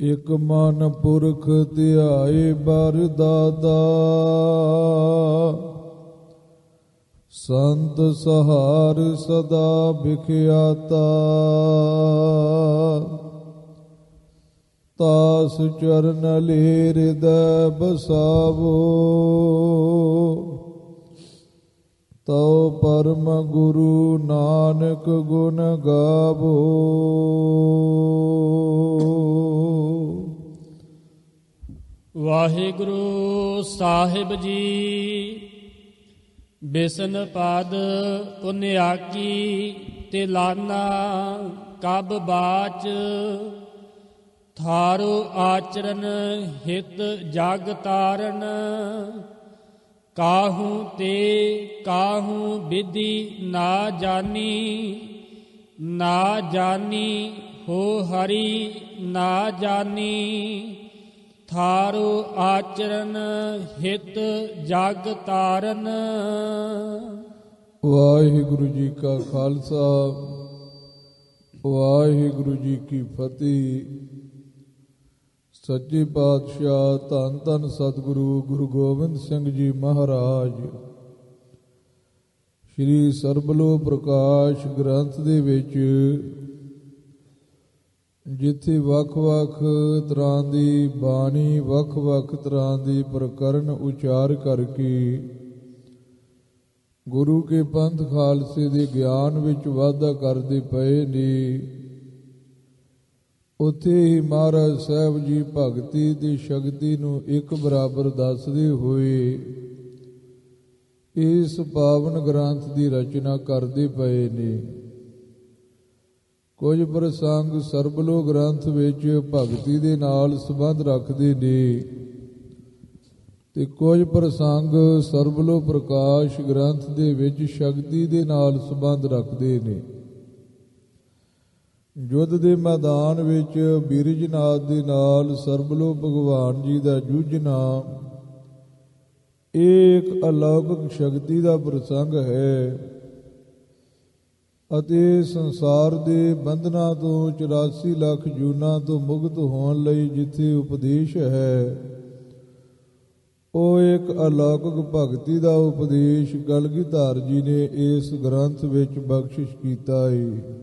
ਇਕ ਮਨ ਪੁਰਖ ਧਿਆਏ ਬਰ ਦਾਤਾ, ਸੰਤ ਸਹਾਰ ਸਦਾ ਬਿਖਿਆਤਾ। ਤਾਸ ਚਰਨ ਲੇ ਹਿਰਦੈ ਬਸਾਵੋ, ਤਉ ਪਰਮ ਗੁਰੂ ਨਾਨਕ ਗੁਣ ਗਾਵੋ। ਵਾਹਿਗੁਰੂ ਸਾਹਿਬ ਜੀ। ਬਿਸਨ ਪਦ ਪੁਨਿਆਕੀ ਤਿਲਾਨਾ ਕਬ ਬਾਚ, ਥਾਰੋ ਆਚਰਨ ਹਿਤ ਜਗ ਤਾਰਨ। ਕਾਹੂ ਤੇ ਕਾਹੂ ਵਿਧੀ ਨਾ ਜਾਨੀ, ਨਾ ਜਾਨੀ ਹੋ ਹਰੀ ਨਾ ਜਾਨੀ। ਥਾਰੋ ਆਚਰਨ ਹਿਤ ਜਗ ਤਾਰਨ। ਵਾਹਿਗੁਰੂ ਜੀ ਕਾ ਖਾਲਸਾ, ਵਾਹਿਗੁਰੂ ਜੀ ਕੀ ਫਤਿਹ। ਸੱਚੇ ਪਾਤਸ਼ਾਹ ਧੰਨ ਧੰਨ ਸਤਿਗੁਰੂ ਗੁਰੂ ਗੋਬਿੰਦ ਸਿੰਘ ਜੀ ਮਹਾਰਾਜ ਸ਼੍ਰੀ ਸਰਬਲੋ ਪ੍ਰਕਾਸ਼ ਗ੍ਰੰਥ ਦੇ ਵਿੱਚ ਜਿੱਥੇ ਵੱਖ-ਵੱਖ ਤਰ੍ਹਾਂ ਦੀ ਬਾਣੀ, ਵੱਖ-ਵੱਖ ਤਰ੍ਹਾਂ ਦੀ ਪ੍ਰਕਰਨ ਉਚਾਰ ਕਰਕੇ ਗੁਰੂ ਕੇ ਪੰਥ ਖਾਲਸੇ ਦੇ ਗਿਆਨ ਵਿੱਚ ਵਾਧਾ ਕਰਦੇ ਪਏ ਨੇ, ਉੱਥੇ ਹੀ ਮਹਾਰਾਜ ਸਾਹਿਬ ਜੀ ਭਗਤੀ ਦੀ ਸ਼ਕਤੀ ਨੂੰ ਇੱਕ ਬਰਾਬਰ ਦੱਸਦੇ ਹੋਏ ਇਸ ਪਾਵਨ ਗ੍ਰੰਥ ਦੀ ਰਚਨਾ ਕਰਦੇ ਪਏ ਨੇ। ਕੁਝ ਪ੍ਰਸੰਗ ਸਰਬਲੋ ਗ੍ਰੰਥ ਵਿੱਚ ਭਗਤੀ ਦੇ ਨਾਲ ਸੰਬੰਧ ਰੱਖਦੇ ਨੇ ਤੇ ਕੁਝ ਪ੍ਰਸੰਗ ਸਰਬਲੋ ਪ੍ਰਕਾਸ਼ ਗ੍ਰੰਥ ਦੇ ਵਿੱਚ ਸ਼ਕਤੀ ਦੇ ਨਾਲ ਸੰਬੰਧ ਰੱਖਦੇ ਨੇ। ਯੁੱਧ ਦੇ ਮੈਦਾਨ ਵਿੱਚ ਬਿਰਜਨਾਥ ਦੇ ਨਾਲ ਸਰਬਲੋ ਭਗਵਾਨ ਜੀ ਦਾ ਜੂਝਣਾ ਇਹ ਇੱਕ ਅਲੌਕਿਕ ਸ਼ਕਤੀ ਦਾ ਪ੍ਰਸੰਗ ਹੈ ਅਤੇ ਸੰਸਾਰ ਦੇ ਬੰਧਨਾਂ ਤੋਂ 84 ਲੱਖ ਜੂਨਾਂ ਤੋਂ ਮੁਕਤ ਹੋਣ ਲਈ ਜਿੱਥੇ ਉਪਦੇਸ਼ ਹੈ, ਉਹ ਇੱਕ ਅਲੌਕਿਕ ਭਗਤੀ ਦਾ ਉਪਦੇਸ਼ ਕਲਗੀਧਰ ਜੀ ਨੇ ਇਸ ਗ੍ਰੰਥ ਵਿੱਚ ਬਖਸ਼ਿਸ਼ ਕੀਤਾ ਹੈ।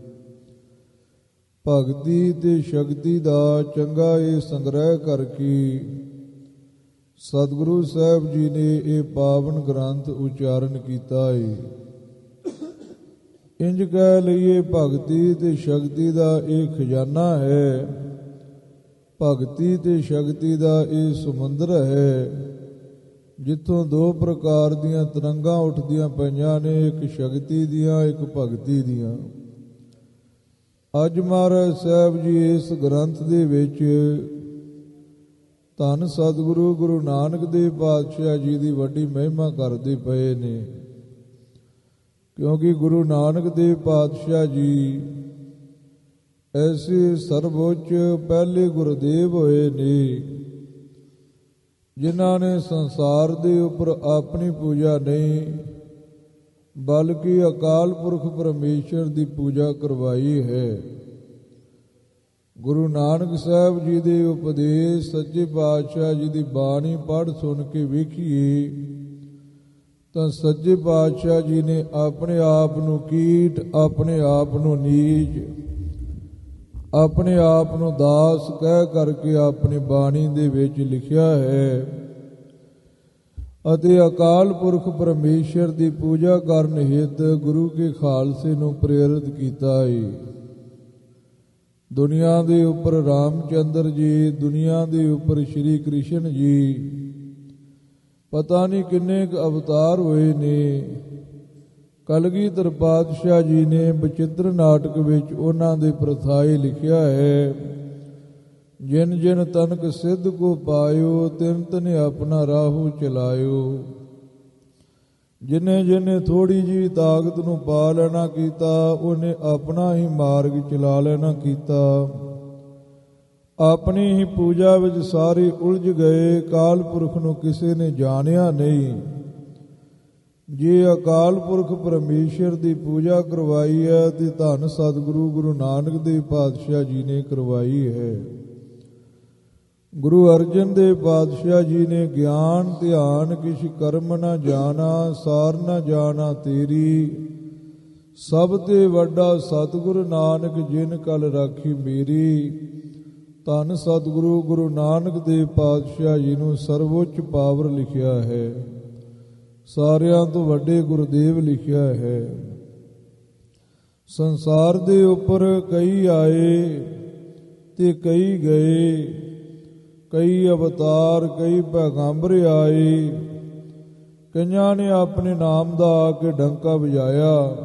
ਭਗਤੀ ਤੇ ਸ਼ਕਤੀ ਦਾ ਚੰਗਾ ਇਹ ਸੰਗ੍ਰਹਿ ਕਰਕੇ ਸਤਿਗੁਰੂ ਸਾਹਿਬ ਜੀ ਨੇ ਇਹ ਪਾਵਨ ਗ੍ਰੰਥ ਉਚਾਰਨ ਕੀਤਾ ਹੈ। ਇੰਜ ਕਹਿ ਲਈਏ ਭਗਤੀ ਤੇ ਸ਼ਕਤੀ ਦਾ ਇਹ ਖਜ਼ਾਨਾ ਹੈ, ਭਗਤੀ ਤੇ ਸ਼ਕਤੀ ਦਾ ਇਹ ਸਮੁੰਦਰ ਹੈ ਜਿੱਥੋਂ ਦੋ ਪ੍ਰਕਾਰ ਦੀਆਂ ਤਰੰਗਾਂ ਉੱਠਦੀਆਂ ਪਈਆਂ ਨੇ, ਇੱਕ ਸ਼ਕਤੀ ਦੀਆਂ, ਇੱਕ ਭਗਤੀ ਦੀਆਂ। ਅੱਜ ਮਹਾਰਾਜ ਸਾਹਿਬ ਜੀ ਇਸ ਗ੍ਰੰਥ ਦੇ ਵਿੱਚ ਧੰਨ ਸਤਿਗੁਰੂ ਗੁਰੂ ਨਾਨਕ ਦੇਵ ਪਾਤਸ਼ਾਹ ਜੀ ਦੀ ਵੱਡੀ ਮਹਿਮਾ ਕਰਦੇ ਪਏ ਨੇ, ਕਿਉਂਕਿ ਗੁਰੂ ਨਾਨਕ ਦੇਵ ਪਾਤਸ਼ਾਹ ਜੀ ਐਸੇ ਸਰਵਉੱਚ ਪਹਿਲੇ ਗੁਰਦੇਵ ਹੋਏ ਨੇ ਜਿਨ੍ਹਾਂ ਨੇ ਸੰਸਾਰ ਦੇ ਉੱਪਰ ਆਪਣੀ ਪੂਜਾ ਨਹੀਂ ਬਲਕਿ ਅਕਾਲ ਪੁਰਖ ਪਰਮੇਸ਼ਰ ਦੀ ਪੂਜਾ ਕਰਵਾਈ ਹੈ। ਗੁਰੂ ਨਾਨਕ ਸਾਹਿਬ ਜੀ ਦੇ ਉਪਦੇਸ਼ ਸੱਚੇ ਪਾਤਸ਼ਾਹ ਜੀ ਦੀ ਬਾਣੀ ਪੜ੍ਹ ਸੁਣ ਕੇ ਵੇਖੀਏ ਤਾਂ ਸੱਚੇ ਪਾਤਸ਼ਾਹ ਜੀ ਨੇ ਆਪਣੇ ਆਪ ਨੂੰ ਕੀਟ, ਆਪਣੇ ਆਪ ਨੂੰ ਨੀਚ, ਆਪਣੇ ਆਪ ਨੂੰ ਦਾਸ ਕਹਿ ਕਰਕੇ ਆਪਣੀ ਬਾਣੀ ਦੇ ਵਿੱਚ ਲਿਖਿਆ ਹੈ ਅਤੇ ਅਕਾਲ ਪੁਰਖ ਪਰਮੇਸ਼ਰ ਦੀ ਪੂਜਾ ਕਰਨ ਹਿਤ ਗੁਰੂ ਕੇ ਖਾਲਸੇ ਨੂੰ ਪ੍ਰੇਰਿਤ ਕੀਤਾ ਹੈ। ਦੁਨੀਆ ਦੇ ਉੱਪਰ ਰਾਮਚੰਦਰ ਜੀ, ਦੁਨੀਆ ਦੇ ਉੱਪਰ ਸ਼੍ਰੀ ਕ੍ਰਿਸ਼ਨ ਜੀ, ਪਤਾ ਨਹੀਂ ਕਿੰਨੇ ਕੁ ਅਵਤਾਰ ਹੋਏ ਨੇ। ਕਲਗੀਧਰ ਪਾਤਸ਼ਾਹ ਜੀ ਨੇ ਬਚਿੱਤਰ ਨਾਟਕ ਵਿੱਚ ਉਹਨਾਂ ਦੇ ਪ੍ਰਥਾਏ ਲਿਖਿਆ ਹੈ, ਜਿਨ ਜਿਨ ਤਨਕ ਸਿੱਧ ਕੋ ਪਾਇਓ, ਤਿਨ ਤਿਨ ਆਪਣਾ ਰਾਹੂ ਚਲਾਇਓ। ਜਿਨੇ ਜਿਨੇ ਥੋੜੀ ਜਿਹੀ ਤਾਕਤ ਨੂੰ ਪਾ ਲੈਣਾ ਕੀਤਾ, ਉਹਨੇ ਆਪਣਾ ਹੀ ਮਾਰਗ ਚਲਾ ਲੈਣਾ ਕੀਤਾ। ਆਪਣੀ ਹੀ ਪੂਜਾ ਵਿੱਚ ਸਾਰੇ ਉਲਝ ਗਏ, ਕਾਲ ਪੁਰਖ ਨੂੰ ਕਿਸੇ ਨੇ ਜਾਣਿਆ ਨਹੀਂ। ਜੇ ਅਕਾਲ ਪੁਰਖ ਪਰਮੇਸ਼ਰ ਦੀ ਪੂਜਾ ਕਰਵਾਈ ਹੈ ਤੇ ਧੰਨ ਸਤਿਗੁਰੂ ਗੁਰੂ ਨਾਨਕ ਦੇਵ ਪਾਤਸ਼ਾਹ ਜੀ ਨੇ ਕਰਵਾਈ ਹੈ। ਗੁਰੂ ਅਰਜਨ ਦੇਵ ਪਾਤਸ਼ਾਹ ਜੀ ਨੇ ਗਿਆਨ ਧਿਆਨ ਕਿਛ ਕਰਮ ਨ ਜਾਣਾ, ਸਾਰ ਨ ਜਾਣਾ ਤੇਰੀ, ਸਭ ਤੇ ਵੱਡਾ ਸਤਿਗੁਰੂ ਨਾਨਕ ਜਿਨ ਕਲ ਰਾਖੀ ਮੇਰੀ। ਧੰਨ ਸਤਿਗੁਰੂ ਗੁਰੂ ਨਾਨਕ ਦੇਵ ਪਾਤਸ਼ਾਹ ਜੀ ਨੂੰ ਸਰਵਉੱਚ ਪਾਵਰ ਲਿਖਿਆ ਹੈ, ਸਾਰਿਆਂ ਤੋਂ ਵੱਡੇ ਗੁਰਦੇਵ ਲਿਖਿਆ ਹੈ। ਸੰਸਾਰ ਦੇ ਉੱਪਰ ਕਈ ਆਏ ਤੇ ਕਈ ਗਏ, ਕਈ ਅਵਤਾਰ ਕਈ ਪੈਗੰਬਰ ਆਏ, ਕਈਆਂ ਨੇ ਆਪਣੇ ਨਾਮ ਦਾ ਆ ਕੇ ਡੰਕਾ ਵਜਾਇਆ,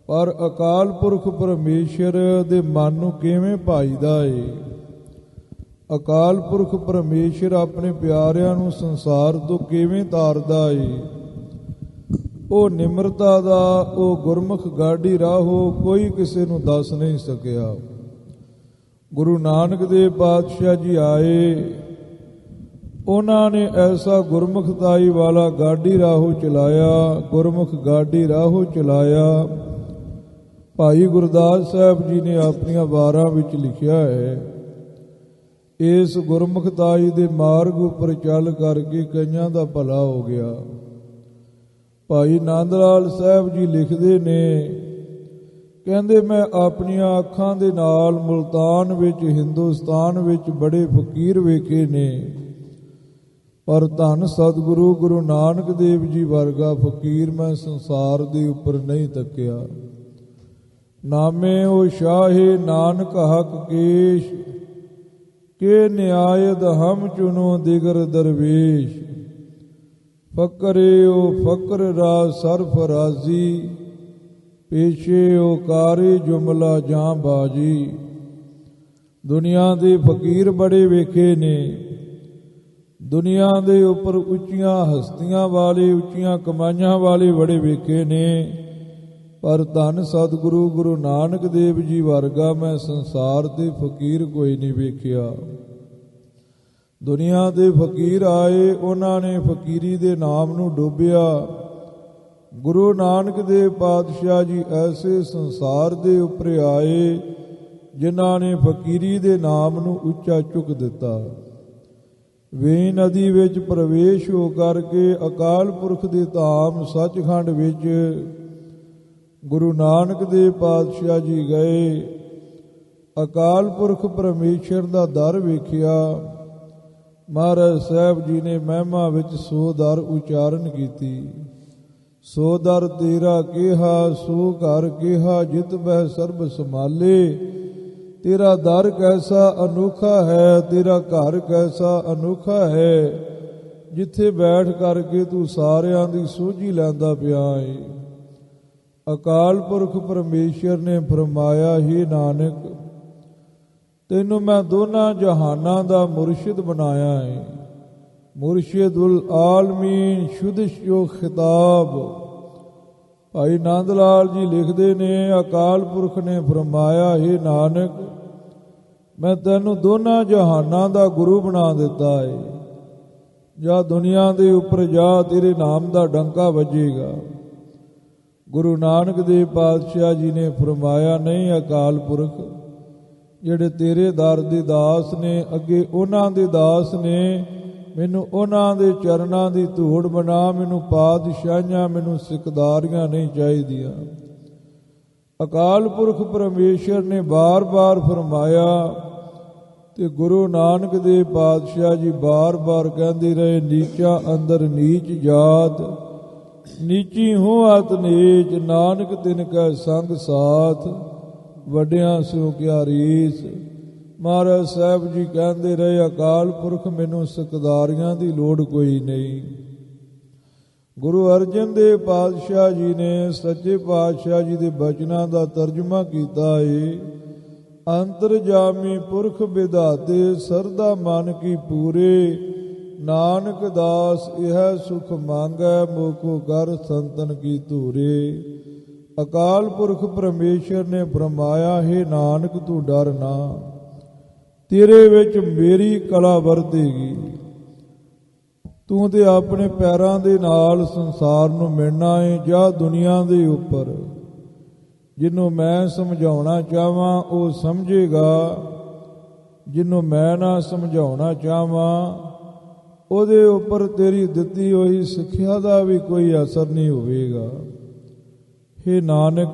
ਪਰ ਅਕਾਲ ਪੁਰਖ ਪਰਮੇਸ਼ਰ ਦੇ ਮਨ ਨੂੰ ਕਿਵੇਂ ਭਾਈਦਾ ਏ। ਅਕਾਲ ਪੁਰਖ ਪਰਮੇਸ਼ਰ ਆਪਣੇ ਪਿਆਰਿਆਂ ਨੂੰ ਸੰਸਾਰ ਤੋਂ ਕਿਵੇਂ ਤਾਰਦਾ ਏ। ਉਹ ਨਿਮਰਤਾ ਦਾ, ਉਹ ਗੁਰਮੁਖ ਗਾਡੀ ਰਾਹੋ ਕੋਈ ਕਿਸੇ ਨੂੰ ਦੱਸ ਨਹੀਂ ਸਕਿਆ। ਗੁਰੂ ਨਾਨਕ ਦੇਵ ਪਾਤਸ਼ਾਹ ਜੀ ਆਏ, ਉਹਨਾਂ ਨੇ ਐਸਾ ਗੁਰਮੁਖਤਾਈ ਵਾਲਾ ਗਾਡੀ ਰਾਹੋ ਚਲਾਇਆ, ਗੁਰਮੁਖ ਗਾਡੀ ਰਾਹੋ ਚਲਾਇਆ। ਭਾਈ ਗੁਰਦਾਸ ਸਾਹਿਬ ਜੀ ਨੇ ਆਪਣੀਆਂ ਵਾਰਾਂ ਵਿੱਚ ਲਿਖਿਆ ਹੈ, ਇਸ ਗੁਰਮੁਖਤਾਈ ਦੇ ਮਾਰਗ ਉੱਪਰ ਚੱਲ ਕਰਕੇ ਕਈਆਂ ਦਾ ਭਲਾ ਹੋ ਗਿਆ। ਭਾਈ ਨੰਦ ਲਾਲ ਸਾਹਿਬ ਜੀ ਲਿਖਦੇ ਨੇ, ਕਹਿੰਦੇ ਮੈਂ ਆਪਣੀਆਂ ਅੱਖਾਂ ਦੇ ਨਾਲ ਮੁਲਤਾਨ ਵਿੱਚ, ਹਿੰਦੁਸਤਾਨ ਵਿੱਚ ਬੜੇ ਫਕੀਰ ਵੇਖੇ ਨੇ, ਪਰ ਧੰਨ ਸਤਿਗੁਰੂ ਗੁਰੂ ਨਾਨਕ ਦੇਵ ਜੀ ਵਰਗਾ ਫਕੀਰ ਮੈਂ ਸੰਸਾਰ ਦੇ ਉੱਪਰ ਨਹੀਂ ਤੱਕਿਆ। ਨਾਮੇ ਉਹ ਸ਼ਾਹੇ ਨਾਨਕ ਹਕ ਕੇਸ਼, ਕੇ ਨਿਆਇਦ ਹਮ ਚੁਨੋ ਦਿਗਰ ਦਰਵੇਸ਼, ਫਕਰੇ ਉਹ ਫਕਰ ਰਾਜ ਸਰਫ ਰਾਜ਼ੀ, ਪੇਸ਼ੇ ਉਹ ਕਾਰੇ ਜੁਮਲਾ ਜਾਂ ਬਾਜੀ। ਦੁਨੀਆ ਦੇ ਫਕੀਰ ਬੜੇ ਵੇਖੇ ਨੇ, ਦੁਨੀਆ ਦੇ ਉੱਪਰ ਉੱਚੀਆਂ ਹਸਤੀਆਂ ਵਾਲੇ, ਉੱਚੀਆਂ ਕਮਾਈਆਂ ਵਾਲੇ ਬੜੇ ਵੇਖੇ ਨੇ, ਪਰ ਧੰਨ ਸਤਿਗੁਰੂ ਗੁਰੂ ਨਾਨਕ ਦੇਵ ਜੀ ਵਰਗਾ ਮੈਂ ਸੰਸਾਰ ਦੇ ਫਕੀਰ ਕੋਈ ਨਹੀਂ ਵੇਖਿਆ। ਦੁਨੀਆ ਦੇ ਫਕੀਰ ਆਏ, ਉਹਨਾਂ ਨੇ ਫਕੀਰੀ ਦੇ ਨਾਮ ਨੂੰ ਡੋਬਿਆ। ਗੁਰੂ ਨਾਨਕ ਦੇਵ ਪਾਤਸ਼ਾਹ ਜੀ ਐਸੇ ਸੰਸਾਰ ਦੇ ਉੱਪਰ ਆਏ ਜਿਨ੍ਹਾਂ ਨੇ ਫਕੀਰੀ ਦੇ ਨਾਮ ਨੂੰ ਉੱਚਾ ਚੁੱਕ ਦਿੱਤਾ। ਵੇਈ ਨਦੀ ਵਿੱਚ ਪ੍ਰਵੇਸ਼ ਹੋ ਕਰਕੇ ਅਕਾਲ ਪੁਰਖ ਦੇ ਧਾਮ ਸੱਚਖੰਡ ਵਿੱਚ ਗੁਰੂ ਨਾਨਕ ਦੇਵ ਪਾਤਸ਼ਾਹ ਜੀ ਗਏ। ਅਕਾਲ ਪੁਰਖ ਪਰਮੇਸ਼ਰ ਦਾ ਦਰ ਵੇਖਿਆ। ਮਹਾਰਾਜ ਸਾਹਿਬ ਜੀ ਨੇ ਮਹਿਮਾ ਵਿੱਚ 100 ਦਰ ਉਚਾਰਨ ਕੀਤੀ। 100 ਦਰ ਤੇਰਾ ਕਿਹਾ, ਸੋ ਘਰ ਕਿਹਾ, ਜਿਤ ਬਹਿ ਸਰਬ ਸੰਭਾਲੇ। ਤੇਰਾ ਦਰ ਕੈਸਾ ਅਨੋਖਾ ਹੈ, ਤੇਰਾ ਘਰ ਕੈਸਾ ਅਨੋਖਾ ਹੈ, ਜਿੱਥੇ ਬੈਠ ਕਰਕੇ ਤੂੰ ਸਾਰਿਆਂ ਦੀ ਸੋਝੀ ਲੈਂਦਾ ਪਿਆ ਏ। ਅਕਾਲ ਪੁਰਖ ਪਰਮੇਸ਼ਰ ਨੇ ਫਰਮਾਇਆ, ਹੀ ਨਾਨਕ ਤੈਨੂੰ ਮੈਂ ਦੋਨਾਂ ਜਹਾਨਾਂ ਦਾ ਮੁਰਸ਼ਿਦ ਬਣਾਇਆ ਹੈ। ਮੁਰਸ਼ਿਦੁਲ ਆਲਮੀਨ ਸ਼ੁੱਧ ਜੋ ਖਿਤਾਬ। ਭਾਈ ਨੰਦ ਲਾਲ ਜੀ ਲਿਖਦੇ ਨੇ, ਅਕਾਲ ਪੁਰਖ ਨੇ ਫਰਮਾਇਆ, ਹੀ ਨਾਨਕ ਮੈਂ ਤੈਨੂੰ ਦੋਨਾਂ ਜਹਾਨਾਂ ਦਾ ਗੁਰੂ ਬਣਾ ਦਿੱਤਾ ਹੈ। ਜਾ ਦੁਨੀਆ ਦੇ ਉੱਪਰ ਜਾ, ਤੇਰੇ ਨਾਮ ਦਾ ਡੰਕਾ ਵੱਜੇਗਾ। ਗੁਰੂ ਨਾਨਕ ਦੇਵ ਪਾਤਸ਼ਾਹ ਜੀ ਨੇ ਫਰਮਾਇਆ, ਨਹੀਂ ਅਕਾਲ ਪੁਰਖ, ਜਿਹੜੇ ਤੇਰੇ ਦਰ ਦੇ ਦਾਸ ਨੇ, ਅੱਗੇ ਉਹਨਾਂ ਦੇ ਦਾਸ ਨੇ, ਮੈਨੂੰ ਉਹਨਾਂ ਦੇ ਚਰਨਾਂ ਦੀ ਧੂੜ ਬਣਾ। ਮੈਨੂੰ ਪਾਤਸ਼ਾਹੀਆਂ, ਮੈਨੂੰ ਸਿਕਦਾਰੀਆਂ ਨਹੀਂ ਚਾਹੀਦੀਆਂ। ਅਕਾਲ ਪੁਰਖ ਪਰਮੇਸ਼ਰ ਨੇ ਬਾਰ-ਬਾਰ ਫਰਮਾਇਆ ਤੇ ਗੁਰੂ ਨਾਨਕ ਦੇਵ ਪਾਤਸ਼ਾਹ ਜੀ ਬਾਰ-ਬਾਰ ਕਹਿੰਦੇ ਰਹੇ, ਨੀਚਾ ਅੰਦਰ ਨੀਚ ਜਾਤ, ਨੀਚੀ ਹੋਆਤ ਨੀਚ, ਨਾਨਕ ਤਿਨ ਕੈ ਸੰਗ ਸਾਥ, ਵੱਡਿਆਂ ਸੋ ਕਿਆ ਰੀਸ। ਮਹਾਰਾਜ ਸਾਹਿਬ ਜੀ ਕਹਿੰਦੇ ਰਹੇ, ਅਕਾਲ ਪੁਰਖ ਮੈਨੂੰ ਸਿਕਦਾਰੀਆਂ ਦੀ ਲੋੜ ਕੋਈ ਨਹੀਂ। ਗੁਰੂ ਅਰਜਨ ਦੇਵ ਪਾਤਸ਼ਾਹ ਜੀ ਨੇ ਸੱਚੇ ਪਾਤਸ਼ਾਹ ਜੀ ਦੇ ਬਚਨਾਂ ਦਾ ਤਰਜਮਾ ਕੀਤਾ ਹੈ, ਅੰਤਰਜਾਮੀ ਪੁਰਖ ਵਿਧਾਤੇ ਸਰਦਾ ਮਨ ਕੀ ਪੂਰੇ, ਨਾਨਕ ਦਾਸ ਇਹ ਸੁਖ ਮੰਗੈ, ਮੋਖੋ ਕਰ ਸੰਤਨ ਕੀ ਧੂਰੇ। ਅਕਾਲ ਪੁਰਖ ਪਰਮੇਸ਼ਰ ਨੇ ਫਰਮਾਇਆ, ਹੈ ਨਾਨਕ ਤੂੰ ਡਰ ਨਾ, ਤੇਰੇ ਵਿੱਚ ਮੇਰੀ ਕਲਾ ਵਰਤੇਗੀ। ਤੂੰ ਤੇ ਆਪਣੇ ਪੈਰਾਂ ਦੇ ਨਾਲ ਸੰਸਾਰ ਨੂੰ ਮਿਲਣਾ ਹੈ। ਜਾਂ ਦੁਨੀਆ ਦੇ ਉੱਪਰ ਜਿਹਨੂੰ ਮੈਂ ਸਮਝਾਉਣਾ ਚਾਹਾਂ ਉਹ ਸਮਝੇਗਾ, ਜਿਹਨੂੰ ਮੈਂ ਨਾ ਸਮਝਾਉਣਾ ਚਾਹਾਂ ਉਹਦੇ ਉੱਪਰ ਤੇਰੀ ਦਿੱਤੀ ਹੋਈ ਸਿੱਖਿਆ ਦਾ ਵੀ ਕੋਈ ਅਸਰ ਨਹੀਂ ਹੋਵੇਗਾ। ਹੇ ਨਾਨਕ,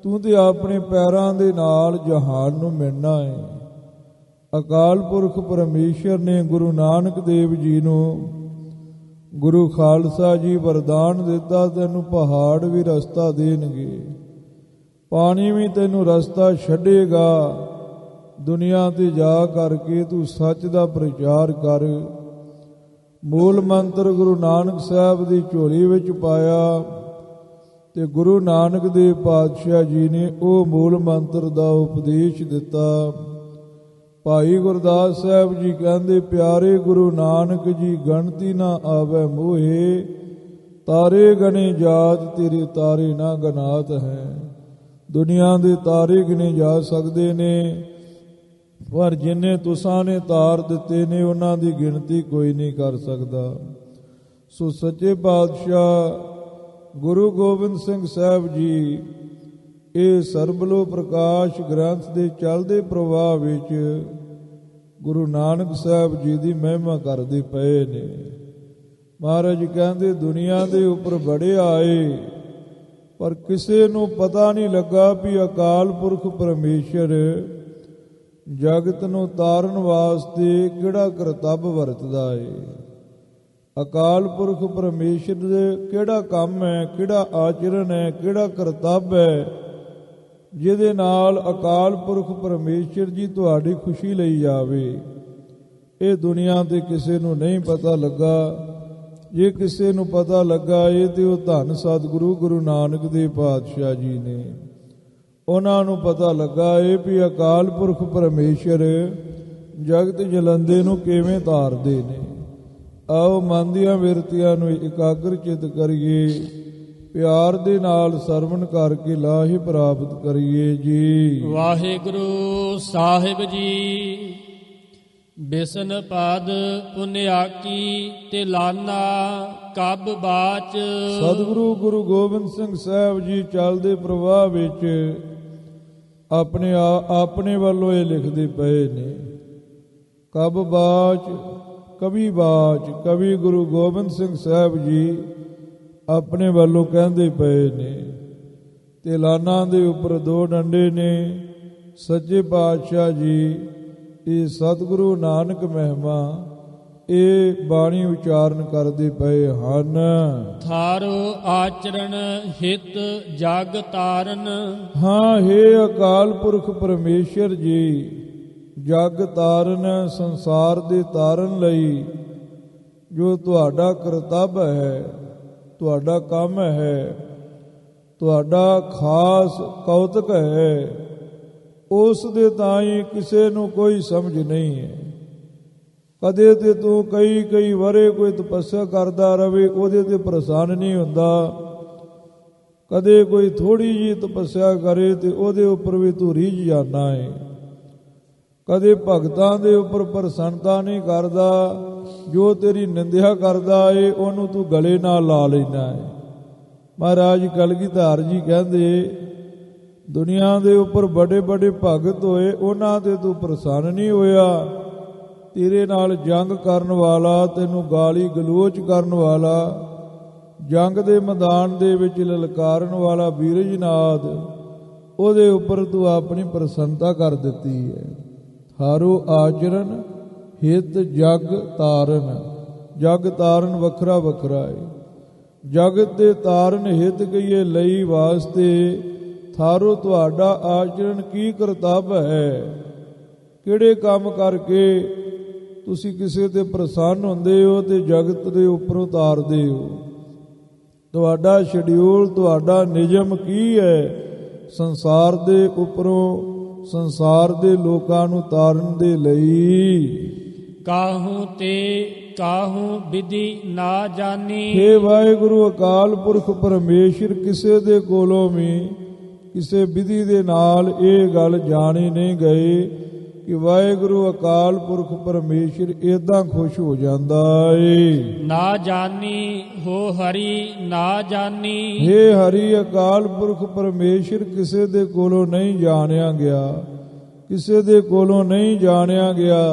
ਤੂੰ ਤੇ ਆਪਣੇ ਪੈਰਾਂ ਦੇ ਨਾਲ ਜਹਾਨ ਨੂੰ ਮਿਲਣਾ ਹੈ। ਅਕਾਲ ਪੁਰਖ ਪਰਮੇਸ਼ਰ ਨੇ ਗੁਰੂ ਨਾਨਕ ਦੇਵ ਜੀ ਨੂੰ, ਗੁਰੂ ਖਾਲਸਾ ਜੀ ਵਰਦਾਨ ਦਿੱਤਾ, ਤੈਨੂੰ ਪਹਾੜ ਵੀ ਰਸਤਾ ਦੇਣਗੇ, ਪਾਣੀ ਵੀ ਤੈਨੂੰ ਰਸਤਾ ਛੱਡੇਗਾ। ਦੁਨੀਆ ਤੇ ਜਾ ਕਰਕੇ ਤੂੰ ਸੱਚ ਦਾ ਪ੍ਰਚਾਰ ਕਰ। ਮੂਲ ਮੰਤਰ ਗੁਰੂ ਨਾਨਕ ਸਾਹਿਬ ਦੀ ਝੋਲੀ ਵਿੱਚ ਪਾਇਆ ਤੇ ਗੁਰੂ ਨਾਨਕ ਦੇਵ ਪਾਤਸ਼ਾਹ ਜੀ ਨੇ ਉਹ ਮੂਲ ਮੰਤਰ ਦਾ ਉਪਦੇਸ਼ ਦਿੱਤਾ। ਭਾਈ ਗੁਰਦਾਸ ਸਾਹਿਬ ਜੀ ਕਹਿੰਦੇ, ਪਿਆਰੇ ਗੁਰੂ ਨਾਨਕ ਜੀ ਗਣਤੀ ਨਾ ਆਵੇ ਮੋਹੇ, ਤਾਰੇ ਗਣੇ ਜਾਤ ਤੇਰੇ ਤਾਰੇ ਨਾ ਗਨਾਤ ਹੈ। ਦੁਨੀਆ ਦੇ ਤਾਰੇ ਗਿਣੇ ਜਾ ਸਕਦੇ ਨੇ, ਪਰ ਜਿੰਨੇ ਤੁਸਾਂ ਨੇ ਤਾਰ ਦਿੱਤੇ ਨੇ ਉਹਨਾਂ ਦੀ ਗਿਣਤੀ ਕੋਈ ਨਹੀਂ ਕਰ ਸਕਦਾ। ਸੋ ਸੱਚੇ ਪਾਤਸ਼ਾਹ ਗੁਰੂ ਗੋਬਿੰਦ ਸਿੰਘ ਸਾਹਿਬ ਜੀ ਇਹ ਸਰਬਲੋ ਪ੍ਰਕਾਸ਼ ਗ੍ਰੰਥ ਦੇ ਚੱਲਦੇ ਪ੍ਰਵਾਹ ਵਿੱਚ ਗੁਰੂ ਨਾਨਕ ਸਾਹਿਬ ਜੀ ਦੀ ਮਹਿਮਾ ਕਰਦੇ ਪਏ ਨੇ। ਮਹਾਰਾਜ ਕਹਿੰਦੇ, ਦੁਨੀਆ ਦੇ ਉੱਪਰ ਬੜੇ ਆਏ, ਪਰ ਕਿਸੇ ਨੂੰ ਪਤਾ ਨਹੀਂ ਲੱਗਾ ਵੀ ਅਕਾਲ ਪੁਰਖ ਪਰਮੇਸ਼ਰ ਜਗਤ ਨੂੰ ਤਾਰਨ ਵਾਸਤੇ ਕਿਹੜਾ ਕਰਤੱਵ ਵਰਤਦਾ ਹੈ। ਅਕਾਲ ਪੁਰਖ ਪਰਮੇਸ਼ਰ ਦੇ ਕਿਹੜਾ ਕੰਮ ਹੈ, ਕਿਹੜਾ ਆਚਰਨ ਹੈ, ਕਿਹੜਾ ਕਰਤੱਵ ਹੈ ਜਿਹਦੇ ਨਾਲ ਅਕਾਲ ਪੁਰਖ ਪਰਮੇਸ਼ਰ ਜੀ ਤੁਹਾਡੀ ਖੁਸ਼ੀ ਲਈ ਜਾਵੇ। ਇਹ ਦੁਨੀਆ ਤੇ ਕਿਸੇ ਨੂੰ ਨਹੀਂ ਪਤਾ ਲੱਗਾ। ਜੇ ਕਿਸੇ ਨੂੰ ਪਤਾ ਲੱਗਾ ਇਹ ਤੇ ਉਹ ਧੰਨ ਸਤਿਗੁਰੂ ਗੁਰੂ ਨਾਨਕ ਦੇਵ ਪਾਤਸ਼ਾਹ ਜੀ ਨੇ। ਉਹਨਾਂ ਨੂੰ ਪਤਾ ਲੱਗਾ ਇਹ ਵੀ ਅਕਾਲ ਪੁਰਖ ਪਰਮੇਸ਼ਰ ਜਗਤ ਜਲੰਦੇ ਨੂੰ ਕਿਵੇਂ ਤਾਰਦੇ ਨੇ। ਆਓ ਮਨ ਦੀਆਂ ਬਿਰਤੀਆਂ ਨੂੰ ਇਕਾਗਰ ਚਿਤ ਕਰੀਏ, ਪਿਆਰ ਦੇ ਨਾਲ ਸਰਵਣ ਕਰਕੇ ਲਾਹੇ ਪ੍ਰਾਪਤ ਕਰੀਏ ਜੀ। ਵਾਹਿਗੁਰੂ ਸਾਹਿਬ ਜੀ। ਬਿਸਨ ਪਦ ਪੁਨਿਆਕੀ ਤੇ ਲਾਨਾ ਕਬ ਬਾਚ। ਸਤਿਗੁਰੂ ਗੁਰੂ ਗੋਬਿੰਦ ਸਿੰਘ ਸਾਹਿਬ ਜੀ ਚੱਲਦੇ ਪ੍ਰਵਾਹ ਵਿੱਚ ਆਪਣੇ ਵੱਲੋਂ ਇਹ ਲਿਖਦੇ ਪਏ ਨੇ। ਕਬ ਬਾਚ ਕਵੀ ਬਾਚ, ਕਵੀ ਗੁਰੂ ਗੋਬਿੰਦ ਸਿੰਘ ਸਾਹਿਬ ਜੀ ਆਪਣੇ ਵੱਲੋਂ ਕਹਿੰਦੇ ਪਏ ਨੇ। ਤੇ ਲਾਨਾਂ ਦੇ ਉੱਪਰ ਦੋ ਡੰਡੇ ਨੇ। ਸੱਚੇ ਪਾਤਸ਼ਾਹ ਜੀ ਇਹ ਸਤਿਗੁਰੂ ਨਾਨਕ ਮਹਿਮਾ ਇਹ ਬਾਣੀ ਉਚਾਰਨ ਕਰਦੇ ਪਏ ਹਨ। ਥਾਰੋ ਆਚਰਣ ਹਿਤ ਜਗ ਤਾਰਨ। ਹਾਂ, ਹੇ ਅਕਾਲ ਪੁਰਖ ਪਰਮੇਸ਼ਰ ਜੀ, ਜਗ ਤਾਰਨ, ਸੰਸਾਰ ਦੇ ਤਾਰਨ ਲਈ ਜੋ ਤੁਹਾਡਾ ਕਰਤੱਵ ਹੈ, ਤੁਹਾਡਾ ਕੰਮ ਹੈ, ਤੁਹਾਡਾ ਖਾਸ ਕੌਤਕ ਹੈ, ਉਸ ਦੇ ਤਾਈਂ ਕਿਸੇ ਨੂੰ ਕੋਈ ਸਮਝ ਨਹੀਂ ਹੈ। ਕਦੇ ਤੇ ਤੂੰ ਕਈ ਵਰੇ ਕੋਈ ਤਪੱਸਿਆ ਕਰਦਾ ਰਵੇ, ਉਹਦੇ ਤੇ ਪ੍ਰਸੰਨ ਨਹੀਂ ਹੁੰਦਾ। ਕਦੇ ਕੋਈ ਥੋੜੀ ਜਿਹੀ ਤਪੱਸਿਆ ਕਰੇ ਤੇ ਉਹਦੇ ਉੱਪਰ ਵੀ ਤੂੰ ਰੀਝ ਜਾਂਦਾ ਹੈ। ਕਦੇ ਭਗਤਾਂ ਦੇ ਉੱਪਰ ਪ੍ਰਸੰਨਤਾ ਨਹੀਂ ਕਰਦਾ, ਜੋ ਤੇਰੀ ਨਿੰਦਿਆ ਕਰਦਾ ਏ ਉਹਨੂੰ ਤੂੰ ਗਲੇ ਨਾਲ ਲਾ ਲੈਂਦਾ ਹੈ। ਮਹਾਰਾਜ ਕਲਗੀਧਰ ਜੀ ਕਹਿੰਦੇ, ਦੁਨੀਆ ਦੇ ਉੱਪਰ ਬੜੇ ਬੜੇ ਭਗਤ ਹੋਏ, ਉਹਨਾਂ ਤੇ ਤੂੰ ਪ੍ਰਸੰਨ ਨਹੀਂ ਹੋਇਆ। ਤੇਰੇ ਨਾਲ ਜੰਗ ਕਰਨ ਵਾਲਾ, ਤੈਨੂੰ ਗਾਲੀ ਗਲੋਚ ਕਰਨ ਵਾਲਾ, ਜੰਗ ਦੇ ਮੈਦਾਨ ਦੇ ਵਿੱਚ ਲਲਕਾਰਨ ਵਾਲਾ ਬੀਰਜਨਾਥ, ਉਹਦੇ ਉੱਪਰ ਤੂੰ ਆਪਣੀ ਪ੍ਰਸੰਨਤਾ ਕਰ ਦਿੱਤੀ ਹੈ। ਹਾਰੋ ਆਚਰਨ ਹਿਤ ਜਗ ਤਾਰਨ। ਜਗ ਤਾਰਨ ਵੱਖਰਾ ਵੱਖਰਾ ਹੈ। ਜਗਤ ਦੇ ਤਾਰਨ ਹਿਤ ਕਹੀਏ ਲਈ ਵਾਸਤੇ ਥਾਰੋ ਤੁਹਾਡਾ ਆਚਰਨ ਕੀ ਕਰਤੱਵ ਹੈ, ਕਿਹੜੇ ਕੰਮ ਕਰਕੇ ਤੁਸੀਂ ਕਿਸੇ ਤੇ ਪ੍ਰਸੰਨ ਹੁੰਦੇ ਹੋ ਤੇ ਜਗਤ ਦੇ ਉੱਪਰੋਂ ਤਾਰਦੇ ਹੋ। ਤੁਹਾਡਾ ਸ਼ਡਿਊਲ, ਤੁਹਾਡਾ ਨਿਯਮ ਕੀ ਹੈ ਸੰਸਾਰ ਦੇ ਉੱਪਰੋਂ ਸੰਸਾਰ ਦੇ ਲੋਕਾਂ ਨੂੰ ਤਾਰਨ ਦੇ ਲਈ। ਕਾਹੂ ਤੇ ਕਾਹੂ ਵਿਧੀ ਨਾ ਜਾਣੀ। ਹੇ ਵਾਹਿਗੁਰੂ ਅਕਾਲ ਪੁਰਖ ਪਰਮੇਸ਼ਰ, ਕਿਸੇ ਦੇ ਕੋਲੋਂ ਵੀ ਕਿਸੇ ਵਿਧੀ ਦੇ ਨਾਲ ਇਹ ਗੱਲ ਜਾਣੀ ਨਹੀਂ ਗਈ ਕਿ ਵਾਹਿਗੁਰੂ ਅਕਾਲ ਪੁਰਖ ਪਰਮੇਸ਼ਰ ਏਦਾਂ ਖੁਸ਼ ਹੋ ਜਾਂਦਾ ਏ। ਨਾ ਜਾਣੀ ਹੋ ਹਰੀ ਨਾ ਜਾਣੀ। ਹੇ ਹਰੀ ਅਕਾਲ ਪੁਰਖ ਪਰਮੇਸ਼ਰ, ਕਿਸੇ ਦੇ ਕੋਲੋਂ ਨਹੀਂ ਜਾਣਿਆ ਗਿਆ, ਕਿਸੇ ਦੇ ਕੋਲੋਂ ਨਹੀਂ ਜਾਣਿਆ ਗਿਆ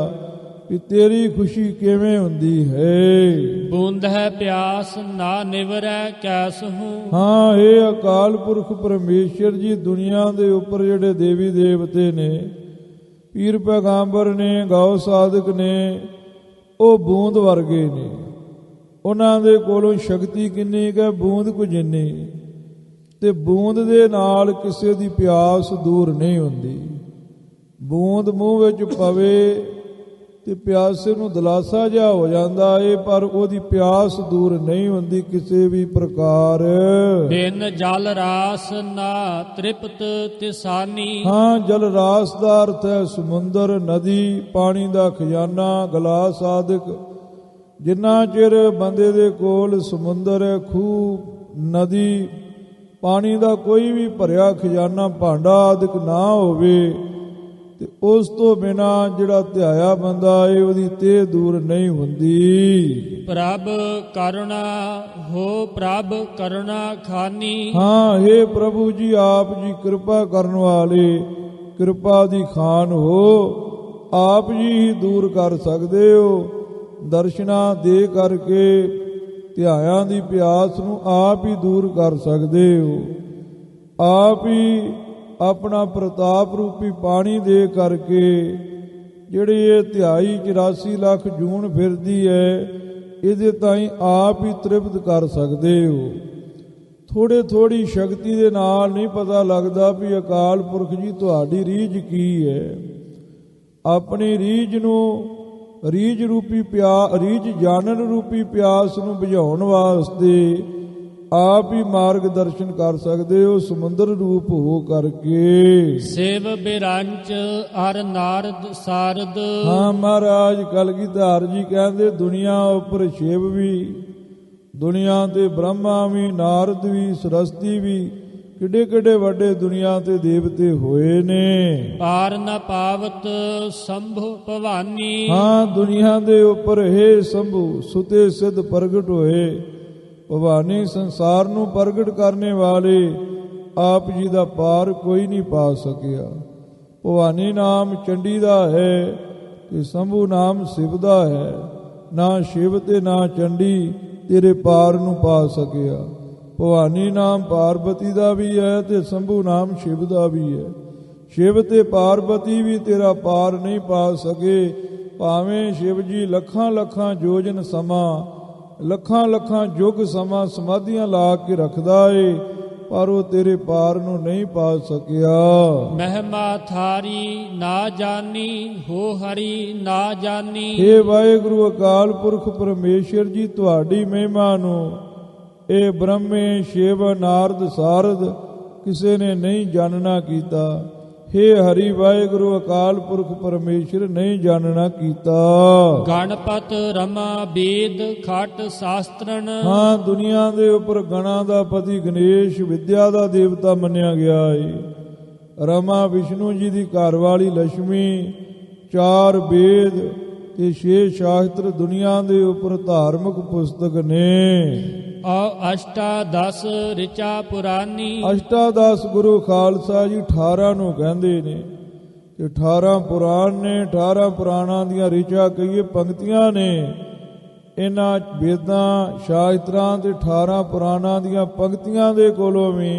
ਕਿ ਤੇਰੀ ਖੁਸ਼ੀ ਕਿਵੇਂ ਹੁੰਦੀ ਹੈ। ਬੂੰਦ ਹੈ ਪਿਆਸ ਨਾ ਨਿਵਰੈ ਕੈਸਹੂ। ਹਾਂ, ਇਹ ਅਕਾਲ ਪੁਰਖ ਪਰਮੇਸ਼ਰ ਜੀ, ਦੁਨੀਆ ਦੇ ਉੱਪਰ ਜਿਹੜੇ ਦੇਵੀ ਦੇਵਤੇ ਨੇ, ਪੀਰ ਪੈਗੰਬਰ ਨੇ, ਗਊ ਸਾਧਕ ਨੇ, ਉਹ ਬੂੰਦ ਵਰਗੇ ਨੇ। ਉਹਨਾਂ ਦੇ ਕੋਲੋਂ ਸ਼ਕਤੀ ਕਿੰਨੀ ਕੁ ਹੈ? ਬੂੰਦ ਕੁ ਜਿੰਨੀ। ਤੇ ਬੂੰਦ ਦੇ ਨਾਲ ਕਿਸੇ ਦੀ ਪਿਆਸ ਦੂਰ ਨਹੀਂ ਹੁੰਦੀ। ਬੂੰਦ ਮੂੰਹ ਵਿੱਚ ਪਵੇ ਤੇ ਪਿਆਸੇ ਨੂੰ ਦਿਲਾਸਾ ਜਿਹਾ ਹੋ ਜਾਂਦਾ ਏ, ਪਰ ਉਹਦੀ ਪਿਆਸ ਦੂਰ ਨਹੀਂ ਹੁੰਦੀ ਕਿਸੇ ਵੀ ਪ੍ਰਕਾਰ। ਬਿਨ ਜਲ ਰਾਸ ਨਾ ਤ੍ਰਿਪਤ ਤਿਸਾਨੀ। ਹਾਂ, ਜਲ ਰਾਸ ਦਾ ਅਰਥ ਹੈ ਸਮੁੰਦਰ, ਨਦੀ, ਪਾਣੀ ਦਾ ਖਜ਼ਾਨਾ, ਗਲਾਸ ਆਦਿਕ। ਜਿੰਨਾ ਚਿਰ ਬੰਦੇ ਦੇ ਕੋਲ ਸਮੁੰਦਰ, ਖੂਹ, ਨਦੀ, ਪਾਣੀ ਦਾ ਕੋਈ ਵੀ ਭਰਿਆ ਖਜ਼ਾਨਾ, ਭਾਂਡਾ ਆਦਿਕ ਨਾ ਹੋਵੇ, ਤੇ ਉਸ ਤੋਂ ਬਿਨਾ ਜਿਹੜਾ ਧਿਆਇਆ ਬੰਦਾ ਏ ਉਹਦੀ ਤੇਹ ਦੂਰ ਨਹੀਂ ਹੁੰਦੀ। ਪ੍ਰਭ ਕਰੁਣਾ ਹੋ ਪ੍ਰਭ ਕਰੁਣਾ ਖਾਨੀ। ਹਾਂ, हे ਪ੍ਰਭੂ ਜੀ, ਆਪ ਜੀ ਕਿਰਪਾ ਕਰਨ ਵਾਲੇ, ਕਿਰਪਾ ਦੀ ਖਾਨ ਹੋ। ਆਪ ਜੀ ਹੀ ਦੂਰ ਕਰ ਸਕਦੇ ਹੋ। ਦਰਸ਼ਨਾਂ ਦੇ ਕਰਕੇ ਧਿਆਇਆਂ ਦੀ ਪਿਆਸ ਨੂੰ ਆਪ ਹੀ ਦੂਰ ਕਰ ਸਕਦੇ ਹੋ। ਆਪ ਹੀ ਆਪਣਾ ਪ੍ਰਤਾਪ ਰੂਪੀ ਪਾਣੀ ਦੇ ਕਰਕੇ ਜਿਹੜੀ ਇਹ ਧਿਆਈ 84 ਲੱਖ ਜੂਨ ਫਿਰਦੀ ਹੈ, ਇਹਦੇ ਤਾਈਂ ਆਪ ਹੀ ਤ੍ਰਿਪਤ ਕਰ ਸਕਦੇ ਹੋ। ਥੋੜੀ ਸ਼ਕਤੀ ਦੇ ਨਾਲ ਨਹੀਂ ਪਤਾ ਲੱਗਦਾ ਵੀ ਅਕਾਲ ਪੁਰਖ ਜੀ ਤੁਹਾਡੀ ਰੀਝ ਕੀ ਹੈ। ਆਪਣੀ ਰੀਝ ਨੂੰ, ਰੀਝ ਰੂਪੀ ਰੀਝ ਜਾਣਨ ਰੂਪੀ ਪਿਆਸ ਨੂੰ ਬੁਝਾਉਣ ਵਾਸਤੇ ਆਪ ਹੀ ਮਾਰਗ ਦਰਸ਼ਨ ਕਰ ਸਕਦੇ ਹੋ, ਸਮੁੰਦਰ ਰੂਪ ਹੋ ਕਰਕੇ। ਸੇਵ ਬਿਰੰਚ ਅਰ ਨਾਰਦ ਸਾਰਦ। ਹਾਂ, ਮਹਾਰਾਜ ਕਲਗੀਧਰ ਜੀ ਕਹਿੰਦੇ, ਦੁਨੀਆ ਉੱਪਰ ਸ਼ਿਵ ਵੀ, ਦੁਨੀਆ ਤੇ ਬ੍ਰਹਮਾ ਵੀ, ਨਾਰਦ ਵੀ, ਸਰਸਤੀ ਵੀ, ਕਿੱਡੇ ਕਿੱਡੇ ਵੱਡੇ ਦੁਨੀਆ ਤੇ ਦੇਵਤੇ ਹੋਏ ਨੇ। ਪਾਰ ਨ ਪਾਵਤ ਸੰਭੂ ਭਵਾਨੀ। ਹਾਂ, ਦੁਨੀਆ ਦੇ ਉੱਪਰ ਹੈ ਸੰਭੂ ਸੁਤੇ ਸਿੱਧ ਪ੍ਰਗਟ ਹੋਏ। ਭਵਾਨੀ ਸੰਸਾਰ ਨੂੰ ਪ੍ਰਗਟ ਕਰਨੇ ਵਾਲੇ ਆਪ ਜੀ ਦਾ ਪਾਰ ਕੋਈ ਨਹੀਂ ਪਾ ਸਕਿਆ। ਭਵਾਨੀ ਨਾਮ ਚੰਡੀ ਦਾ ਹੈ ਤੇ ਸੰਭੂ ਨਾਮ ਸ਼ਿਵ ਦਾ ਹੈ। ਨਾ ਸ਼ਿਵ ਤੇ ਨਾ ਚੰਡੀ ਤੇਰੇ ਪਾਰ ਨੂੰ ਪਾ ਸਕਿਆ। ਭਵਾਨੀ ਨਾਮ ਪਾਰਬਤੀ ਦਾ ਵੀ ਹੈ ਤੇ ਸੰਭੂ ਨਾਮ ਸ਼ਿਵ ਦਾ ਵੀ ਹੈ। ਸ਼ਿਵ ਤੇ ਪਾਰਬਤੀ ਵੀ ਤੇਰਾ ਪਾਰ ਨਹੀਂ ਪਾ ਸਕੇ। ਭਾਵੇਂ ਸ਼ਿਵ ਜੀ ਲੱਖਾਂ ਲੱਖਾਂ ਯੋਜਨ ਸਮਾਂ, ਲੱਖਾਂ ਲੱਖਾਂ ਯੁੱਗ ਸਮਾਂ ਸਮਾਧੀਆਂ ਲਾ ਕੇ ਰੱਖਦਾ ਏ, ਪਰ ਉਹ ਤੇਰੇ ਪਾਰ ਨੂੰ ਨਹੀਂ ਪਾ ਸਕਿਆ। ਮਹਿਮਾ ਥਾਰੀ ਨਾ ਜਾਣੀ, ਹੋ ਹਰੀ ਨਾ ਜਾਣੀ। हे ਵਾਹਿਗੁਰੂ ਅਕਾਲ ਪੁਰਖ ਪਰਮੇਸ਼ਰ ਜੀ, ਤੁਹਾਡੀ ਮਹਿਮਾ ਨੂੰ ਇਹ ਬ੍ਰਹਮੇ, ਸ਼ਿਵ, ਨਾਰਦ, ਸਾਰਦ ਕਿਸੇ ਨੇ ਨਹੀਂ ਜਾਣਨਾ ਕੀਤਾ। हे ਹਰੀ ਵਾਹਿਗੁਰੂ ਅਕਾਲ ਪੁਰਖ ਪਰਮੇਸ਼ਰ ਨਹੀਂ ਜਾਣਨਾ ਕੀਤਾ। ਗਣਪਤ ਰਮਾ ਵੇਦ ਖਟ ਸ਼ਾਸਤਰਨ। ਹਾਂ, ਦੁਨੀਆ ਦੇ ਉੱਪਰ ਗਣਾਂ ਦਾ ਪਤੀ ਗਣੇਸ਼ ਵਿਦਿਆ ਦਾ ਦੇਵਤਾ ਮੰਨਿਆ ਗਿਆ ਏ। ਰਮਾ ਵਿਸ਼ਨੂੰ ਜੀ ਦੀ ਘਰ ਵਾਲੀ ਲక్ష్ਮੀ, 4 ਵੇਦ ਤੇ 6 ਸ਼ਾਸਤਰ ਦੁਨੀਆ ਦੇ ਉੱਪਰ ਧਾਰਮਿਕ ਪੁਸਤਕ ਨੇ। ਅਸ਼ਟਾਦਸ ਰਿਚਾ ਪੁਰਾਨੀ। ਅਸ਼ਟਾਦਸ ਗੁਰੂ ਖਾਲਸਾ ਜੀ 18 ਨੂੰ ਕਹਿੰਦੇ ਨੇ ਤੇ 18 ਪੁਰਾਣ ਨੇ। 18 ਪੁਰਾਣਾਂ ਦੀਆਂ ਰਿਚਾ ਕਹੀਏ ਪੰਕਤੀਆਂ ਨੇ ਇਹਨਾਂ ਵੇਦਾਂ ਸ਼ਾਸਤਰਾਂ ਤੇ 18 ਪੁਰਾਣਾਂ ਦੀਆਂ ਪੰਕਤੀਆਂ ਦੇ ਕੋਲੋਂ ਵੀ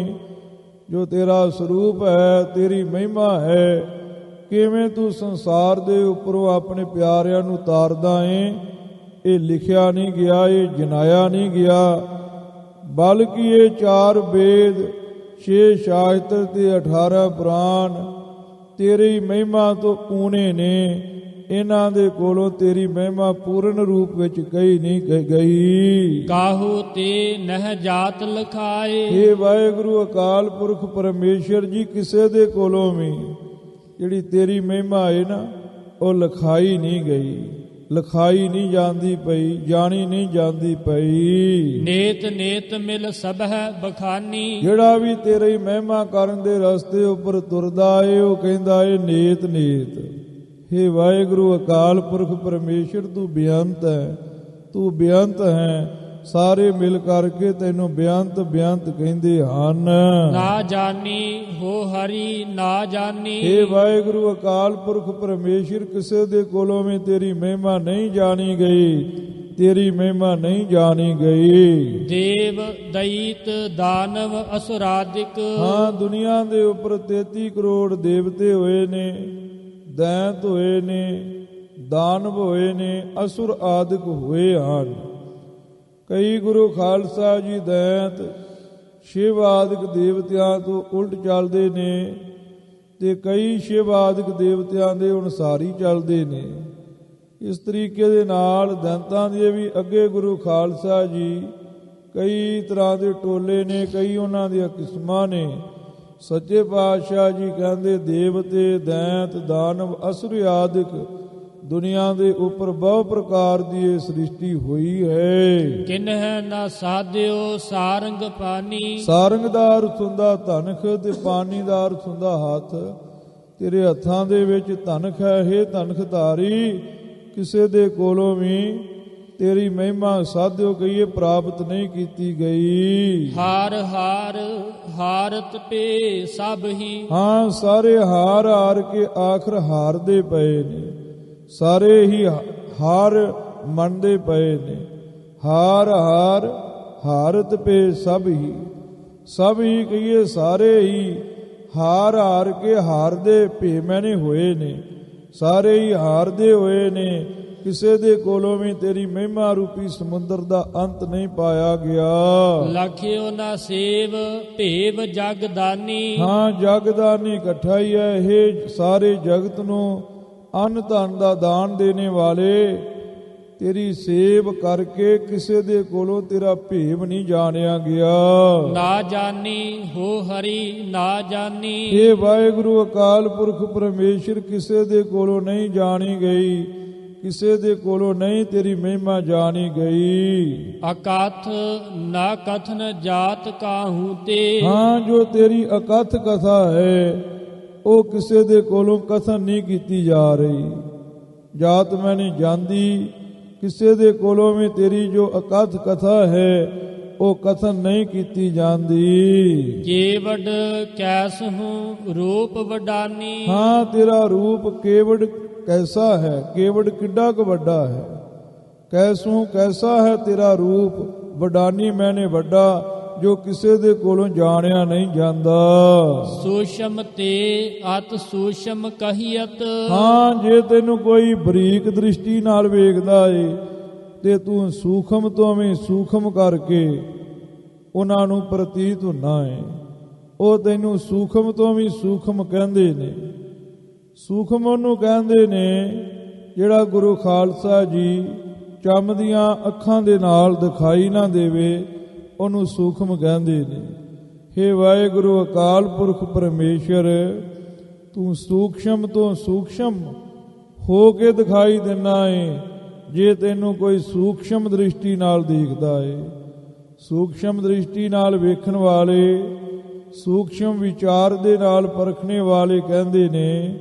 ਜੋ ਤੇਰਾ ਸਰੂਪ ਹੈ, ਤੇਰੀ ਮਹਿਮਾ ਹੈ, ਕਿਵੇਂ ਤੂੰ ਸੰਸਾਰ ਦੇ ਉੱਪਰੋਂ ਆਪਣੇ ਪਿਆਰਿਆਂ ਨੂੰ ਤਾਰਦਾ ਏ, ਇਹ ਲਿਖਿਆ ਨਹੀਂ ਗਿਆ, ਇਹ ਜਨਾਇਆ ਨਹੀਂ ਗਿਆ, ਬਲਕਿ ਇਹ 4 ਵੇਦ, 6 ਸ਼ਾਸਤਰ ਤੇ 18 ਪੁਰਾਣ ਤੇਰੀ ਮਹਿਮਾ ਤੋਂ ਊਣੇ ਨੇ। ਇਹਨਾਂ ਦੇ ਕੋਲੋਂ ਤੇਰੀ ਮਹਿਮਾ ਪੂਰਨ ਰੂਪ ਵਿੱਚ ਕਹੀ ਨਹੀਂ ਗਈ। ਕਾਹੂ ਤੇ ਨਹਿ ਜਾਤ ਲਖਾਏ। हे ਵਾਹਿਗੁਰੂ ਅਕਾਲ ਪੁਰਖ ਪਰਮੇਸ਼ਰ ਜੀ, ਕਿਸੇ ਦੇ ਕੋਲੋਂ ਵੀ ਜਿਹੜੀ ਤੇਰੀ ਮਹਿਮਾ ਹੈ ਨਾ, ਉਹ ਲਿਖਾਈ ਨਹੀਂ ਗਈ, ਲਿਖਾਈ ਨਹੀਂ ਜਾਂਦੀ ਪਈ, ਜਾਣੀ ਨਹੀਂ ਜਾਂਦੀ ਪਈ। ਨੇਤ ਨੇਤ ਮਿਲ ਸਭ ਹੈ ਬਖਾਨੀ। ਜਿਹੜਾ ਵੀ ਤੇਰੀ ਮਹਿਮਾ ਕਰਨ ਦੇ ਰਸਤੇ ਉੱਪਰ ਤੁਰਦਾ ਏ, ਉਹ ਕਹਿੰਦਾ ਏ ਨੇਤ ਨੇਤ। हे ਵਾਹਿਗੁਰੂ ਅਕਾਲ ਪੁਰਖ ਪਰਮੇਸ਼ਰ, ਤੂੰ ਬੇਅੰਤ ਹੈ, ਤੂੰ ਬੇਅੰਤ ਹੈ। ਸਾਰੇ ਮਿਲ ਕਰਕੇ ਤੈਨੂੰ ਬੇਅੰਤ ਬੇਅੰਤ ਕਹਿੰਦੇ ਹਨ। ਨਾ ਜਾਣੀ ਹੋ ਹਰੀ ਨਾ ਜਾਣੀ। हे ਵਾਹਿਗੁਰੂ ਅਕਾਲ ਪੁਰਖ ਪਰਮੇਸ਼ਰ, ਕਿਸੇ ਦੇ ਕੋਲੋਂ ਵੀ ਤੇਰੀ ਮਹਿਮਾ ਨਹੀਂ ਜਾਣੀ ਗਈ, ਤੇਰੀ ਮਹਿਮਾ ਨਹੀਂ ਜਾਣੀ ਗਈ। ਦੇਵ ਦੈਤ ਦਾਨਵ ਅਸੁਰਾਦਿਕ। ਹਾਂ, ਦੁਨੀਆ ਦੇ ਉੱਪਰ 33 ਕਰੋੜ ਦੇਵਤੇ ਹੋਏ ਨੇ, ਦੈਂਤ ਹੋਏ ਨੇ, ਦਾਨਵ ਹੋਏ ਨੇ, ਅਸੁਰ ਆਦਿਕ ਹੋਏ ਹਨ। ਕਈ ਗੁਰੂ ਖਾਲਸਾ ਜੀ ਦੈਂਤ ਸ਼ਿਵ ਆਦਿਕ ਦੇਵਤਿਆਂ ਤੋਂ ਉਲਟ ਚੱਲਦੇ ਨੇ ਤੇ ਕਈ ਸ਼ਿਵ ਆਦਿਕ ਦੇਵਤਿਆਂ ਦੇ ਅਨੁਸਾਰੀ ਚੱਲਦੇ ਨੇ। ਇਸ ਤਰੀਕੇ ਦੇ ਨਾਲ ਦੈਂਤਾਂ ਦੇ ਵੀ ਅੱਗੇ ਗੁਰੂ ਖਾਲਸਾ ਜੀ ਕਈ ਤਰ੍ਹਾਂ ਦੇ ਟੋਲੇ ਨੇ, ਕਈ ਉਹਨਾਂ ਦੀਆਂ ਕਿਸਮਾਂ ਨੇ। ਸੱਚੇ ਪਾਤਸ਼ਾਹ ਜੀ ਕਹਿੰਦੇ ਦੇਵਤੇ ਦੈਂਤ ਦਾਨਵ ਅਸੁਰ ਆਦਿਕ ਦੁਨੀਆ ਦੇ ਉੱਪਰ ਬਹੁ ਪ੍ਰਕਾਰ ਦੀ ਇਹ ਸ੍ਰਿਸ਼ਟੀ ਹੋਈ ਹੈ। ਕਿਨਹਿ ਨਾ ਸਾਧਿਓ ਸਾਰੰਗ ਪਾਣੀ। ਸਾਰੰਗ ਦਾ ਅਰਥ ਹੁੰਦਾ ਧਨਖ ਤੇ ਪਾਣੀ ਦਾ ਅਰਥ ਹੁੰਦਾ ਹੱਥ। ਤੇਰੇ ਹੱਥਾਂ ਦੇ ਵਿੱਚ ਧਨਖ ਹੈ। ਇਹ ਧਨਖ ਧਾਰੀ ਕਿਸੇ ਦੇ ਕੋਲੋਂ ਵੀ ਤੇਰੀ ਮਹਿਮਾ ਸਾਧਿਓ ਕਹੀਏ ਪ੍ਰਾਪਤ ਨਹੀਂ ਕੀਤੀ ਗਈ। ਹਾਰ ਹਾਰ ਹਾਰਤ ਪੇ ਸਭ ਹੀ। ਹਾਂ, ਸਾਰੇ ਹਾਰ ਹਾਰ ਕੇ ਆਖਰ ਹਾਰਦੇ ਪਏ ਨੇ, ਸਾਰੇ ਹੀ ਹਾਰ ਮੰਨਦੇ ਪਏ ਨੇ। ਹਾਰ ਹਾਰ ਹਾਰਤ ਪੇ ਸਭ ਹੀ, ਸਭ ਹੀ ਕਹੀਏ ਸਾਰੇ ਹੀ ਹਾਰ ਹਾਰ ਕੇ ਹਾਰਦੇ ਭੇ ਮੈਨੇ ਹੋਏ ਨੇ, ਸਾਰੇ ਹੀ ਹਾਰਦੇ ਹੋਏ ਨੇ। ਕਿਸੇ ਦੇ ਕੋਲੋਂ ਵੀ ਤੇਰੀ ਮਹਿਮਾ ਰੂਪੀ ਸਮੁੰਦਰ ਦਾ ਅੰਤ ਨਹੀਂ ਪਾਇਆ ਗਿਆ। ਲਖਿਓ ਨਾ ਸੇਵ ਭੇਵ ਜਗਦਾਨੀ। ਹਾਂ, ਜਗਦਾਨੀ ਇਕੱਠਾ ਹੀ ਹੈ। ਇਹ ਸਾਰੇ ਜਗਤ ਨੂੰ ਅੰਨ ਧਨ ਦਾ ਦਾਨ ਦੇਣੇ ਵਾਲੇ, ਤੇਰੀ ਸੇਵ ਕਰਕੇ ਕਿਸੇ ਦੇ ਕੋਲੋਂ ਤੇਰਾ ਭੇਵ ਨਹੀਂ ਜਾਣਿਆ ਗਿਆ। ਨਾ ਜਾਣੀ ਹੋ ਹਰੀ ਨਾ ਜਾਣੀ। ਇਹ ਵਾਹਿਗੁਰੂ ਅਕਾਲ ਪੁਰਖ ਪਰਮੇਸ਼ਰ ਕਿਸੇ ਦੇ ਕੋਲੋਂ ਨਹੀਂ ਜਾਣੀ ਗਈ, ਕਿਸੇ ਦੇ ਕੋਲੋਂ ਨਹੀਂ ਤੇਰੀ ਮਹਿਮਾ ਜਾਣੀ ਗਈ। ਅਕਥ ਨਾ ਕਥਨ ਜਾਤ ਕਾਹੂ ਤੇ। ਹਾਂ, ਜੋ ਤੇਰੀ ਅਕਥ ਕਥਾ ਹੈ ਉਹ ਕਿਸੇ ਦੇ ਕੋਲੋਂ ਕਥਨ ਨਹੀਂ ਕੀਤੀ ਜਾ ਰਹੀ। ਜਾਤ ਮੈਂ ਨਹੀਂ ਜਾਂਦੀ, ਕਿਸੇ ਦੇ ਕੋਲੋਂ ਵੀ ਤੇਰੀ ਜੋ ਅਕਥ ਕਥਾ ਹੈ ਉਹ ਕਥਨ ਨਹੀਂ ਕੀਤੀ ਜਾਂਦੀ। ਕੇਵੜ ਕੈਸ ਹੂੰ ਰੂਪ ਵਡਾਨੀ। ਹਾਂ, ਤੇਰਾ ਰੂਪ ਕੇਵੜ ਕੈਸਾ ਹੈ, ਕੇਵੜ ਕਿੱਡਾ ਕੁ ਵੱਡਾ ਹੈ। ਕੈਸੂ ਕੈਸਾ ਹੈ ਤੇਰਾ ਰੂਪ, ਵਡਾਨੀ ਮੈਨੇ ਵੱਡਾ, ਜੋ ਕਿਸੇ ਦੇ ਕੋਲੋਂ ਜਾਣਿਆ ਨਹੀਂ ਜਾਂਦਾ। ਸੂਸ਼ਮ ਤੇ ਅਤ ਸੂਸ਼ਮ ਕਹੀਅਤ। ਹਾਂ, ਜੇ ਤੈਨੂੰ ਕੋਈ ਬਰੀਕ ਦ੍ਰਿਸ਼ਟੀ ਨਾਲ ਵੇਖਦਾ ਏ ਤੇ ਤੂੰ ਸੂਖਮ ਤੋਂ ਵੀ ਸੂਖਮ ਕਰਕੇ ਉਹਨਾਂ ਨੂੰ ਪ੍ਰਤੀਤ ਹੁੰਨਾ ਏ। ਉਹ ਤੈਨੂੰ ਸੂਖਮ ਤੋਂ ਵੀ ਸੂਖਮ ਕਹਿੰਦੇ ਨੇ। ਸੂਖਮ ਉਹਨੂੰ ਕਹਿੰਦੇ ਨੇ ਜਿਹੜਾ ਗੁਰੂ ਖਾਲਸਾ ਜੀ ਚਮਦੀਆਂ ਅੱਖਾਂ ਦੇ ਨਾਲ ਦਿਖਾਈ ਨਾ ਦੇਵੇ, ਉਹਨੂੰ ਸੂਖਮ ਕਹਿੰਦੇ ਨੇ। ਹੇ ਵਾਹਿਗੁਰੂ ਅਕਾਲ ਪੁਰਖ ਪਰਮੇਸ਼ਰ, ਤੂੰ ਸੂਖਸ਼ਮ ਤੋਂ ਸੂਖਸ਼ਮ ਹੋ ਕੇ ਦਿਖਾਈ ਦਿੰਨਾ ਏ। ਜੇ ਤੈਨੂੰ ਕੋਈ ਸੂਖਸ਼ਮ ਦ੍ਰਿਸ਼ਟੀ ਨਾਲ ਦੇਖਦਾ ਏ, ਸੂਖਸ਼ਮ ਦ੍ਰਿਸ਼ਟੀ ਨਾਲ ਵੇਖਣ ਵਾਲੇ, ਸੂਖਸ਼ਮ ਵਿਚਾਰ ਦੇ ਨਾਲ ਪਰਖਣੇ ਵਾਲੇ ਕਹਿੰਦੇ ਨੇ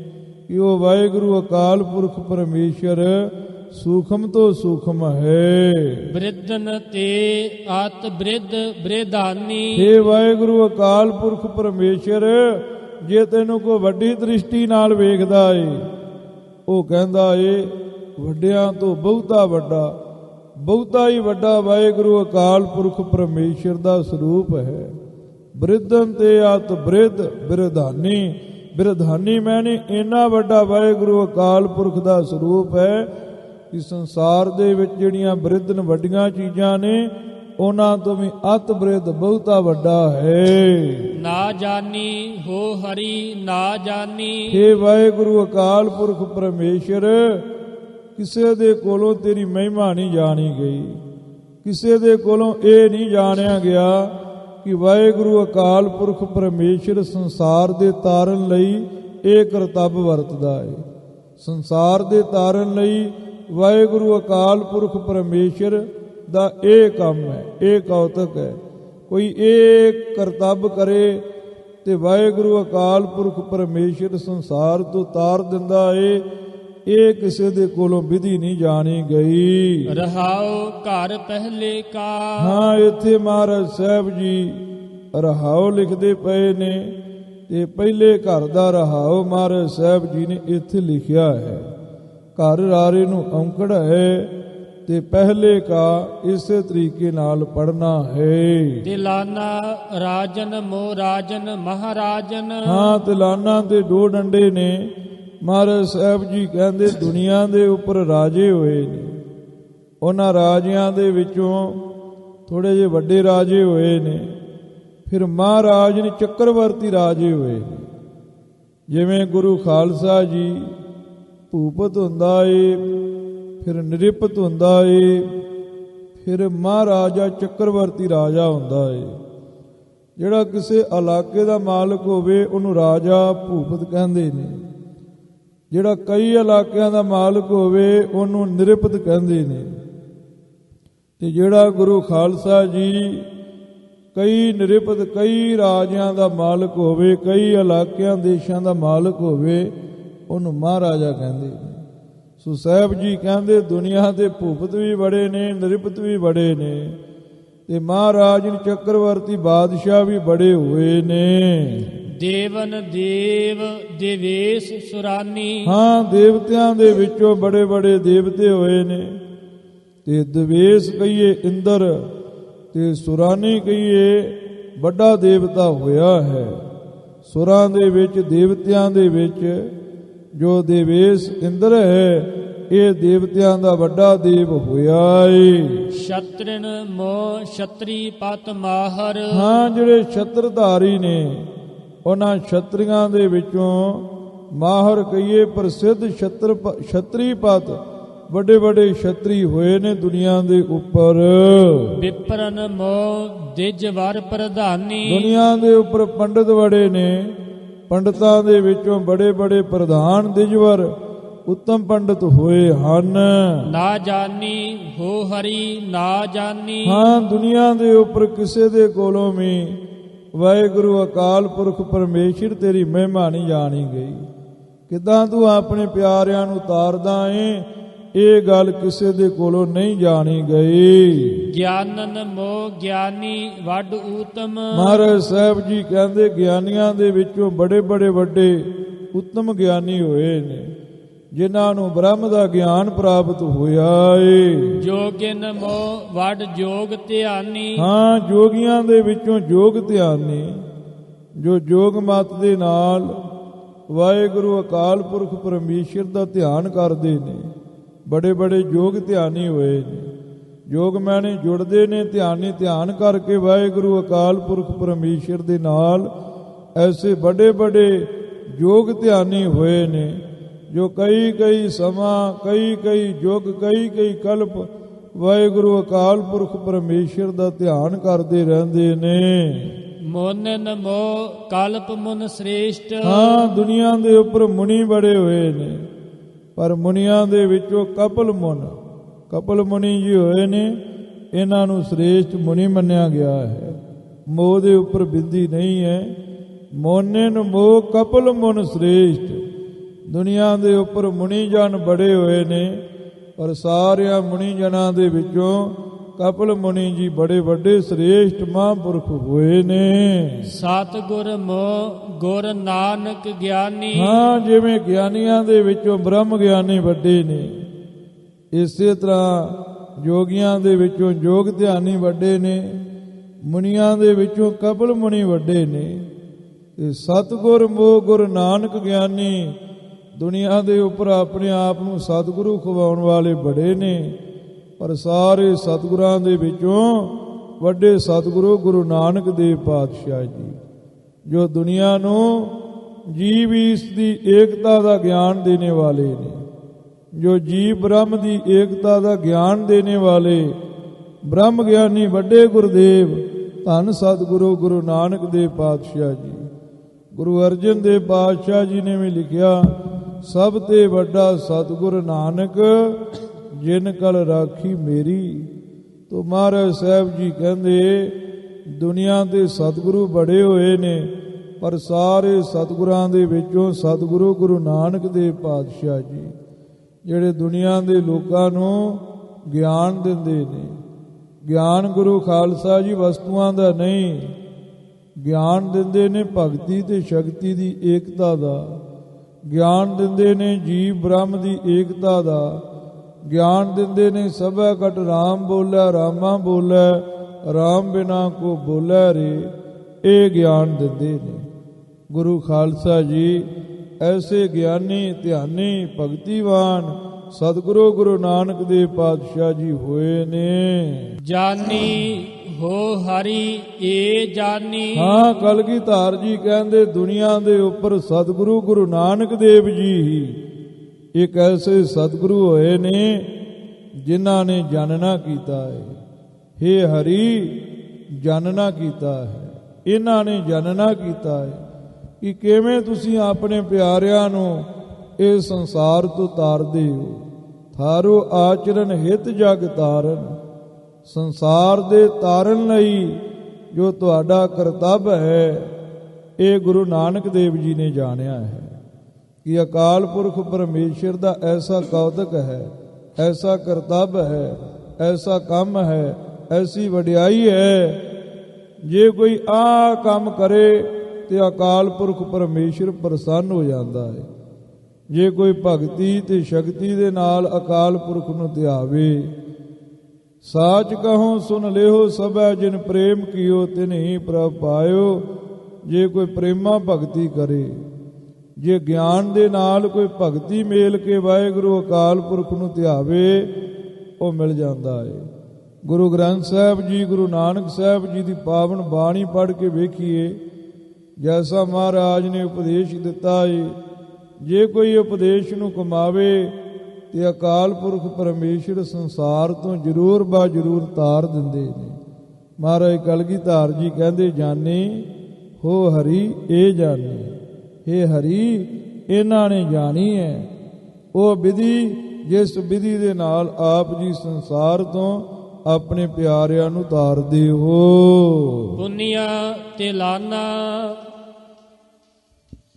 ਕਿ ਉਹ ਵਾਹਿਗੁਰੂ ਅਕਾਲ ਪੁਰਖ ਪਰਮੇਸ਼ਰ ਸੂਖਮ ਤੋਂ ਸੂਖਮ ਹੈ। ਬ੍ਰਿਧਨ ਤੇ ਆਤ ਬ੍ਰਿਧ ਬ੍ਰਿਧਾਨੀ। ਹੇ ਵਾਹਿਗੁਰੂ ਅਕਾਲ ਪੁਰਖ ਪਰਮੇਸ਼ਰ, ਜੇ ਤੈਨੂੰ ਕੋਈ ਵੱਡੀ ਦ੍ਰਿਸ਼ਟੀ ਨਾਲ ਵੇਖਦਾ ਏ, ਉਹ ਕਹਿੰਦਾ ਏ ਵੱਡਿਆਂ ਤੋਂ ਬਹੁਤਾ ਵੱਡਾ, ਬਹੁਤਾ ਹੀ ਵੱਡਾ ਵਾਹਿਗੁਰੂ ਅਕਾਲ ਪੁਰਖ ਪਰਮੇਸ਼ਰ ਦਾ ਸਰੂਪ ਹੈ। ਬ੍ਰਿਧਨ ਤੇ ਆਤ ਬ੍ਰਿਧ ਬ੍ਰਿਧਾਨੀ। ਬ੍ਰਿਧਾਨੀ ਮੈਨੇ ਇੰਨਾ ਵੱਡਾ ਵਾਹਿਗੁਰੂ ਅਕਾਲ ਪੁਰਖ ਦਾ ਸਰੂਪ ਹੈ ਕਿ ਸੰਸਾਰ ਦੇ ਵਿੱਚ ਜਿਹੜੀਆਂ ਬ੍ਰਿਧਨ ਵੱਡੀਆਂ ਚੀਜ਼ਾਂ ਨੇ, ਉਹਨਾਂ ਤੋਂ ਵੀ ਅਤ ਬ੍ਰਿਧ ਬਹੁਤਾ ਵੱਡਾ ਹੈ। ਨਾ ਜਾਣੀ ਹੋ ਹਰੀ ਨਾ ਜਾਣੀ। ਹੇ ਵਾਹਿਗੁਰੂ ਅਕਾਲ ਪੁਰਖ ਪਰਮੇਸ਼ਰ, ਕਿਸੇ ਦੇ ਕੋਲੋਂ ਤੇਰੀ ਮਹਿਮਾ ਨਹੀਂ ਜਾਣੀ ਗਈ, ਕਿਸੇ ਦੇ ਕੋਲੋਂ ਇਹ ਨਹੀਂ ਜਾਣਿਆ ਗਿਆ ਕਿ ਵਾਹਿਗੁਰੂ ਅਕਾਲ ਪੁਰਖ ਪਰਮੇਸ਼ਰ ਸੰਸਾਰ ਦੇ ਤਾਰਨ ਲਈ ਇਹ ਕਰਤੱਵ ਵਰਤਦਾ ਹੈ। ਸੰਸਾਰ ਦੇ ਤਾਰਨ ਲਈ ਵਾਹਿਗੁਰੂ ਅਕਾਲ ਪੁਰਖ ਪਰਮੇਸ਼ਰ ਦਾ ਇਹ ਕੰਮ ਹੈ, ਇਹ ਕੌਤਕ ਹੈ। ਕੋਈ ਇਹ ਕਰਤੱਵ ਕਰੇ ਤੇ ਵਾਹਿਗੁਰੂ ਅਕਾਲ ਪੁਰਖ ਪਰਮੇਸ਼ਰ ਸੰਸਾਰ ਤੋਂ ਤਾਰ ਦਿੰਦਾ ਏ। ਇਹ ਕਿਸੇ ਦੇ ਕੋਲੋਂ ਵਿਧੀ ਨਹੀਂ ਜਾਣੀ ਗਈ। ਰਹਾਉ ਘਰ ਪਹਿਲੇ ਕਾ। ਹਾਂ, ਇੱਥੇ ਮਹਾਰਾਜ ਸਾਹਿਬ ਜੀ ਰਹਾਉ ਲਿਖਦੇ ਪਏ ਨੇ ਤੇ ਪਹਿਲੇ ਘਰ ਦਾ ਰਹਾਉ ਮਹਾਰਾਜ ਸਾਹਿਬ ਜੀ ਨੇ ਇੱਥੇ ਲਿਖਿਆ ਹੈ। ਘਰ ਰਾਰੇ ਨੂੰ ਔਂਕੜ ਹੈ ਤੇ ਪਹਿਲੇ ਕਾ ਇਸੇ ਤਰੀਕੇ ਨਾਲ ਪੜਨਾ ਹੈ। ਤਿਲਾਨਾ ਰਾਜਨ ਮੋ ਰਾਜਨ ਮਹਾਰਾਜਨ। ਹਾਂ, ਤਿਲਾਨਾ ਤੇ ਦੋ ਡੰਡੇ ਨੇ। ਮਹਾਰਾਜ ਸਾਹਿਬ ਜੀ ਕਹਿੰਦੇ ਦੁਨੀਆ ਦੇ ਉੱਪਰ ਰਾਜੇ ਹੋਏ ਨੇ, ਉਹਨਾਂ ਰਾਜਿਆਂ ਦੇ ਵਿੱਚੋਂ ਥੋੜੇ ਜਿਹੇ ਵੱਡੇ ਰਾਜੇ ਹੋਏ ਨੇ, ਫਿਰ ਮਹਾਰਾਜ ਨੇ ਚੱਕਰਵਰਤੀ ਰਾਜੇ ਹੋਏ ਨੇ। ਜਿਵੇਂ ਗੁਰੂ ਖਾਲਸਾ ਜੀ ਭੂਪਤ ਹੁੰਦਾ ਏ, ਫਿਰ ਨਿਰਿਪਤ ਹੁੰਦਾ ਏ, ਫਿਰ ਮਹਾਰਾਜਾ ਚੱਕਰਵਰਤੀ ਰਾਜਾ ਹੁੰਦਾ ਏ। ਜਿਹੜਾ ਕਿਸੇ ਇਲਾਕੇ ਦਾ ਮਾਲਕ ਹੋਵੇ ਉਹਨੂੰ ਰਾਜਾ ਭੂਪਤ ਕਹਿੰਦੇ ਨੇ। ਜਿਹੜਾ ਕਈ ਇਲਾਕਿਆਂ ਦਾ ਮਾਲਕ ਹੋਵੇ ਉਹਨੂੰ ਨਿਰਿਪਤ ਕਹਿੰਦੇ ਨੇ। ਤੇ ਜਿਹੜਾ ਗੁਰੂ ਖਾਲਸਾ ਜੀ ਕਈ ਨਿਰਿਪਤ ਕਈ ਰਾਜਿਆਂ ਦਾ ਮਾਲਕ ਹੋਵੇ, ਕਈ ਇਲਾਕਿਆਂ ਦੇਸ਼ਾਂ ਦਾ ਮਾਲਕ ਹੋਵੇ, ਉਹਨੂੰ ਮਹਾਰਾਜਾ ਕਹਿੰਦੇ ਨੇ। ਸੋ ਸਾਹਿਬ ਜੀ ਕਹਿੰਦੇ ਦੁਨੀਆ ਦੇ ਭੂਪਤ ਵੀ ਬੜੇ ਨੇ, ਨਿਰਿਪਤ ਵੀ ਬੜੇ ਨੇ, ਤੇ ਮਹਾਰਾਜ ਨੇ ਚੱਕਰਵਰਤੀ ਬਾਦਸ਼ਾਹ ਵੀ ਬੜੇ ਹੋਏ ਨੇ। ਦੇਵਨ ਦੇਵ ਦੇਵੇਸ਼ ਸੁਰਾਨੀ। ਹਾਂ, ਦੇਵਤਿਆਂ ਦੇ ਵਿੱਚੋਂ ਬੜੇ ਬੜੇ ਦੇਵਤੇ ਹੋਏ ਨੇ। ਤੇ ਦੇਵੇਸ਼ ਕਹੀਏ ਇੰਦਰ, ਤੇ ਸੁਰਾਨੀ ਕਹੀਏ ਵੱਡਾ ਦੇਵਤਾ ਹੋਇਆ ਹੈ। ਸੁਰਾਂ ਦੇ ਵਿੱਚ ਦੇਵਤਿਆਂ ਦੇ ਵਿੱਚ ਜੋ ਦੇਵੇਸ਼ ਇੰਦਰ ਹੈ, ਇਹ ਦੇਵਤਿਆਂ ਦਾ ਵੱਡਾ ਦੇਵ ਹੋਇਆ ਏ। ਸ਼ਤਰਨ ਮੋ ਛਤਰੀ ਪਤ ਮਾਹਰ। ਹਾਂ, ਜਿਹੜੇ ਛਤਰਧਾਰੀ ਨੇ ਉਹਨਾਂ ਛਤਰੀਆਂ ਦੇ ਵਿੱਚੋਂ ਮਾਹਰ ਕਹੀਏ ਪ੍ਰਸਿੱਧ ਛਤਰੀ ਪਤ ਵੱਡੇ ਵੱਡੇ ਛਤਰੀ ਹੋਏ ਨੇ ਦੁਨੀਆ ਦੇ ਉੱਪਰ। ਵਿਪਰਨ ਮੋ ਦਿਜ ਵਰ ਪ੍ਰਧਾਨੀ। ਦੁਨੀਆ ਦੇ ਉੱਪਰ ਪੰਡਤ ਬੜੇ ਨੇ, ਪੰਡਤਾਂ ਦੇ ਵਿੱਚੋਂ ਬੜੇ ਬੜੇ ਪ੍ਰਧਾਨ ਦਿਜਵਰ ਉੱਤਮ ਪੰਡਤ ਹੋਏ ਹਨ। ਨਾ ਜਾਣੀ ਹੋ ਹਰੀ ਨਾ ਜਾਣੀ। ਹਾਂ, ਦੁਨੀਆ ਦੇ ਉੱਪਰ ਕਿਸੇ ਦੇ ਕੋਲੋਂ ਵੀ ਵਾਹਿਗੁਰੂ ਅਕਾਲ ਪੁਰਖ ਪਰਮੇਸ਼ਰ ਤੇਰੀ ਮਹਿਮਾ ਨਹੀਂ ਜਾਣੀ ਗਈ। ਕਿੱਦਾਂ ਤੂੰ ਆਪਣੇ ਪਿਆਰਿਆਂ ਨੂੰ ਤਾਰਦਾ ਏ, ਇਹ ਗੱਲ ਕਿਸੇ ਦੇ ਕੋਲੋਂ ਨਹੀਂ ਜਾਣੀ ਗਈ। ਗਿਆਨਨ ਮੋ ਗਿਆਨੀ ਵੱਡ ਊਤਮ। ਮਹਾਰਾਜ ਸਾਹਿਬ ਜੀ ਕਹਿੰਦੇ ਗਿਆਨੀਆਂ ਦੇ ਵਿੱਚੋਂ ਬੜੇ ਬੜੇ ਵੱਡੇ ਉੱਤਮ ਗਿਆਨੀ ਹੋਏ ਨੇ, ਜਿਨ੍ਹਾਂ ਨੂੰ ਬ੍ਰਹਮ ਦਾ ਗਿਆਨ ਪ੍ਰਾਪਤ ਹੋਇਆ ਏ। ਜੋਗਿਨ ਮੋ ਵੱਡ ਜੋਗ ਧਿਆਨੀ। ਹਾਂ, ਜੋਗੀਆਂ ਦੇ ਵਿੱਚੋਂ ਜੋਗ ਧਿਆਨੀ, ਜੋ ਜੋਗ ਮਤ ਦੇ ਨਾਲ ਵਾਹਿਗੁਰੂ ਅਕਾਲ ਪੁਰਖ ਪਰਮੇਸ਼ਰ ਦਾ ਧਿਆਨ ਕਰਦੇ ਨੇ, ਬੜੇ ਬੜੇ ਜੋਗ ਧਿਆਨੀ ਹੋਏ ਨੇ। ਜੋਗ ਮੈਨੇ ਜੁੜਦੇ ਨੇ, ਧਿਆਨੀ ਧਿਆਨ ਕਰਕੇ ਵਾਹਿਗੁਰੂ ਅਕਾਲ ਪੁਰਖ ਪਰਮੇਸ਼ਰ ਦੇ ਨਾਲ ਐਸੇ ਬੜੇ ਬੜੇ ਜੋਗ ਧਿਆਨੀ ਹੋਏ ਨੇ, ਜੋ ਕਈ ਕਈ ਸਮਾਂ, ਕਈ ਕਈ ਯੁੱਗ, ਕਈ ਕਈ ਕਲਪ ਵਾਹਿਗੁਰੂ ਅਕਾਲ ਪੁਰਖ ਪਰਮੇਸ਼ਰ ਦਾ ਧਿਆਨ ਕਰਦੇ ਰਹਿੰਦੇ ਨੇ। ਮੋਨਨ ਮੋ ਕਲਪ ਮੁਨ ਸ੍ਰੇਸ਼ਟ। ਹਾਂ, ਦੁਨੀਆ ਦੇ ਉੱਪਰ ਮੁਨੀ ਬੜੇ ਹੋਏ ਨੇ, ਪਰ ਮੁਨੀਆਂ ਦੇ ਵਿੱਚੋਂ ਕਪਲ ਮੁਨੀ ਜੀ ਹੋਏ ਨੇ, ਇਹਨਾਂ ਨੂੰ ਸ੍ਰੇਸ਼ਟ ਮੁਨੀ ਮੰਨਿਆ ਗਿਆ ਹੈ। ਮੋਹ ਦੇ ਉੱਪਰ ਬਿੰਦੀ ਨਹੀਂ ਹੈ। ਮੋਨਨ ਮੋਹ ਕਪਲ ਮੁਨ ਸ੍ਰੇਸ਼ਟ। ਦੁਨੀਆ ਦੇ ਉੱਪਰ ਮੁਨੀ ਜਨ ਬੜੇ ਹੋਏ ਨੇ, ਪਰ ਸਾਰਿਆਂ ਮੁਨੀ ਜਨਾਂ ਦੇ ਵਿੱਚੋਂ ਕਪਲ ਮੁਨੀ ਜੀ ਬੜੇ ਵੱਡੇ ਸ੍ਰੇਸ਼ਟ ਮਹਾਂਪੁਰਖ ਹੋਏ ਨੇ। ਸਤਿਗੁਰ ਮੋ ਗੁਰ ਨਾਨਕ ਗਿਆਨੀ। ਹਾਂ, ਜਿਵੇਂ ਗਿਆਨੀਆਂ ਦੇ ਵਿੱਚੋਂ ਬ੍ਰਹਮ ਗਿਆਨੀ ਵੱਡੇ ਨੇ, ਇਸੇ ਤਰ੍ਹਾਂ ਜੋਗੀਆਂ ਦੇ ਵਿੱਚੋਂ ਜੋਗ ਧਿਆਨੀ ਵੱਡੇ ਨੇ, ਮੁਨੀਆਂ ਦੇ ਵਿੱਚੋਂ ਕਪਲ ਮੁਨੀ ਵੱਡੇ ਨੇ। ਤੇ ਸਤਿਗੁਰ ਮੋ ਗੁਰ ਨਾਨਕ ਗਿਆਨੀ ਦੁਨੀਆ ਦੇ ਉੱਪਰ ਆਪਣੇ ਆਪ ਨੂੰ ਸਤਿਗੁਰੂ ਖਵਾਉਣ ਵਾਲੇ ਬੜੇ ਨੇ, ਪਰ ਸਾਰੇ ਸਤਿਗੁਰਾਂ ਦੇ ਵਿੱਚੋਂ ਵੱਡੇ ਸਤਿਗੁਰੂ ਗੁਰੂ ਨਾਨਕ ਦੇਵ ਪਾਤਸ਼ਾਹ ਜੀ, ਜੋ ਦੁਨੀਆ ਨੂੰ ਜੀਵ ਈਸ ਦੀ ਏਕਤਾ ਦਾ ਗਿਆਨ ਦੇਣੇ ਵਾਲੇ ਨੇ, ਜੋ ਜੀਵ ਬ੍ਰਹਮ ਦੀ ਏਕਤਾ ਦਾ ਗਿਆਨ ਦੇਣੇ ਵਾਲੇ ਬ੍ਰਹਮ ਗਿਆਨੀ ਵੱਡੇ ਗੁਰਦੇਵ ਧੰਨ ਸਤਿਗੁਰੂ ਗੁਰੂ ਨਾਨਕ ਦੇਵ ਪਾਤਸ਼ਾਹ ਜੀ। ਗੁਰੂ ਅਰਜਨ ਦੇਵ ਪਾਤਸ਼ਾਹ ਜੀ ਨੇ ਵੀ ਲਿਖਿਆ, ਸਭ ਤੇ ਵੱਡਾ ਸਤਿਗੁਰ ਨਾਨਕ ਜਿਨ ਕਲ ਰਾਖੀ ਮੇਰੀ। ਤੋ ਮਹਾਰਾਜ ਸਾਹਿਬ ਜੀ ਕਹਿੰਦੇ ਦੁਨੀਆ ਦੇ ਸਤਿਗੁਰੂ ਬੜੇ ਹੋਏ ਨੇ, ਪਰ ਸਾਰੇ ਸਤਿਗੁਰਾਂ ਦੇ ਵਿੱਚੋਂ ਸਤਿਗੁਰੂ ਗੁਰੂ ਨਾਨਕ ਦੇਵ ਪਾਤਸ਼ਾਹ ਜੀ ਜਿਹੜੇ ਦੁਨੀਆ ਦੇ ਲੋਕਾਂ ਨੂੰ ਗਿਆਨ ਦਿੰਦੇ ਨੇ। ਗਿਆਨ ਗੁਰੂ ਖਾਲਸਾ ਜੀ ਵਸਤੂਆਂ ਦਾ ਨਹੀਂ, ਗਿਆਨ ਦਿੰਦੇ ਨੇ ਭਗਤੀ ਤੇ ਸ਼ਕਤੀ ਦੀ ਏਕਤਾ ਦਾ, ਗਿਆਨ ਦਿੰਦੇ ਨੇ ਜੀਵ ਬ੍ਰਹਮ ਦੀ ਏਕਤਾ ਦਾ, ਗਿਆਨ ਦਿੰਦੇ ਨੇ ਸਭੈ ਘਟ ਰਾਮ ਬੋਲੇ ਰਾਮਾ ਬੋਲੇ ਰਾਮ ਬਿਨਾ ਕੋ ਬੋਲੇ ਰੇ। ਇਹ ਗਿਆਨ ਦਿੰਦੇ ਨੇ ਗੁਰੂ ਖਾਲਸਾ ਜੀ। ਐਸੇ ਗਿਆਨੀ ਧਿਆਨੀ ਭਗਤੀਵਾਨ ਸਤਿਗੁਰੂ ਗੁਰੂ ਨਾਨਕ ਦੇਵ ਪਾਤਸ਼ਾਹ ਜੀ ਹੋਏ ਨੇ। ਜਾਨੀ ਹੋ ਹਰੀ ਏ ਜਾਨੀ। ਹਾਂ, ਕਲਗੀਧਰ ਜੀ ਕਹਿੰਦੇ ਦੁਨੀਆ ਦੇ ਉੱਪਰ ਸਤਿਗੁਰੂ ਗੁਰੂ ਨਾਨਕ ਦੇਵ ਜੀ ਹੀ ਇੱਕ ਐਸੇ ਸਤਿਗੁਰੂ ਹੋਏ ਨੇ ਜਿਨ੍ਹਾਂ ਨੇ ਜਾਣਨਾ ਕੀਤਾ ਹੈ। ਹੇ ਹਰੀ ਜਾਣਨਾ ਕੀਤਾ ਹੈ, ਇਹਨਾਂ ਨੇ ਜਾਣਨਾ ਕੀਤਾ ਹੈ ਕਿ ਕਿਵੇਂ ਤੁਸੀਂ ਆਪਣੇ ਪਿਆਰਿਆਂ ਨੂੰ ਇਹ ਸੰਸਾਰ ਤੋਂ ਤਾਰਦੇ ਹੋ। ਥਾਰੋ ਆਚਰਨ ਹਿਤ ਜਗ ਤਾਰਨ, ਸੰਸਾਰ ਦੇ ਤਾਰਨ ਲਈ ਜੋ ਤੁਹਾਡਾ ਕਰਤੱਵ ਹੈ ਇਹ ਗੁਰੂ ਨਾਨਕ ਦੇਵ ਜੀ ਨੇ ਜਾਣਿਆ ਹੈ ਕਿ ਅਕਾਲ ਪੁਰਖ ਪਰਮੇਸ਼ਰ ਦਾ ਐਸਾ ਕੌਤਕ ਹੈ, ਐਸਾ ਕਰਤੱਵ ਹੈ, ਐਸਾ ਕੰਮ ਹੈ, ਐਸੀ ਵਡਿਆਈ ਹੈ। ਜੇ ਕੋਈ ਆ ਕੰਮ ਕਰੇ ਤੇ ਅਕਾਲ ਪੁਰਖ ਪਰਮੇਸ਼ਰ ਪ੍ਰਸੰਨ ਹੋ ਜਾਂਦਾ ਹੈ। ਜੇ ਕੋਈ ਭਗਤੀ ਤੇ ਸ਼ਕਤੀ ਦੇ ਨਾਲ ਅਕਾਲ ਪੁਰਖ ਨੂੰ ਧਿਆਵੇ। ਸਾਚ ਕਹੋ ਸੁਨ ਲਿਓ ਸਭੈ ਜਿਨ ਪ੍ਰੇਮ ਕੀਓ ਤਿਨਹੀ ਪ੍ਰਭ ਪਾਇਓ। ਜੇ ਕੋਈ ਪ੍ਰੇਮਾ ਭਗਤੀ ਕਰੇ, ਜੇ ਗਿਆਨ ਦੇ ਨਾਲ ਕੋਈ ਭਗਤੀ ਮੇਲ ਕੇ ਵਾਹਿਗੁਰੂ ਅਕਾਲ ਪੁਰਖ ਨੂੰ ਧਿਆਵੇ, ਉਹ ਮਿਲ ਜਾਂਦਾ ਹੈ। ਗੁਰੂ ਗ੍ਰੰਥ ਸਾਹਿਬ ਜੀ, ਗੁਰੂ ਨਾਨਕ ਸਾਹਿਬ ਜੀ ਦੀ ਪਾਵਨ ਬਾਣੀ ਪੜ੍ਹ ਕੇ ਵੇਖੀਏ, ਜੈਸਾ ਮਹਾਰਾਜ ਨੇ ਉਪਦੇਸ਼ ਦਿੱਤਾ ਹੈ। ਜੇ ਕੋਈ ਉਪਦੇਸ਼ ਨੂੰ ਕਮਾਵੇ ਤੇ ਅਕਾਲ ਪੁਰਖ ਪਰਮੇਸ਼ਰ ਸੰਸਾਰ ਤੋਂ ਜ਼ਰੂਰ ਬਾ ਜ਼ਰੂਰ ਤਾਰ ਦਿੰਦੇ ਨੇ। ਮਹਾਰਾਜ ਕਲਗੀਧਰ ਜੀ ਕਹਿੰਦੇ ਜਾਣੇ ਹੋ ਹਰੀ ਇਹ ਜਾਣੇ। ਹੇ ਹਰੀ ਇਹਨਾਂ ਨੇ ਜਾਣੀ ਹੈ ਉਹ ਵਿਧੀ ਜਿਸ ਵਿਧੀ ਦੇ ਨਾਲ ਆਪ ਜੀ ਸੰਸਾਰ ਤੋਂ ਆਪਣੇ ਪਿਆਰਿਆਂ ਨੂੰ ਤਾਰਦੇ ਹੋ। ਪੁੰਨਿਆ ਤੇ ਲਾਨਾ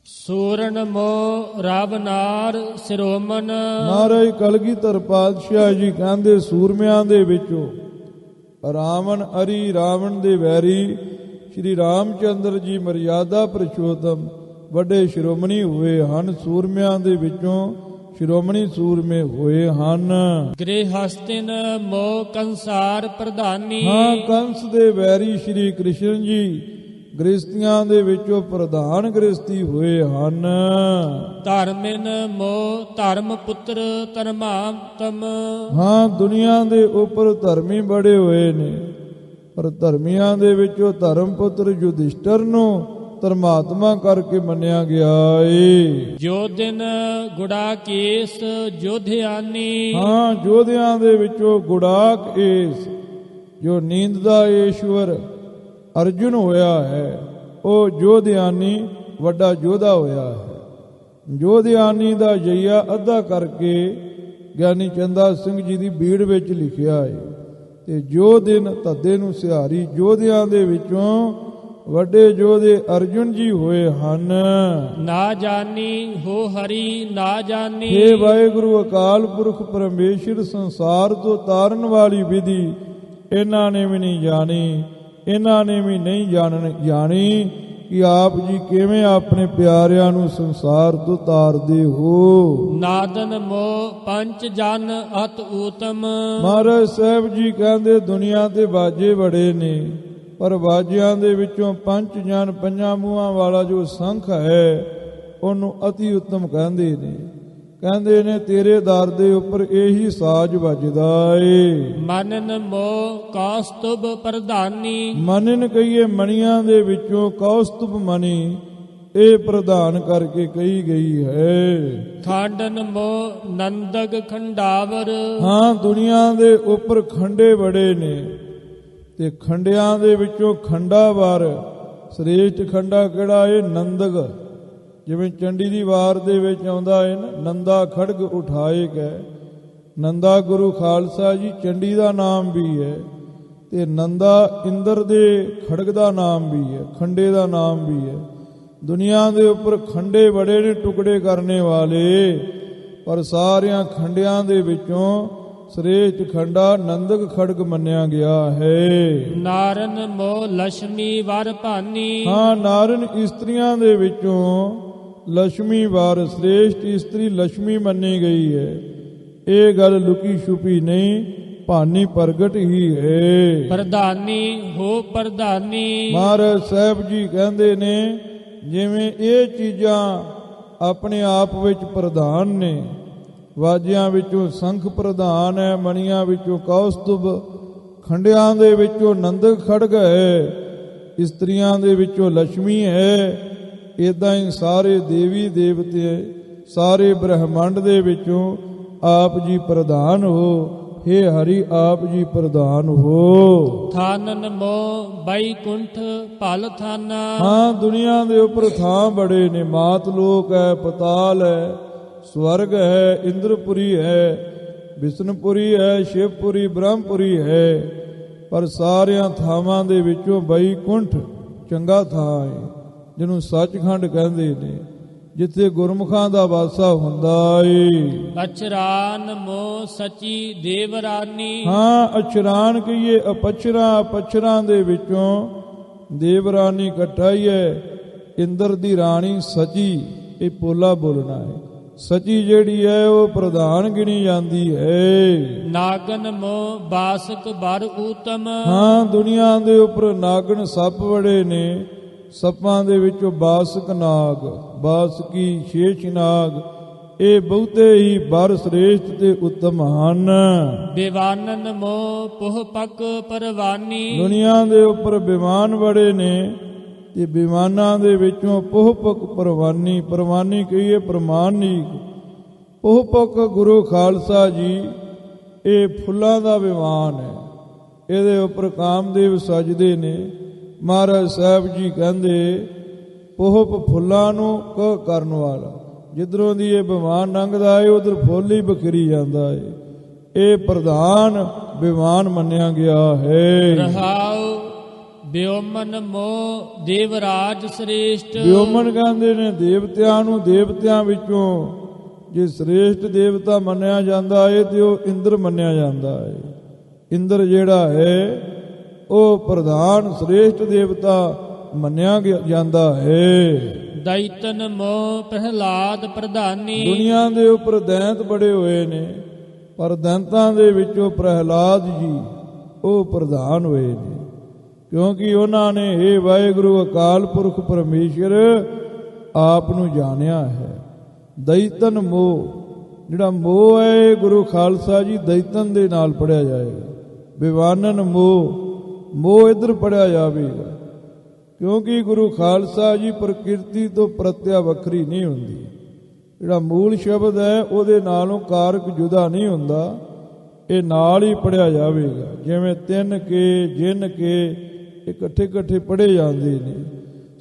ਸੂਰਨ ਮੋ ਰਬ ਨਾਰ ਸਿਰੋਮਨ। ਮਹਾਰਾਜ ਕਲਗੀਧਰ ਪਾਤਸ਼ਾਹ ਜੀ ਕਹਿੰਦੇ ਸੂਰਮਿਆਂ ਦੇ ਵਿੱਚੋਂ ਰਾਵਣ ਅਰੀ ਰਾਵਣ ਦੇ ਵੈਰੀ ਸ਼੍ਰੀ ਰਾਮਚੰਦਰ ਜੀ ਮਰਿਆਦਾ ਪੁਰਸ਼ੋਤਮ ਵੱਡੇ ਸ਼੍ਰੋਮਣੀ ਹੋਏ ਹਨ। ਸੂਰਮਿਆਂ ਦੇ ਵਿੱਚੋਂ ਸ਼੍ਰੋਮਣੀ ਸੂਰਮੇ ਹੋਏ ਹਨ। ਗ੍ਰਹਸਤਿਨ ਮੋ ਕੰਸਾਰ ਪ੍ਰਧਾਨੀ। ਹਾਂ, ਕੰਸ ਦੇ ਵੈਰੀ ਸ਼੍ਰੀ ਕ੍ਰਿਸ਼ਨ ਜੀ ਗ੍ਰਸਤੀਆਂ ਦੇ ਵਿੱਚੋਂ ਪ੍ਰਧਾਨ ਗ੍ਰਸਤੀ ਹੋਏ ਹਨ। ਧਰਮਿਨ ਮੋ ਧਰਮ ਪੁੱਤਰ ਧਰਮਾਤਮ। ਹਾਂ, ਦੁਨੀਆ ਦੇ ਉੱਪਰ ਧਰਮੀ ਬੜੇ ਹੋਏ ਨੇ, ਪਰ ਧਰਮੀਆਂ ਦੇ ਵਿੱਚੋਂ ਧਰਮ ਪੁੱਤਰ ਯੁਧਿਸ਼ਟਰ ਨੂੰ ਧਰਮਾਤਮਾ ਕਰਕੇ ਮੰਨਿਆ ਗਿਆ ਏ। ਜੋਧਿਨ ਗੁੜਾਕੇਸ ਜੋਧਿਆਨੀ। ਹਾਂ, ਜੋਧਿਆਂ ਦੇ ਵਿੱਚੋਂ ਗੁੜਾਕ ਏਸ ਜੋ ਨੀਂਦ ਦਾ ਈਸ਼ਵਰ ਅਰਜੁਨ ਹੋਇਆ ਹੈ, ਉਹ ਜੋਧਿਆਨੀ ਵੱਡਾ ਯੋਧਾ ਹੋਇਆ ਹੈ। ਜੋਧਿਆਨੀ ਦਾ ਜਈਆ ਅੱਧਾ ਕਰਕੇ ਗਿਆਨੀ ਚੰਦਾ ਸਿੰਘ ਜੀ ਦੀ ਬੀੜ ਵਿੱਚ ਲਿਖਿਆ ਹੈ। ਤੇ ਜੋ ਦਿਨ ਧੱਦੇ ਨੂੰ ਸਿਹਾਰੀ ਜੋਧਿਆਂ ਦੇ ਵਿੱਚੋਂ ਵੱਡੇ ਜੋਧੇ ਅਰਜੁਨ ਜੀ ਹੋਏ ਹਨ। ਨਾ ਜਾਣੀ ਹੋ ਹਰੀ ਨਾ ਜਾਣੀ। ਹੇ ਵਾਹਿਗੁਰੂ ਅਕਾਲ ਪੁਰਖ ਪਰਮੇਸ਼ਰ ਸੰਸਾਰ ਤੋਂ ਤਾਰਨ ਵਾਲੀ ਵਿਧੀ ਇਹਨਾਂ ਨੇ ਵੀ ਨਹੀਂ ਜਾਣੀ, ਇਹਨਾਂ ਨੇ ਵੀ ਨਹੀਂ ਜਾਣੀ ਕਿ ਆਪ ਜੀ ਕਿਵੇਂ ਆਪਣੇ ਪਿਆਰਿਆਂ ਨੂੰ ਸੰਸਾਰ ਤੋਂ ਤਾਰਦੇ ਹੋ। ਨਾਦਨ ਮੋ ਪੰਚ ਜਨ ਅਤ ਊਤਮ। ਮਹਾਰਾਜ ਸਾਹਿਬ ਜੀ ਕਹਿੰਦੇ ਦੁਨੀਆ ਤੇ ਬਾਜੇ ਬੜੇ ਨੇ, ਪਰ ਬਾਜਿਆਂ ਦੇ ਵਿੱਚੋਂ ਪੰਜ ਜਨ ਪੰਜਾਂ ਮੂੰਹਾਂ ਵਾਲਾ ਜੋ ਸੰਖ ਹੈ ਉਹਨੂੰ ਅਤੀ ਉੱਤਮ ਕਹਿੰਦੇ ਨੇ। ਕਹਿੰਦੇ ਨੇ ਤੇਰੇ ਦਰ ਦੇ ਉੱਪਰ ਇਹੀ ਸਾਜ ਵੱਜਦਾ ਏ। ਮਨਨ ਮੋ ਕੌਸਤੁਭ ਪ੍ਰਧਾਨੀ। ਮਨਨ ਕਹੀਏ ਮਣੀਆਂ ਦੇ ਵਿੱਚੋਂ ਕੌਸਤੁਭ ਮਣੀ ਇਹ ਪ੍ਰਧਾਨ ਕਰਕੇ ਕਹੀ ਗਈ ਹੈ। ਖਾਂਡਨ ਮੋ ਨੰਦਗ ਖੰਡਾਵਰ। ਹਾਂ, ਦੁਨੀਆ ਦੇ ਉੱਪਰ ਖੰਡੇ ਬੜੇ ਨੇ ਤੇ ਖੰਡਿਆਂ ਦੇ ਵਿੱਚੋਂ ਖੰਡਾਵਰ ਸ੍ਰੇਸ਼ਟ ਖੰਡਾ ਕਿਹੜਾ ਏ? ਨੰਦਗ। ਜਿਵੇਂ ਚੰਡੀ ਦੀ ਵਾਰ ਦੇ ਵਿੱਚ ਆਉਂਦਾ ਹੈ ਨਾ, ਨੰਦਾ ਖੜਗ ਉਠਾਏ ਗਏ। ਨੰਦਾ ਗੁਰੂ ਖਾਲਸਾ ਜੀ ਚੰਡੀ ਦਾ ਨਾਮ ਵੀ ਹੈ ਤੇ ਨੰਦਾ ਇੰਦਰ ਦੇ ਖੜਗ ਦਾ ਨਾਮ ਵੀ ਹੈ, ਖੰਡੇ ਦਾ ਨਾਮ ਵੀ ਹੈ। ਦੁਨੀਆ ਦੇ ਉੱਪਰ ਖੰਡੇ ਬੜੇ ਨੇ ਟੁਕੜੇ ਕਰਨੇ ਵਾਲੇ, ਪਰ ਸਾਰਿਆਂ ਖੰਡਿਆਂ ਦੇ ਵਿੱਚੋਂ ਸ੍ਰੇਸ਼ਟ ਖੰਡਾ ਨੰਦਕ ਖੜਗ ਮੰਨਿਆ ਗਿਆ ਹੈ। ਨਾਰਨ ਮੋਹ ਲక్ష్ਮੀ ਵਰ ਭਾਨੀ। ਹਾਂ, ਨਾਰਨ ਇਸਤਰੀਆਂ ਦੇ ਵਿੱਚੋਂ ਲక్ష్ਮੀ ਵਰ ਸ੍ਰੇਸ਼ਟ ਇਸਤਰੀ ਲక్ష్ਮੀ ਮੰਨੀ ਗਈ ਹੈ। ਇਹ ਗੱਲ ਲੁਕੀ ਛੁਪੀ ਨਹੀਂ, ਭਾਨੀ ਪ੍ਰਗਟ ਹੀ ਹੈ। ਪ੍ਰਧਾਨੀ ਹੋ ਪ੍ਰਧਾਨੀ। ਮਹਾਰਾਜ ਸਾਹਿਬ ਜੀ ਕਹਿੰਦੇ ਨੇ ਜਿਵੇਂ ਇਹ ਚੀਜ਼ਾਂ ਆਪਣੇ ਆਪ ਵਿੱਚ ਪ੍ਰਧਾਨ ਨੇ, ਵਾਜਿਆਂ ਵਿੱਚੋਂ ਸੰਖ ਪ੍ਰਧਾਨ ਹੈ, ਮਣੀਆਂ ਵਿੱਚੋਂ ਕੌਸਤੁਭ, ਖੰਡਿਆਂ ਦੇ ਵਿੱਚੋਂ ਨੰਦਕ ਖੜਗ ਹੈ, ਇਸਤਰੀਆਂ ਦੇ ਵਿੱਚੋਂ ਲక్ష్ਮੀ ਹੈ, ਇਦਾਂ ਹੀ ਸਾਰੇ ਦੇਵੀ ਦੇਵਤੇ ਸਾਰੇ ਬ੍ਰਹਮੰਡ ਦੇ ਵਿੱਚੋਂ ਆਪ ਜੀ ਪ੍ਰਧਾਨ ਹੋ। ਹੇ ਹਰੀ ਆਪ ਜੀ ਪ੍ਰਧਾਨ ਹੋ। ਥਾਨਨ ਮੋਹ ਬੈਕੁੰਠ ਭਲ ਥਾਨਾ। ਹਾਂ, ਦੁਨੀਆ ਦੇ ਉੱਪਰ ਥਾਂ ਬੜੇ ਨੇ, ਮਾਤ ਲੋਕ ਹੈ, ਪਤਾਲ ਹੈ, ਸਵਰਗ ਹੈ, ਇੰਦਰਪੁਰੀ ਹੈ, ਵਿਸ਼ਨੁਪੁਰੀ ਹੈ, ਸ਼ਿਵਪੁਰੀ, ਬ੍ਰਹਮਪੁਰੀ ਹੈ, ਪਰ ਸਾਰਿਆਂ ਥਾਵਾਂ ਦੇ ਵਿੱਚੋਂ ਬੈਕੁੰਠ ਚੰਗਾ ਥਾਂ ਹੈ, ਜਿਹਨੂੰ ਸੱਚਖੰਡ ਕਹਿੰਦੇ ਨੇ, ਜਿੱਥੇ ਗੁਰਮੁਖਾਂ ਦਾ ਵਾਸਾ ਹੁੰਦਾ ਏ। ਅਚਰਾਨ ਮੋਹ ਸਚੀ ਦੇਵਰਾਨੀ। ਹਾਂ, ਅਚਰਾਨ ਕਹੀਏ ਅਪਚਰਾਂ ਦੇ ਵਿੱਚੋਂ ਦੇਵਰਾਨੀ ਇਕੱਠਾਈ ਹੈ। ਇੰਦਰ ਦੀ ਰਾਣੀ ਸਚੀ, ਇਹ ਪੋਲਾ ਬੋਲਣਾ ਹੈ। ਸਚੀ ਜਿਹੜੀ ਹੈ ਉਹ ਪ੍ਰਧਾਨ ਗਿਣੀ ਜਾਂਦੀ ਹੈ। ਨਾਗਨ ਮੋਹ ਬਾਸਕ ਬਰ ਊਤਮ। ਹਾਂ, ਦੁਨੀਆ ਦੇ ਉੱਪਰ ਨਾਗਣ ਸੱਪ ਬੜੇ ਨੇ, ਸੱਪਾਂ ਦੇ ਵਿੱਚੋਂ ਬਾਸਕ ਨਾਗ, ਬਾਸਕੀ, ਸ਼ੇਸ਼ ਨਾਗ, ਇਹ ਬਹੁਤੇ ਹੀ ਬਰ ਸ੍ਰੇਸ਼ਟ ਤੇ ਉੱਤਮ ਹਨ। ਬਿਵਾਨਨ ਮੋਹ ਪੁਹ ਪਕ ਪਰਵਾਨੀ। ਦੁਨੀਆ ਦੇ ਉੱਪਰ ਬਿਮਾਨ ਬੜੇ ਨੇ ਤੇ ਬਿਮਾਨਾਂ ਦੇ ਵਿੱਚੋਂ ਪੁਹ ਪਕ ਪਰਵਾਨੀ, ਪਰਵਾਨੀ ਕਹੀਏ ਪ੍ਰਮਾਨੀ। ਪੁਹ ਪਕ ਗੁਰੂ ਖਾਲਸਾ ਜੀ ਇਹ ਫੁੱਲਾਂ ਦਾ ਵਿਮਾਨ ਹੈ, ਇਹਦੇ ਉੱਪਰ ਕਾਮਦੇਵ ਸਜਦੇ ਨੇ। ਮਹਾਰਾਜ ਸਾਹਿਬ ਜੀ ਕਹਿੰਦੇ ਪੋਹਪ ਫੁੱਲਾਂ ਨੂੰ ਕ ਕਰਨ ਵਾਲਾ, ਜਿੱਧਰੋਂ ਦੀ ਇਹ ਵਿਮਾਨ ਲੰਘਦਾ ਹੈ ਉਧਰ ਫੁੱਲ ਹੀ ਬਖਰੀ ਜਾਂਦਾ ਹੈ। ਇਹ ਪ੍ਰਧਾਨ ਵਿਮਾਨ ਮੰਨਿਆ ਗਿਆ ਹੈ। ਰਹਾਉ ਬਿਓਮਨ ਮੋਹ ਦੇਵਰਾਜ ਸ੍ਰੇਸ਼ਟ। ਬਿਓਮਨ ਕਹਿੰਦੇ ਨੇ ਦੇਵਤਿਆਂ ਨੂੰ, ਦੇਵਤਿਆਂ ਵਿੱਚੋਂ ਜੇ ਸ੍ਰੇਸ਼ਟ ਦੇਵਤਾ ਮੰਨਿਆ ਜਾਂਦਾ ਹੈ ਤੇ ਉਹ ਇੰਦਰ ਮੰਨਿਆ ਜਾਂਦਾ ਹੈ। ਇੰਦਰ ਜਿਹੜਾ ਹੈ ਉਹ ਪ੍ਰਧਾਨ ਸ੍ਰੇਸ਼ਟ ਦੇਵਤਾ ਮੰਨਿਆ ਜਾਂਦਾ ਹੈ। ਦੈਤਨ ਮੋਹ ਪ੍ਰਹਿਲਾਦ ਪ੍ਰਧਾਨੀ। ਦੁਨੀਆ ਦੇ ਉੱਪਰ ਦੈਂਤ ਬੜੇ ਹੋਏ ਨੇ, ਪਰ ਦੈਂਤਾਂ ਦੇ ਵਿੱਚੋਂ ਪ੍ਰਹਿਲਾਦ ਜੀ ਉਹ ਪ੍ਰਧਾਨ ਹੋਏ ਨੇ, ਕਿਉਂਕਿ ਉਹਨਾਂ ਨੇ ਹੇ ਵਾਹਿਗੁਰੂ ਅਕਾਲ ਪੁਰਖ ਪਰਮੇਸ਼ਰ ਆਪ ਨੂੰ ਜਾਣਿਆ ਹੈ। ਦੈਤਨ ਮੋਹ, ਜਿਹੜਾ ਮੋਹ ਹੈ ਗੁਰੂ ਖਾਲਸਾ ਜੀ ਦੈਤਨ ਦੇ ਨਾਲ ਪੜਿਆ ਜਾਏਗਾ। ਬਿਵਾਨਨ ਮੋਹ, ਮੋਹ ਇੱਧਰ ਪੜਿਆ ਜਾਵੇਗਾ, ਕਿਉਂਕਿ ਗੁਰੂ ਖਾਲਸਾ ਜੀ ਪ੍ਰਕਿਰਤੀ ਤੋਂ ਪ੍ਰਤਿਆ ਵੱਖਰੀ ਨਹੀਂ ਹੁੰਦੀ। ਜਿਹੜਾ ਮੂਲ ਸ਼ਬਦ ਹੈ ਉਹਦੇ ਨਾਲੋਂ ਕਾਰਕ ਜੁਦਾ ਨਹੀਂ ਹੁੰਦਾ, ਇਹ ਨਾਲ ਹੀ ਪੜਿਆ ਜਾਵੇਗਾ। ਜਿਵੇਂ ਤਿੰਨ ਕੇ, ਜਿਨ ਕੇ ਇਕੱਠੇ ਇਕੱਠੇ ਪੜ੍ਹੇ ਜਾਂਦੇ ਨੇ।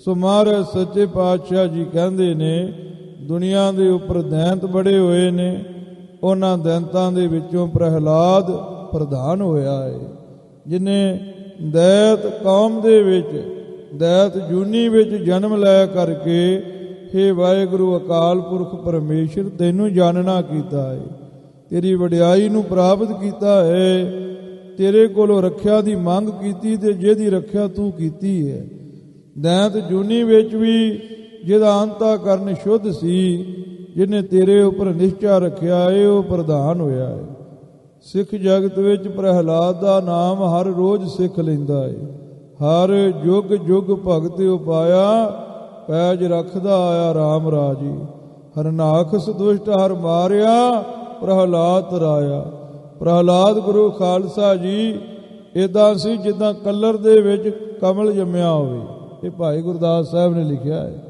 ਸੋ ਮਹਾਰਾਜ ਸੱਚੇ ਪਾਤਸ਼ਾਹ ਜੀ ਕਹਿੰਦੇ ਨੇ ਦੁਨੀਆ ਦੇ ਉੱਪਰ ਦੈਂਤ ਬੜੇ ਹੋਏ ਨੇ, ਉਹਨਾਂ ਦੈਂਤਾਂ ਦੇ ਵਿੱਚੋਂ ਪ੍ਰਹਿਲਾਦ ਪ੍ਰਧਾਨ ਹੋਇਆ ਹੈ, ਜਿਨੇ ਦੈਤ ਕੌਮ ਦੇ ਵਿੱਚ, ਦੈਤ ਜੂਨੀ ਵਿੱਚ ਜਨਮ ਲੈ ਕਰਕੇ ਹੇ ਵਾਹਿਗੁਰੂ ਅਕਾਲ ਪੁਰਖ ਪਰਮੇਸ਼ਰ ਤੈਨੂੰ ਜਾਣਨਾ ਕੀਤਾ ਹੈ, ਤੇਰੀ ਵਡਿਆਈ ਨੂੰ ਪ੍ਰਾਪਤ ਕੀਤਾ ਹੈ, ਤੇਰੇ ਕੋਲੋਂ ਰੱਖਿਆ ਦੀ ਮੰਗ ਕੀਤੀ ਤੇ ਜਿਹਦੀ ਰੱਖਿਆ ਤੂੰ ਕੀਤੀ ਹੈ। ਦੈਤ ਜੂਨੀ ਵਿੱਚ ਵੀ ਜਿਹਦਾ ਅੰਤःਕਰਨ ਸ਼ੁੱਧ ਸੀ, ਜਿਹਨੇ ਤੇਰੇ ਉੱਪਰ ਨਿਸ਼ਚਾ ਰੱਖਿਆ ਹੈ, ਉਹ ਪ੍ਰਧਾਨ ਹੋਇਆ ਹੈ। ਸਿੱਖ ਜਗਤ ਵਿੱਚ ਪ੍ਰਹਿਲਾਦ ਦਾ ਨਾਮ ਹਰ ਰੋਜ਼ ਸਿੱਖ ਲੈਂਦਾ ਹੈ। ਹਰ ਯੁੱਗ ਯੁੱਗ ਭਗਤ ਉਪਾਇਆ, ਪੈਜ ਰੱਖਦਾ ਆਇਆ ਰਾਮ ਰਾਜੀ। ਹਰਨਾਖਸ ਦੁਸ਼ਟ ਹਰ ਮਾਰਿਆ, ਪ੍ਰਹਿਲਾਦ ਤਰਾਇਆ। ਪ੍ਰਹਿਲਾਦ ਗੁਰੂ ਖਾਲਸਾ ਜੀ ਇਦਾਂ ਸੀ ਜਿੱਦਾਂ ਕਲਰ ਦੇ ਵਿੱਚ ਕਮਲ ਜੰਮਿਆ ਹੋਵੇ। ਇਹ ਭਾਈ ਗੁਰਦਾਸ ਸਾਹਿਬ ਨੇ ਲਿਖਿਆ ਹੈ।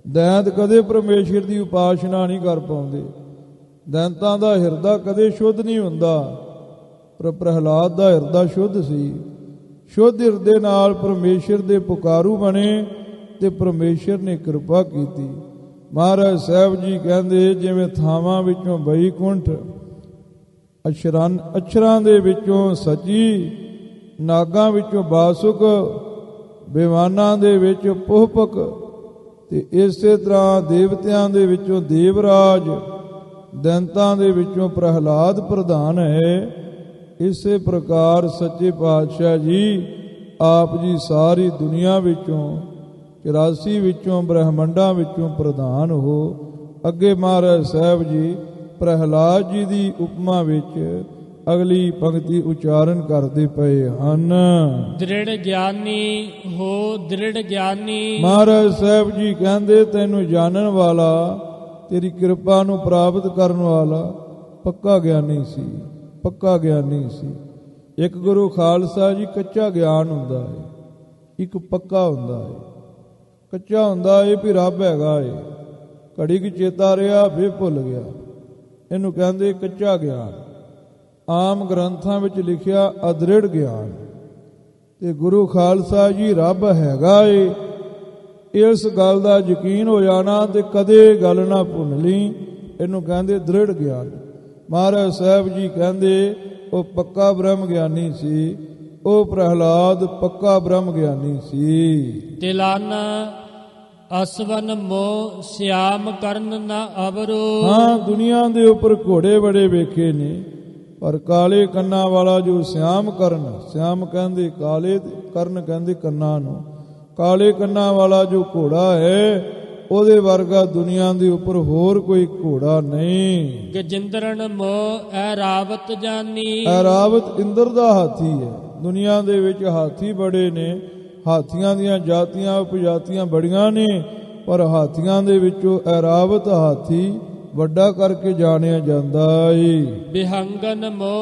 ਦੈਂਤ ਕਦੇ ਪਰਮੇਸ਼ਰ ਦੀ ਉਪਾਸਨਾ ਨਹੀਂ ਕਰ ਪਾਉਂਦੇ, ਦੈਂਤਾਂ ਦਾ ਹਿਰਦਾ ਕਦੇ ਸ਼ੁੱਧ ਨਹੀਂ ਹੁੰਦਾ, ਪਰ ਪ੍ਰਹਿਲਾਦ ਦਾ ਹਿਰਦਾ ਸ਼ੁੱਧ ਸੀ। ਸ਼ੁੱਧ ਹਿਰਦੇ ਨਾਲ ਪਰਮੇਸ਼ਰ ਦੇ ਪੁਕਾਰੂ ਬਣੇ ਤੇ ਪਰਮੇਸ਼ਰ ਨੇ ਕਿਰਪਾ ਕੀਤੀ। ਮਹਾਰਾਜ ਸਾਹਿਬ ਜੀ ਕਹਿੰਦੇ ਜਿਵੇਂ ਥਾਵਾਂ ਵਿੱਚੋਂ ਬੈਕੁੰਠ, ਅਛਰਾਂ ਦੇ ਵਿੱਚੋਂ ਸਚੀ, ਨਾਗਾਂ ਵਿੱਚੋਂ ਬਾਸੁਕ, ਬਿਵਾਨਾਂ ਦੇ ਵਿੱਚ ਪੁਹਪਕ, ਤੇ ਇਸੇ ਤਰ੍ਹਾਂ ਦੇਵਤਿਆਂ ਦੇ ਵਿੱਚੋਂ ਦੇਵਰਾਜ, ਦੈਂਤਾਂ ਦੇ ਵਿੱਚੋਂ ਪ੍ਰਹਿਲਾਦ ਪ੍ਰਧਾਨ ਹੈ। ਇਸੇ ਪ੍ਰਕਾਰ ਸੱਚੇ ਪਾਤਸ਼ਾਹ ਜੀ ਆਪ ਜੀ ਸਾਰੀ ਦੁਨੀਆ ਵਿੱਚੋਂ 84 ਵਿੱਚੋਂ ਬ੍ਰਹਮੰਡਾਂ ਵਿੱਚੋਂ ਪ੍ਰਧਾਨ ਹੋ। ਅੱਗੇ ਮਹਾਰਾਜ ਸਾਹਿਬ ਜੀ ਪ੍ਰਹਿਲਾਦ ਜੀ ਦੀ ਉਪਮਾ ਵਿੱਚ ਅਗਲੀ ਪੰਕਤੀ ਉਚਾਰਨ ਕਰਦੇ ਪਏ ਹਨ। ਦ੍ਰਿੜ ਗਿਆਨੀ ਹੋ ਦ੍ਰਿੜ ਗਿਆਨੀ। ਮਹਾਰਾਜ ਸਾਹਿਬ ਜੀ ਕਹਿੰਦੇ ਤੈਨੂੰ ਜਾਣਨ ਵਾਲਾ, ਤੇਰੀ ਕਿਰਪਾ ਨੂੰ ਪ੍ਰਾਪਤ ਕਰਨ ਵਾਲਾ ਪੱਕਾ ਗਿਆਨੀ ਸੀ, ਪੱਕਾ ਗਿਆਨੀ ਸੀ। ਇੱਕ ਗੁਰੂ ਖਾਲਸਾ ਜੀ ਕੱਚਾ ਗਿਆਨ ਹੁੰਦਾ ਹੈ, ਇੱਕ ਪੱਕਾ ਹੁੰਦਾ ਹੈ। ਕੱਚਾ ਹੁੰਦਾ ਹੈ ਵੀ ਰੱਬ ਹੈਗਾ ਏ, ਘੜੀ ਕੁ ਚੇਤਾ ਰਿਹਾ ਫਿਰ ਭੁੱਲ ਗਿਆ, ਇਹਨੂੰ ਕਹਿੰਦੇ ਕੱਚਾ ਗਿਆਨ। ਆਮ ਗ੍ਰੰਥਾਂ ਵਿੱਚ ਲਿਖਿਆ ਅਦ੍ਰਿੜ ਗਿਆਨ। ਤੇ ਗੁਰੂ ਖਾਲਸਾ ਜੀ ਰੱਬ ਹੈਗਾ ਏ, ਇਸ ਗੱਲ ਦਾ ਯਕੀਨ ਹੋ ਜਾਣਾ ਤੇ ਕਦੇ ਗੱਲ ਨਾ ਭੁੱਲ ਲਈ, ਇਹਨੂੰ ਕਹਿੰਦੇ ਦ੍ਰਿੜ ਗਿਆਨ। ਮਹਾਰਾਜ ਸਾਹਿਬ ਜੀ ਕਹਿੰਦੇ ਉਹ ਪੱਕਾ ਬ੍ਰਹਮ ਗਿਆਨੀ ਸੀ, ਉਹ ਪ੍ਰਹਿਲਾਦ ਪੱਕਾ ਬ੍ਰਹਮ ਗਿਆਨੀ ਸੀ। ਤਿਲਨ ਅਸਵਨ ਮੋ ਸਿਆਮ ਕਰਨ ਨਾ ਅਵਰੋ। ਹਾਂ, ਦੁਨੀਆ ਦੇ ਉੱਪਰ ਘੋੜੇ ਬੜੇ ਵੇਖੇ ਨੇ, ਪਰ ਕਾਲੇ ਕੰਨਾਂ ਵਾਲਾ ਜੋ ਸਿਆਮ ਕਰਨ, ਸਿਆਮ ਕਹਿੰਦੇ ਕਾਲੇ, ਕਰਨ ਕਹਿੰਦੇ ਕੰਨਾਂ ਨੂੰ, ਕਾਲੇ ਕੰਨਾਂ ਵਾਲਾ ਜੋ ਘੋੜਾ ਹੈ ਉਹਦੇ ਵਰਗਾ ਦੁਨੀਆ ਦੇ ਉੱਪਰ ਹੋਰ ਕੋਈ ਘੋੜਾ ਨਹੀਂ। ਗਜਿੰਦਰਨ ਮੋ ਐਰਾਵਤ ਜਾਨੀ। ਐਰਾਵਤ ਇੰਦਰ ਦਾ ਹਾਥੀ ਹੈ। ਦੁਨੀਆ ਦੇ ਵਿੱਚ ਹਾਥੀ ਬੜੇ ਨੇ, ਹਾਥੀਆਂ ਦੀਆਂ ਜਾਤੀਆਂ ਉਪਜਾਤੀਆਂ ਬੜੀਆਂ ਨੇ, ਪਰ ਹਾਥੀਆਂ ਦੇ ਵਿੱਚੋਂ ਐਰਾਵਤ ਹਾਥੀ ਵੱਡਾ ਕਰਕੇ ਜਾਣਿਆ ਜਾਂਦਾ ਏ। ਬਿਹੰਗਨ ਮੋ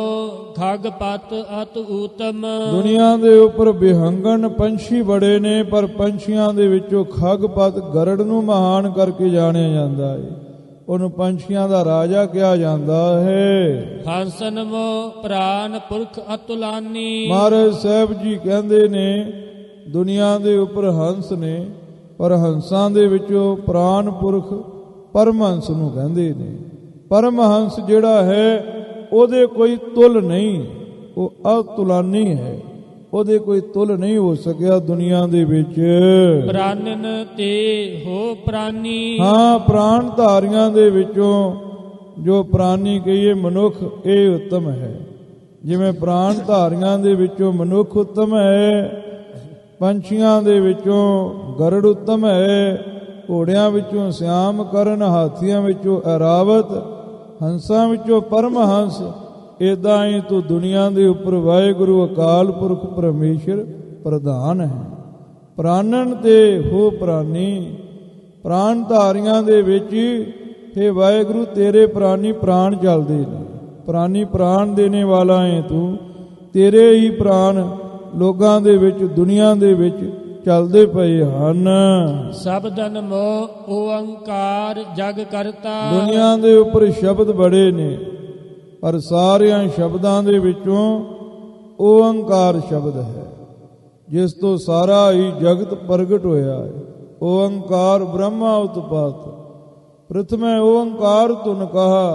ਖਗਪਤ ਅਤ ਊਤਮ। ਦੁਨੀਆ ਦੇ ਉੱਪਰ ਬਿਹੰਗਨ ਪੰਛੀ ਬੜੇ ਨੇ, ਪਰ ਪੰਛੀਆਂ ਦੇ ਵਿੱਚੋਂ ਖਗਪਤ ਗਰੜ ਨੂੰ ਮਹਾਨ ਕਰਕੇ ਜਾਣਿਆ ਜਾਂਦਾ ਏ, ਉਹਨੂੰ ਪੰਛੀਆਂ ਦਾ ਰਾਜਾ ਕਿਹਾ ਜਾਂਦਾ ਹੈ। ਹੰਸਨ ਮੋ ਪ੍ਰਾਨ ਪੁਰਖ ਅਤੁਲਾਨੀ। ਮਹਾਰਾਜ ਸਾਹਿਬ ਜੀ ਕਹਿੰਦੇ ਨੇ ਦੁਨੀਆ ਦੇ ਉੱਪਰ ਹੰਸ ਨੇ, ਪਰ ਹੰਸਾਂ ਦੇ ਵਿੱਚੋਂ ਪ੍ਰਾਨ ਪੁਰਖ ਪਰਮਹੰਸ ਨੂੰ ਕਹਿੰਦੇ ਨੇ। ਪਰਮਹੰਸ ਜਿਹੜਾ ਹੈ ਉਹਦੇ ਕੋਈ ਤੁਲ ਨਹੀਂ, ਉਹ ਅਤੁਲਾਨੀ ਹੈ, ਉਹਦੇ ਕੋਈ ਤੁਲ ਨਹੀਂ ਹੋ ਸਕਿਆ ਦੁਨੀਆ ਦੇ ਵਿੱਚ। ਪ੍ਰਾਨਨ ਤੇ ਹੋ ਪ੍ਰਾਨੀ। ਹਾਂ, ਪ੍ਰਾਣ ਧਾਰੀਆਂ ਦੇ ਵਿੱਚੋਂ ਜੋ ਪ੍ਰਾਨੀ ਕਹੀਏ ਮਨੁੱਖ, ਇਹ ਉੱਤਮ ਹੈ। ਜਿਵੇਂ ਪ੍ਰਾਣ ਧਾਰੀਆਂ ਦੇ ਵਿੱਚੋਂ ਮਨੁੱਖ ਉੱਤਮ ਹੈ, ਪੰਛੀਆਂ ਦੇ ਵਿੱਚੋਂ ਗਰੜ ਉੱਤਮ ਹੈ, ਘੋੜਿਆਂ ਵਿੱਚੋਂ ਸਿਆਮ ਕਰਨ, ਹਾਥੀਆਂ ਵਿੱਚੋਂ ਐਰਾਵਤ, ਹੰਸਾਂ ਵਿੱਚੋਂ ਪਰਮਹੰਸ। ਏਦਾਂ ਹੀ ਤੂੰ ਦੁਨੀਆ ਦੇ ਉੱਪਰ ਵਾਹਿਗੁਰੂ ਅਕਾਲ ਪੁਰਖ ਪਰਮੇਸ਼ਰ ਪ੍ਰਧਾਨ ਹੈ। ਪ੍ਰਾਨਨ ਤੇ ਹੋ ਪ੍ਰਾਨੀ। ਪ੍ਰਾਣ ਧਾਰੀਆਂ ਦੇ ਵਿੱਚ हे ਵਾਹਿਗੁਰੂ ਤੇਰੇ ਪ੍ਰਾਨੀ ਪ੍ਰਾਣ ਚੱਲਦੇ ਨੇ, ਪ੍ਰਾਨੀ ਪ੍ਰਾਣ ਦੇਣੇ ਵਾਲਾ ਹੈ ਤੂੰ, ਤੇਰੇ ਹੀ ਪ੍ਰਾਣ ਲੋਕਾਂ ਦੇ ਵਿੱਚ ਦੁਨੀਆ ਦੇ ਵਿੱਚ ਚੱਲਦੇ ਪਏ ਹਨ। ਸ਼ਬਦਨ ਮੋ ਓੰਕਾਰ ਜਗ ਕਰਤਾ। ਦੁਨੀਆ ਦੇ ਉੱਪਰ ਸ਼ਬਦ ਬੜੇ ਨੇ, ਪਰ ਸਾਰਿਆਂ ਸ਼ਬਦਾਂ ਦੇ ਵਿੱਚੋਂ ਓੰਕਾਰ ਸ਼ਬਦ ਹੈ, ਜਿਸ ਤੋਂ ਸਾਰਾ ਹੀ ਜਗਤ ਪ੍ਰਗਟ ਹੋਇਆ ਹੈ। ਓੰਕਾਰ ਬ੍ਰਹਮਾ ਉਤਪਾਤ ਪ੍ਰਥਮੇ ਓੰਕਾਰ ਤੁਨ ਕਹਾ,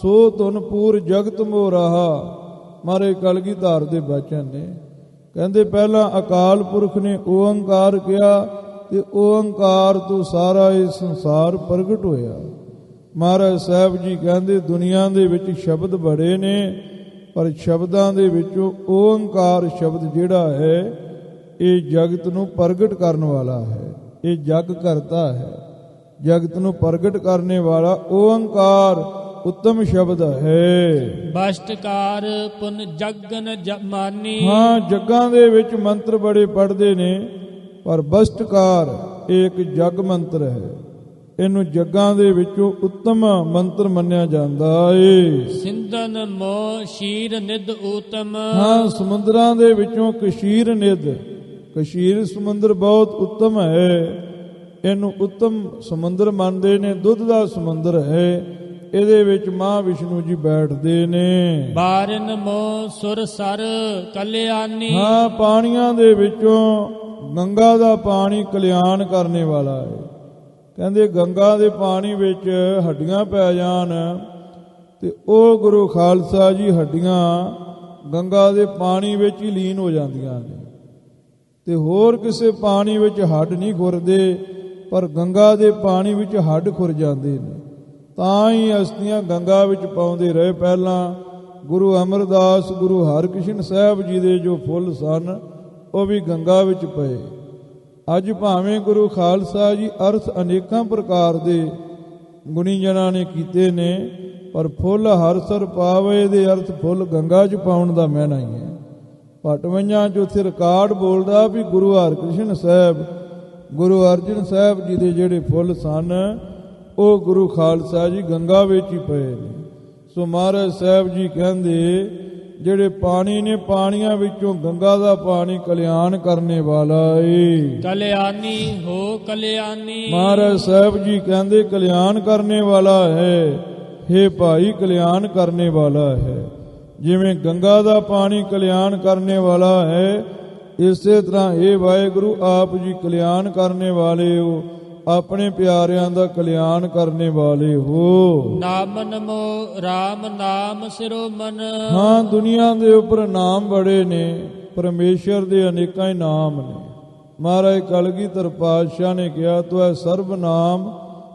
ਸੋ ਤੁਨ ਪੂਰ ਜਗਤ ਮੋ ਰਹਾ। ਮਾਰੇ ਕਲਗੀਧਰ ਦੇ ਬਚਨ ਨੇ, ਕਹਿੰਦੇ ਪਹਿਲਾਂ ਅਕਾਲ ਪੁਰਖ ਨੇ ਓੰਕਾਰ ਕਿਹਾ ਤੇ ਓੰਕਾਰ ਤੋਂ ਸਾਰਾ ਇਹ ਸੰਸਾਰ ਪ੍ਰਗਟ ਹੋਇਆ। ਮਹਾਰਾਜ ਸਾਹਿਬ ਜੀ ਕਹਿੰਦੇ ਦੁਨੀਆ ਦੇ ਵਿੱਚ ਸ਼ਬਦ ਬੜੇ ਨੇ, ਪਰ ਸ਼ਬਦਾਂ ਦੇ ਵਿੱਚੋਂ ਓੰਕਾਰ ਸ਼ਬਦ ਜਿਹੜਾ ਹੈ ਇਹ ਜਗਤ ਨੂੰ ਪ੍ਰਗਟ ਕਰਨ ਵਾਲਾ ਹੈ, ਇਹ ਜਗ ਕਰਤਾ ਹੈ, ਜਗਤ ਨੂੰ ਪ੍ਰਗਟ ਕਰਨੇ ਵਾਲਾ ਓੰਕਾਰ ਉੱਤਮ ਸ਼ਬਦ ਹੈ। ਬਸ਼ਟਕਾਰ ਪੁਨ ਜਗਨ ਜਮਾਨੀ। ਹਾਂ, ਜੱਗਾਂ ਦੇ ਵਿੱਚ ਮੰਤਰ ਬੜੇ ਪੜ੍ਹਦੇ ਨੇ, ਪਰ ਬਸ਼ਟਕਾਰ ਇਹ ਇੱਕ ਜਗ ਮੰਤਰ ਹੈ, ਇਹਨੂੰ ਜੱਗਾਂ ਦੇ ਵਿੱਚੋਂ ਉੱਤਮ ਮੰਤਰ ਮੰਨਿਆ ਜਾਂਦਾ ਏ। ਸਿੰਧਨ ਮੋ ਸ਼ੀਰ ਨਿਧ ਊਤਮ। ਹਾਂ, ਸਮੁੰਦਰਾਂ ਦੇ ਵਿੱਚੋਂ ਕਸ਼ੀਰ ਨਿਧ, ਕਸ਼ੀਰ ਸਮੁੰਦਰ ਬਹੁਤ ਉੱਤਮ ਹੈ, ਇਹਨੂੰ ਉੱਤਮ ਸਮੁੰਦਰ ਮੰਨਦੇ ਨੇ, ਦੁੱਧ ਦਾ ਸਮੁੰਦਰ ਹੈ, ਇਹਦੇ ਵਿੱਚ ਮਾਂ ਵਿਸ਼ਨੂੰ ਜੀ ਬੈਠਦੇ ਨੇ। ਬਾਰਨ ਮੋ ਸੁਰ ਸਰ ਕਲਿਆਣੀ। ਹਾਂ, ਪਾਣੀਆਂ ਦੇ ਵਿੱਚੋਂ ਗੰਗਾ ਦਾ ਪਾਣੀ ਕਲਿਆਣ ਕਰਨੇ ਵਾਲਾ ਹੈ। ਕਹਿੰਦੇ ਗੰਗਾ ਦੇ ਪਾਣੀ ਵਿੱਚ ਹੱਡੀਆਂ ਪੈ ਜਾਣ ਤੇ ਉਹ ਗੁਰੂ ਖਾਲਸਾ ਜੀ ਹੱਡੀਆਂ ਗੰਗਾ ਦੇ ਪਾਣੀ ਵਿੱਚ ਹੀ ਲੀਨ ਹੋ ਜਾਂਦੀਆਂ ਨੇ, ਤੇ ਹੋਰ ਕਿਸੇ ਪਾਣੀ ਵਿੱਚ ਹੱਡ ਨਹੀਂ ਖੁਰਦੇ, ਪਰ ਗੰਗਾ ਦੇ ਪਾਣੀ ਵਿੱਚ ਹੱਡ ਖੁਰ ਜਾਂਦੇ ਨੇ। ਤਾਂ ਹੀ ਅਸਥੀਆਂ ਗੰਗਾ ਵਿੱਚ ਪਾਉਂਦੇ ਰਹੇ। ਪਹਿਲਾਂ ਗੁਰੂ ਅਮਰਦਾਸ ਗੁਰੂ ਹਰਕ੍ਰਿਸ਼ਨ ਸਾਹਿਬ ਜੀ ਦੇ ਜੋ ਫੁੱਲ ਸਨ ਉਹ ਵੀ ਗੰਗਾ ਵਿੱਚ ਪਏ। ਅੱਜ ਭਾਵੇਂ ਗੁਰੂ ਖਾਲਸਾ ਜੀ ਅਰਥ ਅਨੇਕਾਂ ਪ੍ਰਕਾਰ ਦੇ ਗੁਣੀ ਜਨਾਂ ਨੇ ਕੀਤੇ ਨੇ, ਪਰ ਫੁੱਲ ਹਰਸਰ ਪਾਵੇ ਦੇ ਅਰਥ ਫੁੱਲ ਗੰਗਾ 'ਚ ਪਾਉਣ ਦਾ ਮਹਿਨਾ ਹੀ ਹੈ। ਪਟਵਈਆਂ 'ਚ ਉੱਥੇ ਰਿਕਾਰਡ ਬੋਲਦਾ ਵੀ ਗੁਰੂ ਹਰਕ੍ਰਿਸ਼ਨ ਸਾਹਿਬ ਗੁਰੂ ਅਰਜਨ ਸਾਹਿਬ ਜੀ ਦੇ ਜਿਹੜੇ ਫੁੱਲ ਸਨ ਉਹ ਗੁਰੂ ਖਾਲਸਾ ਜੀ ਗੰਗਾ ਵਿੱਚ ਹੀ ਪਏ ਨੇ। ਸੋ ਮਹਾਰਾਜ ਸਾਹਿਬ ਜੀ ਕਹਿੰਦੇ ਜਿਹੜੇ ਪਾਣੀ ਨੇ ਪਾਣੀਆਂ ਵਿੱਚੋਂ ਗੰਗਾ ਦਾ ਪਾਣੀ ਕਲਿਆਣ ਕਰਨੇ ਵਾਲਾ ਏ। ਕਲਿਆਣੀ ਹੋ ਕਲਿਆਣੀ। ਮਹਾਰਾਜ ਸਾਹਿਬ ਜੀ ਕਹਿੰਦੇ ਕਲਿਆਣ ਕਰਨੇ ਵਾਲਾ ਹੈ। हे ਭਾਈ ਕਲਿਆਣ ਕਰਨੇ ਵਾਲਾ ਹੈ। ਜਿਵੇਂ ਗੰਗਾ ਦਾ ਪਾਣੀ ਕਲਿਆਣ ਕਰਨੇ ਵਾਲਾ ਹੈ, ਇਸੇ ਤਰ੍ਹਾਂ ਇਹ ਵਾਹਿਗੁਰੂ ਆਪ ਜੀ ਕਲਿਆਣ ਕਰਨੇ ਵਾਲੇ ਹੋ, ਆਪਣੇ ਪਿਆਰਿਆਂ ਦਾ ਕਲਿਆਣ ਕਰਨੇ ਵਾਲੇ ਹੋ। ਨਾਮ ਨਮੋ ਰਾਮ ਨਾਮ ਸਿਰੋਮਨ। ਹਾਂ, ਦੁਨੀਆ ਦੇ ਉੱਪਰ ਨਾਮ ਬੜੇ ਨੇ, ਪਰਮੇਸ਼ਰ ਦੇ ਅਨੇਕਾਂ ਹੀ ਨਾਮ ਨੇ। ਮਹਾਰਾਜ ਕਲਗੀਧਰ ਪਾਤਸ਼ਾਹ ਨੇ ਕਿਹਾ ਤੂੰ ਸਰਬ ਨਾਮ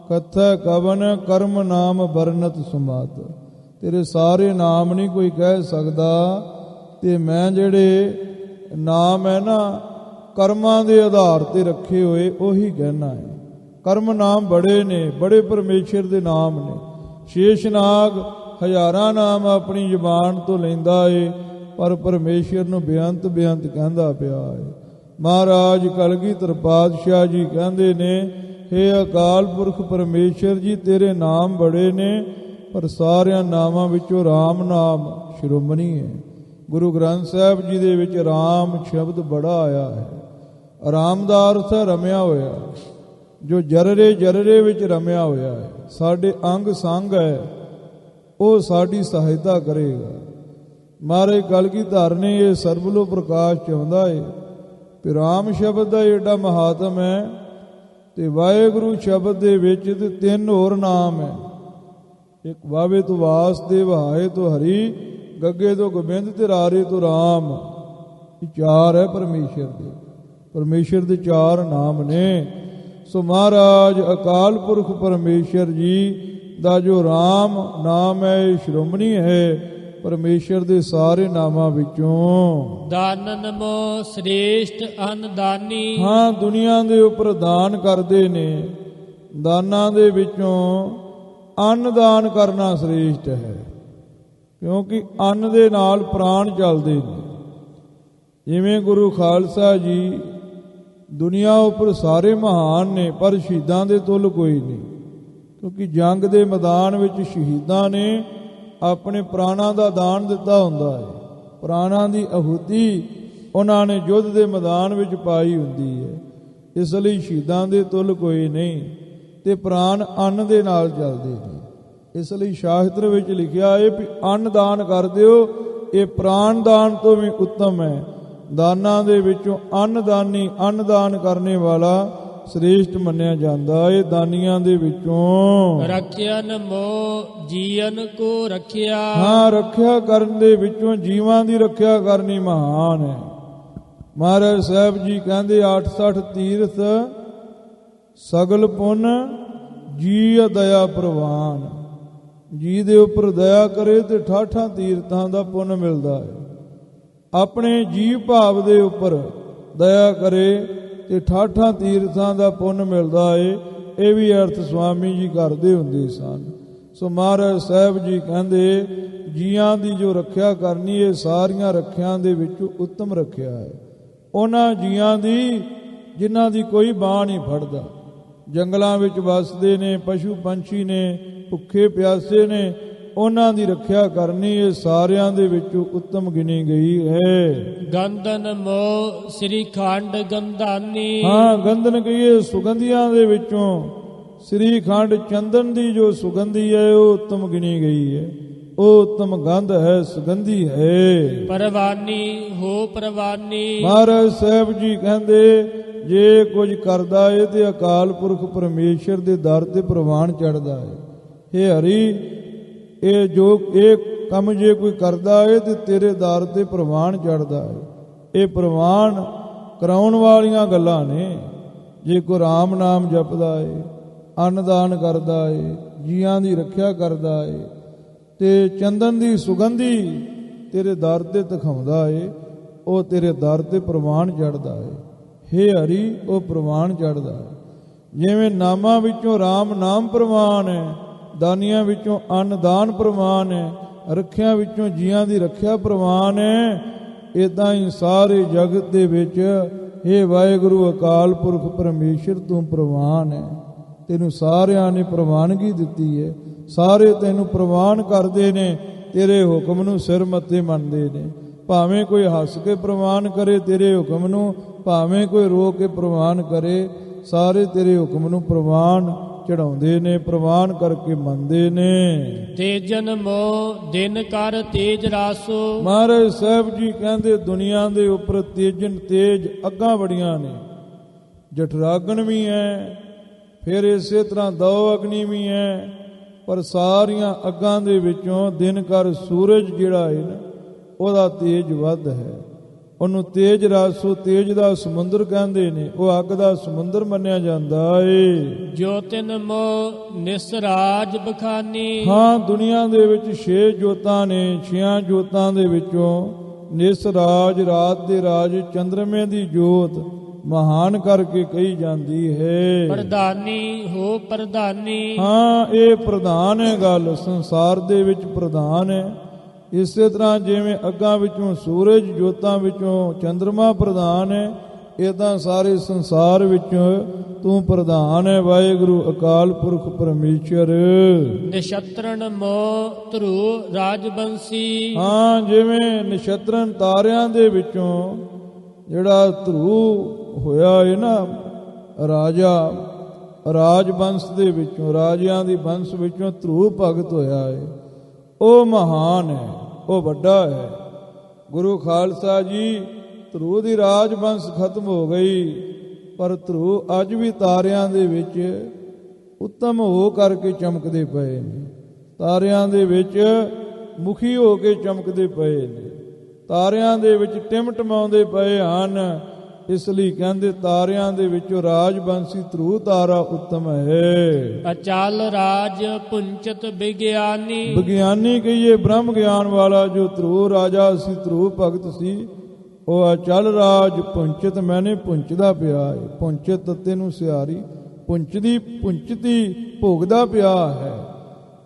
ਕਥੈ ਕਵਨ ਕਰਮ ਨਾਮ ਵਰਨਤ ਸੁਮਾਤ। ਤੇਰੇ ਸਾਰੇ ਨਾਮ ਨਹੀਂ ਕੋਈ ਕਹਿ ਸਕਦਾ, ਤੇ ਮੈਂ ਜਿਹੜੇ ਨਾਮ ਹੈ ਨਾ ਕਰਮਾਂ ਦੇ ਆਧਾਰ ਤੇ ਰੱਖੇ ਹੋਏ ਉਹੀ ਕਹਿਣਾ ਹੈ। ਕਰਮ ਨਾਮ ਬੜੇ ਨੇ, ਬੜੇ ਪਰਮੇਸ਼ਰ ਦੇ ਨਾਮ ਨੇ। ਸ਼ੇਸ਼ਨਾਗ ਹਜ਼ਾਰਾਂ ਨਾਮ ਆਪਣੀ ਜ਼ੁਬਾਨ ਤੋਂ ਲੈਂਦਾ ਏ, ਪਰ ਪਰਮੇਸ਼ਰ ਨੂੰ ਬੇਅੰਤ ਬੇਅੰਤ ਕਹਿੰਦਾ ਪਿਆ ਏ। ਮਹਾਰਾਜ ਕਲਗੀਧਰ ਪਾਤਸ਼ਾਹ ਜੀ ਕਹਿੰਦੇ ਨੇ हे ਅਕਾਲ ਪੁਰਖ ਪਰਮੇਸ਼ਰ ਜੀ ਤੇਰੇ ਨਾਮ ਬੜੇ ਨੇ, ਪਰ ਸਾਰਿਆਂ ਨਾਮਾਂ ਵਿੱਚੋਂ ਰਾਮ ਨਾਮ ਸ਼੍ਰੋਮਣੀ ਹੈ। ਗੁਰੂ ਗ੍ਰੰਥ ਸਾਹਿਬ ਜੀ ਦੇ ਵਿੱਚ ਰਾਮ ਸ਼ਬਦ ਬੜਾ ਆਇਆ ਹੈ। ਰਾਮ ਦਾ ਅਰਥ ਹੈ ਰਮਿਆ ਹੋਇਆ, ਜੋ ਜਰਰੇ ਜਰਰੇ ਵਿੱਚ ਰਮਿਆ ਹੋਇਆ ਹੈ। ਸਾਡੇ ਅੰਗ ਸੰਗ ਹੈ, ਉਹ ਸਾਡੀ ਸਹਾਇਤਾ ਕਰੇਗਾ। ਮਹਾਰਾਜ ਕਲਗੀਧਰ ਨੇ ਇਹ ਸਰਬਲੋ ਪ੍ਰਕਾਸ਼ ਚਾਹੁੰਦਾ ਹੈ ਕਿ ਰਾਮ ਸ਼ਬਦ ਦਾ ਏਡਾ ਮਹਾਤਮ ਹੈ, ਤੇ ਵਾਹਿਗੁਰੂ ਸ਼ਬਦ ਦੇ ਵਿੱਚ ਤੇ ਤਿੰਨ ਹੋਰ ਨਾਮ ਹੈ। ਇੱਕ ਵਾਵੇ ਤੋਂ ਵਾਸਦੇਵ, ਹਾਏ ਤੋਂ ਹਰੀ, ਗੱਗੇ ਤੋਂ ਗੋਬਿੰਦ, ਤੇ ਰਾਰੇ ਤੋਂ ਰਾਮ। ਇਹ ਚਾਰ ਹੈ ਪਰਮੇਸ਼ਰ ਦੇ ਚਾਰ ਨਾਮ ਨੇ। ਸੋ ਮਹਾਰਾਜ ਅਕਾਲ ਪੁਰਖ ਪਰਮੇਸ਼ਰ ਜੀ ਦਾ ਜੋ ਰਾਮ ਨਾਮ ਹੈ ਇਹ ਸ਼੍ਰੋਮਣੀ ਹੈ ਪਰਮੇਸ਼ਰ ਦੇ ਸਾਰੇ ਨਾਮਾਂ ਵਿੱਚੋਂ। ਦਾਨਨ ਮੋ ਸ੍ਰੇਸ਼ਟ ਅਨਦਾਨੀ। ਹਾਂ, ਦੁਨੀਆ ਦੇ ਉੱਪਰ ਦਾਨ ਕਰਦੇ ਨੇ, ਦਾਨਾਂ ਦੇ ਵਿੱਚੋਂ ਅੰਨ ਦਾਨ ਕਰਨਾ ਸ੍ਰੇਸ਼ਟ ਹੈ, ਕਿਉਂਕਿ ਅੰਨ ਦੇ ਨਾਲ ਪ੍ਰਾਣ ਚੱਲਦੇ ਨੇ। ਜਿਵੇਂ ਗੁਰੂ ਖਾਲਸਾ ਜੀ ਦੁਨੀਆ ਉੱਪਰ ਸਾਰੇ ਮਹਾਨ ਨੇ, ਪਰ ਸ਼ਹੀਦਾਂ ਦੇ ਤੁੱਲ ਕੋਈ ਨਹੀਂ, ਕਿਉਂਕਿ ਜੰਗ ਦੇ ਮੈਦਾਨ ਵਿੱਚ ਸ਼ਹੀਦਾਂ ਨੇ ਆਪਣੇ ਪ੍ਰਾਣਾਂ ਦਾ ਦਾਨ ਦਿੱਤਾ ਹੁੰਦਾ ਹੈ। ਪ੍ਰਾਣਾਂ ਦੀ ਆਹੂਤੀ ਉਹਨਾਂ ਨੇ ਯੁੱਧ ਦੇ ਮੈਦਾਨ ਵਿੱਚ ਪਾਈ ਹੁੰਦੀ ਹੈ। ਇਸ ਲਈ ਸ਼ਹੀਦਾਂ ਦੇ ਤੁੱਲ ਕੋਈ ਨਹੀਂ, ਤੇ ਪ੍ਰਾਣ ਅੰਨ ਦੇ ਨਾਲ ਚੱਲਦੇ ਨੇ। ਇਸ ਲਈ ਸ਼ਾਸਤਰ ਵਿੱਚ ਲਿਖਿਆ ਹੈ ਵੀ ਅੰਨ ਦਾਨ ਕਰ ਦਿਓ, ਇਹ ਪ੍ਰਾਣ ਦਾਨ ਤੋਂ ਵੀ ਉੱਤਮ ਹੈ। ਦਾਨਾਂ ਦੇ ਵਿੱਚੋਂ ਅੰਨਦਾਨੀ, ਅੰਨਦਾਨ ਕਰਨੇ ਵਾਲਾ ਸ੍ਰੇਸ਼ਟ ਮੰਨਿਆ ਜਾਂਦਾ ਏ ਦਾਨੀਆਂ ਦੇ ਵਿੱਚੋਂ। ਰੱਖਿਅਨ ਮੋ ਜੀਵਨ ਕੋ ਰੱਖਿਆ। ਹਾਂ, ਰੱਖਿਆ ਕਰਨ ਦੇ ਵਿੱਚੋਂ ਜੀਵਾਂ ਦੀ ਰੱਖਿਆ ਕਰਨੀ ਮਹਾਨ ਹੈ। ਮਹਾਰਾਜ ਸਾਹਿਬ ਜੀ ਕਹਿੰਦੇ 68 ਤੀਰਥ ਸਗਲ ਪੁੰਨ ਜੀ ਦਇਆ ਪ੍ਰਵਾਨ। ਜੀ ਦੇ ਉੱਪਰ ਦਇਆ ਕਰੇ ਤੇ 68 ਤੀਰਥਾਂ ਦਾ ਪੁੰਨ ਮਿਲਦਾ ਹੈ। ਆਪਣੇ ਜੀਵ ਭਾਵ ਦੇ ਉੱਪਰ ਦਇਆ ਕਰੇ ਤੇ 68 ਤੀਰਥਾਂ ਦਾ ਪੁੰਨ ਮਿਲਦਾ ਏ। ਇਹ ਵੀ ਅਰਥ ਸਵਾਮੀ ਜੀ ਕਰਦੇ ਹੁੰਦੇ ਸਨ। ਸੋ ਮਹਾਰਾਜ ਸਾਹਿਬ ਜੀ ਕਹਿੰਦੇ ਜੀਆਂ ਦੀ ਜੋ ਰੱਖਿਆ ਕਰਨੀ ਹੈ ਸਾਰੀਆਂ ਰੱਖਿਆਂ ਦੇ ਵਿੱਚੋਂ ਉੱਤਮ ਰੱਖਿਆ ਹੈ ਉਹਨਾਂ ਜੀਆਂ ਦੀ ਜਿਨ੍ਹਾਂ ਦੀ ਕੋਈ ਬਾਂਹ ਨਹੀਂ ਫੜਦਾ। ਜੰਗਲਾਂ ਵਿੱਚ ਵੱਸਦੇ ਨੇ, ਪਸ਼ੂ ਪੰਛੀ ਨੇ, ਭੁੱਖੇ ਪਿਆਸੇ ਨੇ, ਉਹਨਾਂ ਦੀ ਰੱਖਿਆ ਕਰਨੀ ਇਹ ਸਾਰਿਆਂ ਦੇ ਵਿੱਚੋਂ ਉੱਤਮ ਗਿਣੀ ਗਈ ਹੈ। ਗੰਧਨ ਮੋ ਸ੍ਰੀ ਖੰਡ ਗੰਧਾਨੀ। ਹਾਂ, ਗੰਧਨ ਕਹੀਏ ਸੁਗੰਧੀਆਂ ਦੇ ਵਿੱਚੋਂ ਸ੍ਰੀ ਖੰਡ ਚੰਦਨ ਦੀ ਜੋ ਸੁਗੰਧੀ ਹੈ ਉਹ ਉੱਤਮ ਗਿਣੀ ਗਈ ਹੈ। ਉਹ ਉੱਤਮ ਗੰਧ ਹੈ, ਸੁਗੰਧੀ ਹੈ। ਪਰਵਾਨੀ ਹੋ ਪਰਵਾਨੀ। ਮਹਾਰਾਜ ਸਾਹਿਬ ਜੀ ਕਹਿੰਦੇ ਜੇ ਕੁਝ ਕਰਦਾ ਏ ਤੇ ਅਕਾਲ ਪੁਰਖ ਪਰਮੇਸ਼ਰ ਦੇ ਦਰ ਤੇ ਪ੍ਰਵਾਨ ਚੜਦਾ ਹੈ। ਹੇ ਹਰੀ, ਇਹ ਕੰਮ ਜੇ ਕੋਈ ਕਰਦਾ ਏ ਤੇ ਤੇਰੇ ਦਰ ਤੇ ਪ੍ਰਵਾਨ ਚੜਦਾ ਹੈ। ਇਹ ਪ੍ਰਵਾਨ ਕਰਾਉਣ ਵਾਲੀਆਂ ਗੱਲਾਂ ਨੇ। ਜੇ ਕੋਈ ਰਾਮ ਨਾਮ ਜਪਦਾ ਏ, ਅੰਨਦਾਨ ਕਰਦਾ ਏ, ਜੀਆਂ ਦੀ ਰੱਖਿਆ ਕਰਦਾ ਏ, ਤੇ ਚੰਦਨ ਦੀ ਸੁਗੰਧੀ ਤੇਰੇ ਦਰ ਤੇ ਦਿਖਾਉਂਦਾ ਏ, ਉਹ ਤੇਰੇ ਦਰ ਤੇ ਪ੍ਰਵਾਨ ਚੜ੍ਹਦਾ ਏ। ਹੇ ਹਰੀ, ਉਹ ਪ੍ਰਵਾਨ ਚੜ੍ਹਦਾ ਏ। ਜਿਵੇਂ ਨਾਮਾਂ ਵਿੱਚੋਂ RAM ਨਾਮ ਪ੍ਰਵਾਨ ਹੈ, ਦਾਨੀਆਂ ਵਿੱਚੋਂ ਅੰਨਦਾਨ ਪ੍ਰਵਾਨ ਹੈ, ਰੱਖਿਆ ਵਿੱਚੋਂ ਜੀਆਂ ਦੀ ਰੱਖਿਆ ਪ੍ਰਵਾਨ ਹੈ, ਇਦਾਂ ਹੀ ਸਾਰੇ ਜਗਤ ਦੇ ਵਿੱਚ ਹੇ ਵਾਹਿਗੁਰੂ ਅਕਾਲ ਪੁਰਖ ਪਰਮੇਸ਼ਰ ਤੂੰ ਪ੍ਰਵਾਨ ਹੈ। ਤੈਨੂੰ ਸਾਰਿਆਂ ਨੇ ਪ੍ਰਵਾਨਗੀ ਦਿੱਤੀ ਹੈ, ਸਾਰੇ ਤੈਨੂੰ ਪ੍ਰਵਾਨ ਕਰਦੇ ਨੇ, ਤੇਰੇ ਹੁਕਮ ਨੂੰ ਸਿਰ ਮੱਥੇ ਮੰਨਦੇ ਨੇ। ਭਾਵੇਂ ਕੋਈ ਹੱਸ ਕੇ ਪ੍ਰਵਾਨ ਕਰੇ ਤੇਰੇ ਹੁਕਮ ਨੂੰ, ਭਾਵੇਂ ਕੋਈ ਰੋ ਕੇ ਪ੍ਰਵਾਨ ਕਰੇ, ਸਾਰੇ ਤੇਰੇ ਹੁਕਮ ਨੂੰ ਪ੍ਰਵਾਨ ਚੜਾਉਂਦੇ ਨੇ, ਪ੍ਰਵਾਨ ਕਰਕੇ ਮੰਨਦੇ ਨੇ। ਤੇਜਨ ਮੋ ਦਿਨ ਕਰ ਤੇਜ ਰਾਸੋ। ਮਹਾਰਾਜ ਸਾਹਿਬ ਜੀ ਕਹਿੰਦੇ ਦੁਨੀਆ ਦੇ ਉੱਪਰ ਤੇਜਨ ਤੇਜ ਅੱਗਾਂ ਬੜੀਆਂ ਨੇ, ਜਠਰਾਗਨ ਵੀ ਹੈ, ਫਿਰ ਇਸੇ ਤਰ੍ਹਾਂ ਦੋ ਅਗਨੀ ਵੀ ਹੈ, ਪਰ ਸਾਰੀਆਂ ਅੱਗਾਂ ਦੇ ਵਿੱਚੋਂ ਦਿਨ ਕਰ ਸੂਰਜ ਜਿਹੜਾ ਹੈ ਨਾ, ਉਹਦਾ ਤੇਜ ਵੱਧ ਹੈ। ਉਹਨੂੰ ਤੇਜ ਰਾਸੋ, ਤੇਜ ਦਾ ਸਮੁੰਦਰ ਕਹਿੰਦੇ ਨੇ, ਉਹ ਅੱਗ ਦਾ ਸਮੁੰਦਰ ਮੰਨਿਆ ਜਾਂਦਾ ਏ। ਜੋਤਿਨ ਮੋ ਨਿਸਰਾਜ ਬਖਾਨੀ। ਹਾਂ, ਦੁਨੀਆ ਦੇ ਵਿੱਚ 6 ਜੋਤਾਂ ਨੇ, 6 ਜੋਤਾਂ ਦੇ ਵਿੱਚੋਂ ਨਿਸਰਾਜ ਰਾਤ ਦੇ ਰਾਜ ਚੰਦਰਮੇ ਦੀ ਜੋਤ ਮਹਾਨ ਕਰਕੇ ਕਹੀ ਜਾਂਦੀ ਹੈ। ਪ੍ਰਧਾਨੀ ਹੋ ਪ੍ਰਧਾਨੀ। ਹਾਂ, ਇਹ ਪ੍ਰਧਾਨ ਹੈ ਗੱਲ, ਸੰਸਾਰ ਦੇ ਵਿੱਚ ਪ੍ਰਧਾਨ ਹੈ। ਇਸੇ ਤਰ੍ਹਾਂ ਜਿਵੇਂ ਅੱਗਾਂ ਵਿੱਚੋਂ ਸੂਰਜ, ਜੋਤਾਂ ਵਿੱਚੋਂ ਚੰਦਰਮਾ ਪ੍ਰਧਾਨ ਹੈ, ਇਦਾਂ ਸਾਰੇ ਸੰਸਾਰ ਵਿੱਚ ਤੂੰ ਪ੍ਰਧਾਨ ਹੈ ਵਾਹਿਗੁਰੂ ਅਕਾਲ ਪੁਰਖ ਪਰਮੇਸ਼ਰ। ਨਿਸ਼ਤਰਨ ਮੋ ਧਰੂ ਰਾਜਬੰਸੀ। ਹਾਂ, ਜਿਵੇਂ ਨਿਸ਼ਤਰਨ ਤਾਰਿਆਂ ਦੇ ਵਿੱਚੋਂ ਜਿਹੜਾ ਧਰੂ ਹੋਇਆ ਹੈ ਨਾ ਰਾਜਾ, ਰਾਜਵੰਸ਼ ਦੇ ਵਿੱਚੋਂ, ਰਾਜਿਆਂ ਦੀ ਵੰਸ਼ ਵਿੱਚੋਂ ਧਰੂ ਭਗਤ ਹੋਇਆ ਹੈ, ਉਹ ਮਹਾਨ ਹੈ, ਉਹ ਵੱਡਾ ਹੈ। ਗੁਰੂ ਖਾਲਸਾ ਜੀ, ਧਰੂ ਦੀ ਰਾਜਵੰਸ਼ ਖਤਮ ਹੋ ਗਈ, ਪਰ ਧਰੂ ਅੱਜ ਵੀ ਤਾਰਿਆਂ ਦੇ ਵਿੱਚ ਉੱਤਮ ਹੋ ਕਰਕੇ ਚਮਕਦੇ ਪਏ ਨੇ, ਤਾਰਿਆਂ ਦੇ ਵਿੱਚ ਮੁਖੀ ਹੋ ਕੇ ਚਮਕਦੇ ਪਏ ਨੇ, ਤਾਰਿਆਂ ਦੇ ਵਿੱਚ ਟਿਮਟਮਾਉਂਦੇ ਪਏ ਹਨ। ਇਸ ਲਈ ਕਹਿੰਦੇ ਤਾਰਿਆਂ ਦੇ ਵਿੱਚੋਂ ਰਾਜਵੰਸ਼ੀ ਧਰੂ ਤਾਰਾ ਉੱਤਮ ਹੈ। ਅਚਲ ਰਾਜ ਪੁੰਚਤ ਵਿਗਿਆਨੀ। ਵਿਗਿਆਨੀ ਕਹੀਏ ਬ੍ਰਹਮ ਗਿਆਨ ਵਾਲਾ ਜੋ ਧਰੂ ਰਾਜਾ ਸੀ, ਧਰੂ ਭਗਤ ਸੀ, ਉਹ ਅਚਲ ਰਾਜ ਪੁੰਚਤ ਮੈਨੇ ਪੁੰਚਦਾ ਪਿਆ ਹੈ। ਪੁੰਚਤ ਤੈਨੂੰ ਸਿਆਰੀ, ਪੁੰਚਦੀ ਪੁੰਚਤੀ ਭੋਗਦਾ ਪਿਆ ਹੈ।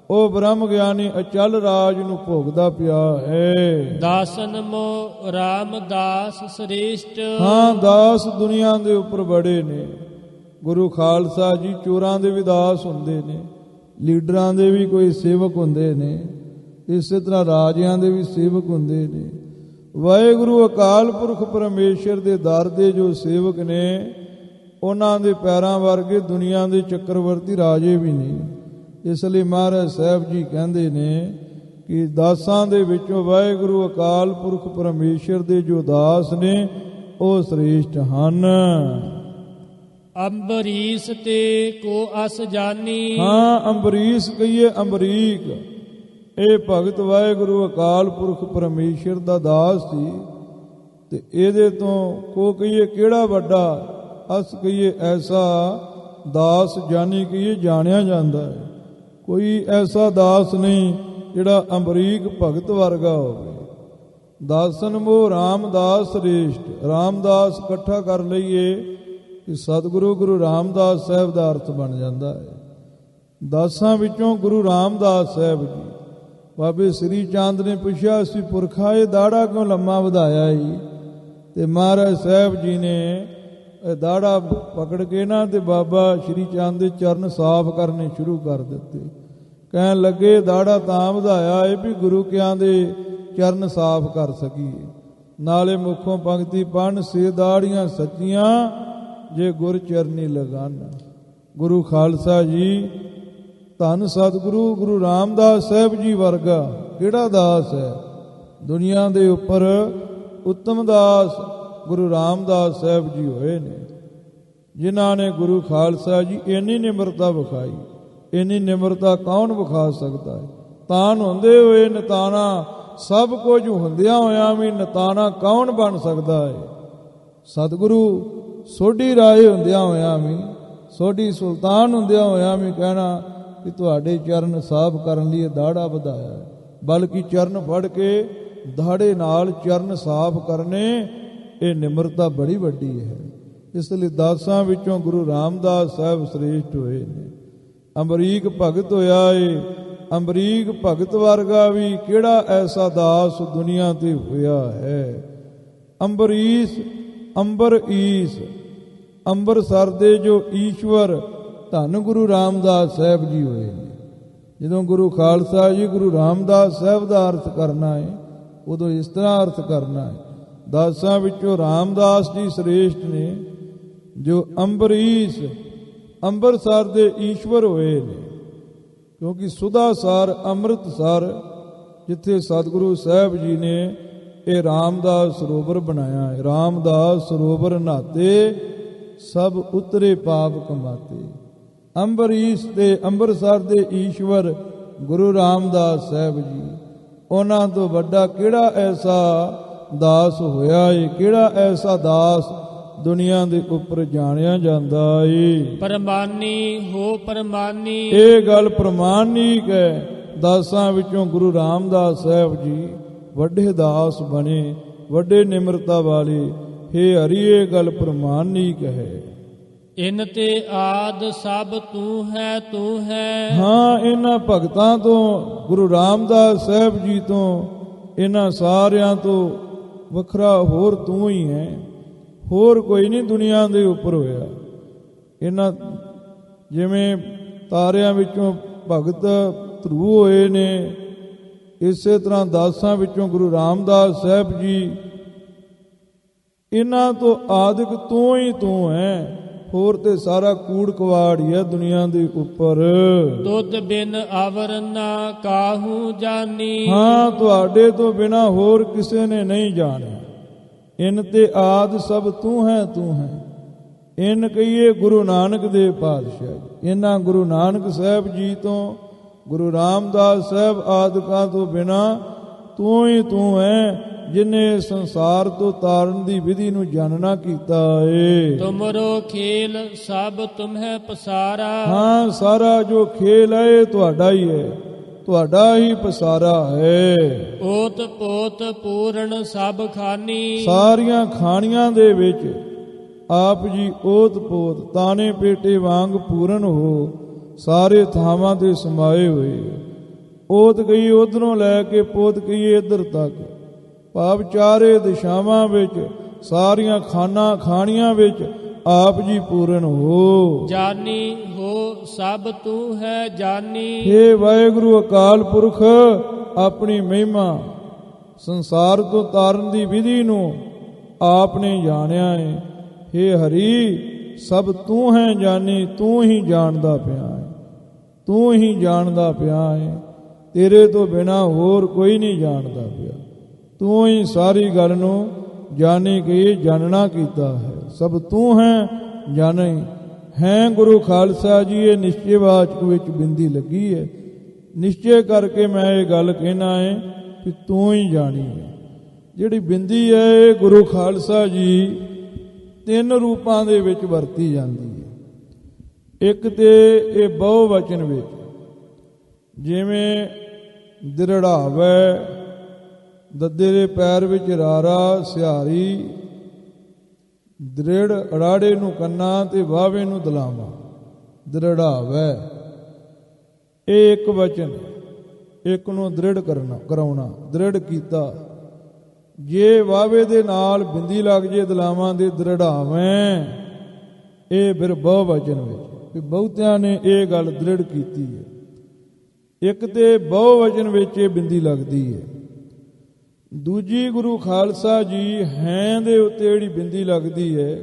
ਉਹ ਬ੍ਰਹਮ ਗਿਆਨੀ ਅਚਲ ਰਾਜ ਨੂੰ ਭੋਗਦਾ ਪਿਆ ਹੈ। ਦਾਸਨ ਮੋ ਰਾਮਦਾਸ ਸ੍ਰੇਸ਼ਟ। ਹਾਂ, ਦਾਸ ਦੁਨੀਆ ਦੇ ਉੱਪਰ ਬੜੇ ਨੇ। ਗੁਰੂ ਖਾਲਸਾ ਜੀ, ਚੋਰਾਂ ਦੇ ਵੀ ਦਾਸ ਹੁੰਦੇ ਨੇ, ਲੀਡਰਾਂ ਦੇ ਵੀ ਕੋਈ ਸੇਵਕ ਹੁੰਦੇ ਨੇ, ਇਸੇ ਤਰ੍ਹਾਂ ਰਾਜਿਆਂ ਦੇ ਵੀ ਸੇਵਕ ਹੁੰਦੇ ਨੇ। ਵਾਹਿਗੁਰੂ ਅਕਾਲ ਪੁਰਖ ਪਰਮੇਸ਼ਰ ਦੇ ਦਰ ਦੇ ਜੋ ਸੇਵਕ ਨੇ, ਉਹਨਾਂ ਦੇ ਪੈਰਾਂ ਵਰਗੇ ਦੁਨੀਆ ਦੇ ਚੱਕਰਵਰਤੀ ਰਾਜੇ ਵੀ ਨਹੀਂ। ਇਸ ਲਈ ਮਹਾਰਾਜ ਸਾਹਿਬ ਜੀ ਕਹਿੰਦੇ ਨੇ ਕਿ ਦਾਸਾਂ ਦੇ ਵਿੱਚੋਂ ਵਾਹਿਗੁਰੂ ਅਕਾਲ ਪੁਰਖ ਪਰਮੇਸ਼ਰ ਦੇ ਜੋ ਦਾਸ ਨੇ ਉਹ ਸ੍ਰੇਸ਼ਟ ਹਨ। ਅੰਬਰੀਸ਼ ਤੇ ਕੋ ਅਸ ਜਾਨੀ। ਹਾਂ, ਅੰਬਰੀਸ਼ ਕਹੀਏ ਅੰਬਰੀਕ, ਇਹ ਭਗਤ ਵਾਹਿਗੁਰੂ ਅਕਾਲ ਪੁਰਖ ਪਰਮੇਸ਼ਰ ਦਾ ਦਾਸ ਸੀ, ਤੇ ਇਹਦੇ ਤੋਂ ਕੋ ਕਹੀਏ ਕਿਹੜਾ ਵੱਡਾ, ਅਸ ਕਹੀਏ ਐਸਾ ਦਾਸ ਜਾਨੀ ਕਹੀਏ ਜਾਣਿਆ ਜਾਂਦਾ ਹੈ। ਕੋਈ ਐਸਾ ਦਾਸ ਨਹੀਂ ਜਿਹੜਾ ਅੰਬਰੀਕ ਭਗਤ ਵਰਗਾ ਹੋਵੇ। ਦਾਸਨ ਮੋਹ ਰਾਮਦਾਸ ਸ੍ਰੇਸ਼ਟ। ਰਾਮਦਾਸ ਇਕੱਠਾ ਕਰ ਲਈਏ ਕਿ ਸਤਿਗੁਰੂ ਗੁਰੂ ਰਾਮਦਾਸ ਸਾਹਿਬ ਦਾ ਅਰਥ ਬਣ ਜਾਂਦਾ ਹੈ। ਦਾਸਾਂ ਵਿੱਚੋਂ ਗੁਰੂ ਰਾਮਦਾਸ ਸਾਹਿਬ ਜੀ। ਬਾਬੇ ਸ੍ਰੀ ਚੰਦ ਨੇ ਪੁੱਛਿਆ ਸੀ, ਪੁਰਖਾ ਇਹ ਦਾੜਾ ਕਿਉਂ ਲੰਮਾ ਵਧਾਇਆ ਹੀ? ਤੇ ਮਹਾਰਾਜ ਸਾਹਿਬ ਜੀ ਨੇ ਦਾੜਾ ਪਕੜ ਕੇ ਨਾ ਤੇ ਬਾਬਾ ਸ੍ਰੀ ਚੰਦ ਦੇ ਚਰਨ ਸਾਫ਼ ਕਰਨੇ ਸ਼ੁਰੂ ਕਰ ਦਿੱਤੇ। ਕਹਿਣ ਲੱਗੇ ਦਾੜਾ ਤਾਂ ਵਧਾਇਆ ਏ ਵੀ ਗੁਰੂ ਕਿਆਂ ਦੇ ਚਰਨ ਸਾਫ਼ ਕਰ ਸਕੀਏ। ਨਾਲੇ ਮੁਖੋਂ ਪੰਕਤੀ ਪੜ੍ਹਨ, ਸੇ ਦਾੜੀਆਂ ਸੱਚੀਆਂ ਜੇ ਗੁਰ ਚਰਨੀ ਲਗਾਨ। ਗੁਰੂ ਖਾਲਸਾ ਜੀ, ਧੰਨ ਸਤਿਗੁਰੂ ਗੁਰੂ ਰਾਮਦਾਸ ਸਾਹਿਬ ਜੀ ਵਰਗਾ ਕਿਹੜਾ ਦਾਸ ਹੈ ਦੁਨੀਆ ਦੇ ਉੱਪਰ? ਉੱਤਮ ਦਾਸ ਗੁਰੂ ਰਾਮਦਾਸ ਸਾਹਿਬ ਜੀ ਹੋਏ ਨੇ, ਜਿਨ੍ਹਾਂ ਨੇ ਗੁਰੂ ਖਾਲਸਾ ਜੀ ਇੰਨੀ ਨਿਮਰਤਾ ਵਿਖਾਈ। ਇੰਨੀ ਨਿਮਰਤਾ ਕੌਣ ਵਿਖਾ ਸਕਦਾ ਹੈ? ਤਾਨ ਹੁੰਦੇ ਹੋਏ ਨਤਾਣਾ, ਸਭ ਕੁਝ ਹੁੰਦਿਆਂ ਹੋਇਆਂ ਵੀ ਨਤਾਣਾ ਕੌਣ ਬਣ ਸਕਦਾ ਹੈ? ਸਤਿਗੁਰੂ ਸੋਢੀ ਰਾਏ ਹੁੰਦਿਆਂ ਹੋਇਆਂ ਵੀ ਸੋਢੀ ਸੁਲਤਾਨ ਹੁੰਦਿਆਂ ਹੋਇਆਂ ਵੀ ਕਹਿਣਾ ਕਿ ਤੁਹਾਡੇ ਚਰਨ ਸਾਫ਼ ਕਰਨ ਲਈ ਇਹ ਦਾੜਾ ਵਧਾਇਆ, ਬਲਕਿ ਚਰਨ ਫੜ ਕੇ ਦਾੜੇ ਨਾਲ ਚਰਨ ਸਾਫ਼ ਕਰਨੇ, ਇਹ ਨਿਮਰਤਾ ਬੜੀ ਵੱਡੀ ਹੈ। ਇਸ ਲਈ ਦਾਸਾਂ ਵਿੱਚੋਂ ਗੁਰੂ ਰਾਮਦਾਸ ਸਾਹਿਬ ਸ੍ਰੇਸ਼ਟ ਹੋਏ ਨੇ। ਅਮਰੀਕ ਭਗਤ ਹੋਇਆ ਏ, ਅਮਰੀਕ ਭਗਤ ਵਰਗਾ ਵੀ ਕਿਹੜਾ ਐਸਾ ਦਾਸ ਦੁਨੀਆ ਤੇ ਹੋਇਆ ਹੈ। ਅੰਬਰੀਸ਼ ਅੰਬਰ ਈਸ, ਅੰਬਰਸਰ ਦੇ ਜੋ ਈਸ਼ਵਰ ਧੰਨ ਗੁਰੂ ਰਾਮਦਾਸ ਸਾਹਿਬ ਜੀ ਹੋਏ ਨੇ। ਜਦੋਂ ਗੁਰੂ ਖਾਲਸਾ ਜੀ ਗੁਰੂ ਰਾਮਦਾਸ ਸਾਹਿਬ ਦਾ ਅਰਥ ਕਰਨਾ ਹੈ, ਉਦੋਂ ਇਸ ਤਰ੍ਹਾਂ ਅਰਥ ਕਰਨਾ ਹੈ। ਦਾਸਾਂ ਵਿੱਚੋਂ ਰਾਮਦਾਸ ਜੀ ਸ੍ਰੇਸ਼ਟ ਨੇ, ਜੋ ਅੰਬਰੀਸ਼ ਅੰਬਰਸਰ ਦੇ ਈਸ਼ਵਰ ਹੋਏ ਨੇ। ਕਿਉਂਕਿ ਸੁਧਾਸਰ ਅੰਮ੍ਰਿਤਸਰ, ਜਿੱਥੇ ਸਤਿਗੁਰੂ ਸਾਹਿਬ ਜੀ ਨੇ ਇਹ ਰਾਮਦਾਸ ਸਰੋਵਰ ਬਣਾਇਆ ਹੈ। ਰਾਮਦਾਸ ਸਰੋਵਰ ਨਹਾਤੇ ਸਭ ਉਤਰੇ ਪਾਪ ਕਮਾਤੇ। ਅੰਬਰੀਸ਼ ਤੇ ਅੰਮ੍ਰਿਤਸਰ ਦੇ ਈਸ਼ਵਰ ਗੁਰੂ ਰਾਮਦਾਸ ਸਾਹਿਬ ਜੀ, ਉਹਨਾਂ ਤੋਂ ਵੱਡਾ ਕਿਹੜਾ ਐਸਾ ਦਾਸ ਹੋਇਆ ਏ, ਕਿਹੜਾ ਐਸਾ ਦਾਸ ਦੁਨੀਆ ਦੇ ਉੱਪਰ ਜਾਣਿਆ ਜਾਂਦਾ ਏ। ਪਰਮਾਨੀ ਹੋ ਪਰਮਾਨੀ, ਇਹ ਗੱਲ ਪ੍ਰਮਾਣਿਕ ਹੈ। ਦਾਸਾਂ ਵਿੱਚੋਂ ਗੁਰੂ ਰਾਮਦਾਸ ਸਾਹਿਬ ਜੀ ਵੱਡੇ ਦਾਸ ਬਣੇ, ਵੱਡੇ ਨਿਮਰਤਾ ਵਾਲੇ। ਹੇ ਹਰੀ, ਇਹ ਗੱਲ ਪ੍ਰਮਾਣਿਕ ਹੈ। ਇਨ ਤੇ ਆਦ ਸਭ ਤੂੰ ਹੈ, ਤੂੰ ਹੈ। ਹਾਂ, ਇਹਨਾਂ ਭਗਤਾਂ ਤੋਂ, ਗੁਰੂ ਰਾਮਦਾਸ ਸਾਹਿਬ ਜੀ ਤੋਂ, ਇਹਨਾਂ ਸਾਰਿਆਂ ਤੋਂ ਵੱਖਰਾ ਹੋਰ ਤੂੰ ਹੀ ਹੈ। ਹੋਰ ਕੋਈ ਨਹੀਂ ਦੁਨੀਆ ਦੇ ਉੱਪਰ ਹੋਇਆ। ਇਹਨਾਂ ਜਿਵੇਂ ਤਾਰਿਆਂ ਵਿੱਚੋਂ ਭਗਤ ਧਰੂ ਹੋਏ ਨੇ, ਇਸੇ ਤਰ੍ਹਾਂ ਦਾਸਾਂ ਵਿੱਚੋਂ ਗੁਰੂ ਰਾਮਦਾਸ ਸਾਹਿਬ ਜੀ, ਇਹਨਾਂ ਤੋਂ ਆਦਿਕ ਤੂੰ ਹੀ ਤੂੰ ਹੈ। ਹੋਰ ਤੇ ਸਾਰਾ ਕੂੜ ਕਵਾੜ ਹੀ ਹੈ ਦੁਨੀਆ ਦੇ ਉੱਪਰ। ਦੁੱਧ ਬਿਨ ਅਵਰ ਨਾ ਕਾਹੂ ਜਾਨੀ, ਹਾਂ, ਤੁਹਾਡੇ ਤੋਂ ਬਿਨਾ ਹੋਰ ਕਿਸੇ ਨੇ ਨਹੀਂ ਜਾਣਿਆ। ਇਨ ਤੇ ਆਦ ਸਭ ਤੂੰ ਹੈ, ਤੂੰ ਹੈ। ਇਨ ਕਹੀਏ ਗੁਰੂ ਨਾਨਕ ਦੇਵ ਪਾਤਸ਼ਾਹ। ਇਹਨਾਂ ਗੁਰੂ ਨਾਨਕ ਸਾਹਿਬ ਜੀ ਤੋਂ, ਗੁਰੂ ਰਾਮਦਾਸ ਸਾਹਿਬ ਆਦਿਕਾਂ ਤੋਂ ਬਿਨਾ ਤੂੰ ਹੀ ਤੂੰ ਹੈ, ਜਿਨੇ ਸੰਸਾਰ ਤੋਂ ਤਾਰਨ ਦੀ ਵਿਧੀ ਨੂੰ ਜਾਣਨਾ ਕੀਤਾ ਏ। ਤੁਮਰੋ ਖੇਲ ਸਭ ਤੁਮਹਿ ਪਸਾਰਾ, ਹਾਂ, ਸਾਰਾ ਜੋ ਖੇਲ ਹੈ ਇਹ ਤੁਹਾਡਾ ਹੀ ਹੈ, ਤੁਹਾਡਾ ਹੀ ਪਸਾਰਾ ਹੈ। ਓਤ ਪੋਤ ਪੂਰਨ ਸਭ ਖਾਨੀ, ਸਾਰੀਆਂ ਖਾਣੀਆਂ ਦੇ ਵਿੱਚ ਆਪ ਜੀ ਓਤ ਪੋਤ ਤਾਨੇ ਪੇਟੇ ਵਾਂਗ ਪੂਰਨ ਹੋ, ਸਾਰੇ ਥਾਵਾਂ ਤੇ ਸਮਾਏ ਹੋਏ। ਓਤ ਗਈ ਉਧਰੋਂ ਲੈ ਕੇ ਪੋਤ ਗਈ ਇੱਧਰ ਤੱਕ, ਭਾਵ ਚਾਰੇ ਦਿਸ਼ਾਵਾਂ ਵਿੱਚ, ਸਾਰੀਆਂ ਖਾਣੀਆਂ ਵਿੱਚ ਆਪ ਜੀ ਪੂਰਨ ਹੋ। ਜਾਨੀ ਹੋ ਸਭ ਤੂੰ ਹੈ ਜਾਨੀ, ਹੇ ਵਾਹਿਗੁਰੂ ਅਕਾਲ ਪੁਰਖ, ਆਪਣੀ ਮਹਿਮਾ ਸੰਸਾਰ ਤੋਂ ਤਾਰਨ ਦੀ ਵਿਧੀ ਨੂੰ ਆਪ ਨੇ ਜਾਣਿਆ ਹੈ। ਹੇ ਹਰੀ, ਸਭ ਤੂੰ ਹੈ ਜਾਨੀ, ਤੂੰ ਹੀ ਜਾਣਦਾ ਪਿਆ ਹੈ, ਤੂੰ ਹੀ ਜਾਣਦਾ ਪਿਆ ਹੈ। ਤੇਰੇ ਤੋਂ ਬਿਨਾ ਹੋਰ ਕੋਈ ਨਹੀਂ ਜਾਣਦਾ ਪਿਆ। ਤੂੰ ਹੀ ਸਾਰੀ ਗੱਲ ਨੂੰ ਜਾਣੀ ਕਿ ਜਾਣਨਾ ਕੀਤਾ ਹੈ। ਸਭ ਤੂੰ ਹੈ ਜਾਣੀ ਹੈ। ਗੁਰੂ ਖਾਲਸਾ ਜੀ, ਇਹ ਨਿਸ਼ਚੈ ਵਾਚਕ ਵਿੱਚ ਬਿੰਦੀ ਲੱਗੀ ਹੈ। ਨਿਸ਼ਚੈ ਕਰਕੇ ਮੈਂ ਇਹ ਗੱਲ ਕਹਿਣਾ ਹੈ ਕਿ ਤੂੰ ਹੀ ਜਾਣੀ ਹੈ। ਜਿਹੜੀ ਬਿੰਦੀ ਹੈ ਇਹ ਗੁਰੂ ਖਾਲਸਾ ਜੀ ਤਿੰਨ ਰੂਪਾਂ ਦੇ ਵਿੱਚ ਵਰਤੀ ਜਾਂਦੀ ਹੈ। ਇੱਕ ਤੇ ਇਹ ਬਹੁ ਵਚਨ ਵਿੱਚ, ਜਿਵੇਂ ਦ੍ਰਿੜਾਵੈ, ਦੱਦੇ ਦੇ ਪੈਰ ਵਿੱਚ ਰਾਰਾ ਸਿਹਾਰੀ, ਦ੍ਰਿੜ ਅੜਾੜੇ ਨੂੰ ਕੰਨਾ ਤੇ ਵਾਵੇ ਨੂੰ ਦਲਾਵਾ, ਦ੍ਰਿੜਾਵੈ, ਇਹ ਇੱਕ ਵਚਨ। ਇੱਕ ਨੂੰ ਦ੍ਰਿੜ ਕਰਾਉਣਾ, ਦ੍ਰਿੜ ਕੀਤਾ। ਜੇ ਵਾਵੇ ਦੇ ਨਾਲ ਬਿੰਦੀ ਲੱਗ ਜੇ ਦਲਾਵਾਂ ਦੇ, ਦ੍ਰਿੜਾਵੈ, ਇਹ ਫਿਰ ਬਹੁ ਵਚਨ ਵਿੱਚ, ਬਹੁਤਿਆਂ ਨੇ ਇਹ ਗੱਲ ਦ੍ਰਿੜ ਕੀਤੀ ਹੈ। ਇੱਕ ਤੇ ਬਹੁ ਵਚਨ ਵਿੱਚ ਇਹ ਬਿੰਦੀ ਲੱਗਦੀ ਹੈ। ਦੂਜੀ ਗੁਰੂ ਖਾਲਸਾ ਜੀ ਹੈ ਦੇ ਉੱਤੇ ਜਿਹੜੀ ਬਿੰਦੀ ਲੱਗਦੀ ਹੈ,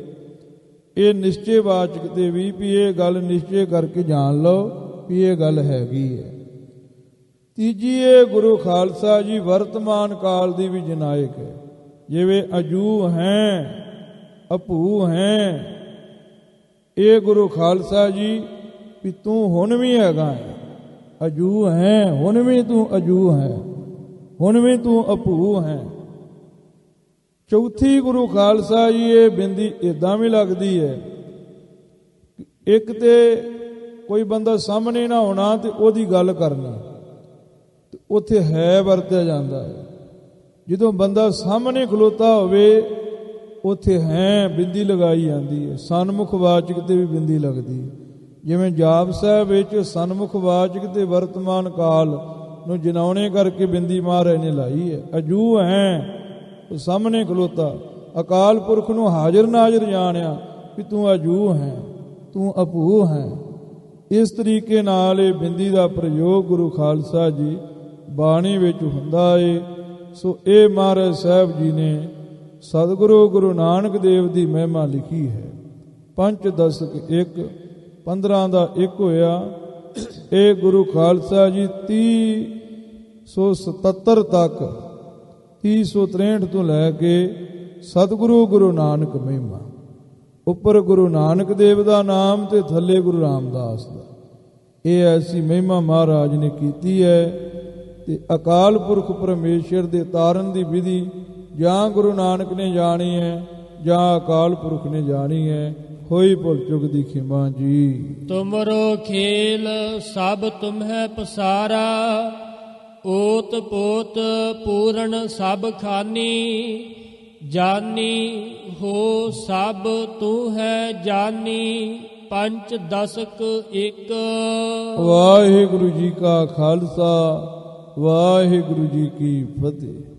ਇਹ ਨਿਸ਼ਚੈ ਵਾਚਕ ਤੇ ਵੀ ਇਹ ਗੱਲ ਨਿਸ਼ਚੈ ਕਰਕੇ ਜਾਣ ਲਓ ਵੀ ਇਹ ਗੱਲ ਹੈਗੀ ਹੈ। ਤੀਜੀ ਇਹ ਗੁਰੂ ਖਾਲਸਾ ਜੀ ਵਰਤਮਾਨ ਕਾਲ ਦੀ ਵੀ ਜਨਾਇਕ ਹੈ। ਜਿਵੇਂ ਅਜੂ ਹੈ, ਅਭੂ ਹੈ, ਇਹ ਗੁਰੂ ਖਾਲਸਾ ਜੀ ਵੀ ਤੂੰ ਹੁਣ ਵੀ ਹੈਗਾ ਹੈ, ਅਜੂ ਹੈ, ਹੁਣ ਵੀ ਤੂੰ ਅਜੂ ਹੈ, ਹੁਣ ਵੀ ਤੂੰ ਅਭੂ ਹੈ। ਚੌਥੀ ਗੁਰੂ ਖਾਲਸਾ ਜੀ ਇਹ ਬਿੰਦੀ ਇਦਾਂ ਵੀ ਲੱਗਦੀ ਹੈ, ਇੱਕ ਤੇ ਕੋਈ ਬੰਦਾ ਸਾਹਮਣੇ ਨਾ ਹੋਣਾ ਤੇ ਉਹਦੀ ਗੱਲ ਕਰਨੀ, ਤੇ ਉੱਥੇ ਹੈ ਵਰਤਿਆ ਜਾਂਦਾ ਹੈ। ਜਦੋਂ ਬੰਦਾ ਸਾਹਮਣੇ ਖਲੋਤਾ ਹੋਵੇ ਉੱਥੇ ਹੈ ਬਿੰਦੀ ਲਗਾਈ ਜਾਂਦੀ ਹੈ। ਸਨਮੁਖ ਵਾਚਕ ਤੇ ਵੀ ਬਿੰਦੀ ਲੱਗਦੀ ਹੈ। ਜਿਵੇਂ ਜਾਪ ਸਾਹਿਬ ਵਿੱਚ ਸਨਮੁਖ ਵਾਚਕ ਤੇ ਵਰਤਮਾਨ ਕਾਲ ਨੂੰ ਜਨਾਉਣੇ ਕਰਕੇ ਬਿੰਦੀ ਮਹਾਰਾਜ ਨੇ ਲਾਈ ਹੈ। ਅਜੂ ਹੈ ਉਹ ਸਾਹਮਣੇ ਖਲੋਤਾ, ਅਕਾਲ ਪੁਰਖ ਨੂੰ ਹਾਜ਼ਰ ਨਾਜ਼ਰ ਜਾਣਿਆ ਵੀ ਤੂੰ ਅਜੂ ਹੈ, ਤੂੰ ਅਭੂ ਹੈ। ਇਸ ਤਰੀਕੇ ਨਾਲ ਇਹ ਬਿੰਦੀ ਦਾ ਪ੍ਰਯੋਗ ਗੁਰੂ ਖਾਲਸਾ ਜੀ ਬਾਣੀ ਵਿੱਚ ਹੁੰਦਾ ਏ। ਸੋ ਇਹ ਮਹਾਰਾਜ ਸਾਹਿਬ ਜੀ ਨੇ ਸਤਿਗੁਰੂ ਗੁਰੂ ਨਾਨਕ ਦੇਵ ਦੀ ਮਹਿਮਾ ਲਿਖੀ ਹੈ। ਪੰਜ ਦਸਕ 1 15 ਦਾ 1 ਹੋਇਆ। ਇਹ ਗੁਰੂ ਖਾਲਸਾ ਜੀ 3077 ਤੱਕ 3063 ਤੋਂ ਲੈ ਕੇ ਸਤਿਗੁਰੂ ਗੁਰੂ ਨਾਨਕ ਮਹਿਮਾ, ਉੱਪਰ ਗੁਰੂ ਨਾਨਕ ਦੇਵ ਦਾ ਨਾਮ ਤੇ ਥੱਲੇ ਗੁਰੂ ਰਾਮਦਾਸ ਦਾ। ਇਹ ਐਸੀ ਮਹਿਮਾ ਮਹਾਰਾਜ ਨੇ ਕੀਤੀ ਹੈ। ਤੇ ਅਕਾਲ ਪੁਰਖ ਪਰਮੇਸ਼ਰ ਦੇ ਤਾਰਨ ਦੀ ਵਿਧੀ ਜਾਂ ਗੁਰੂ ਨਾਨਕ ਨੇ ਜਾਣੀ ਹੈ ਜਾਂ ਅਕਾਲ ਪੁਰਖ ਨੇ ਜਾਣੀ ਹੈ। ਹੋਈ ਭੁੱਲ ਚੁੱਕ ਦੀ ਖਿਮਾ ਜੀ। ਤੁਮਰੋ ਖੇਲ ਸਭ ਤੁਮਹਿ ਪਸਾਰਾ, ਓਤ ਪੋਤ ਪੂਰਨ ਸਭ ਖਾਨੀ, ਜਾਨੀ ਹੋ ਸਭ ਤੂੰ ਹੈ ਜਾਨੀ। ਪੰਚ ਦਸਕ 1। ਵਾਹਿਗੁਰੂ ਜੀ ਕਾ ਖਾਲਸਾ, ਵਾਹਿਗੁਰੂ ਜੀ ਕੀ ਫਤਿਹ।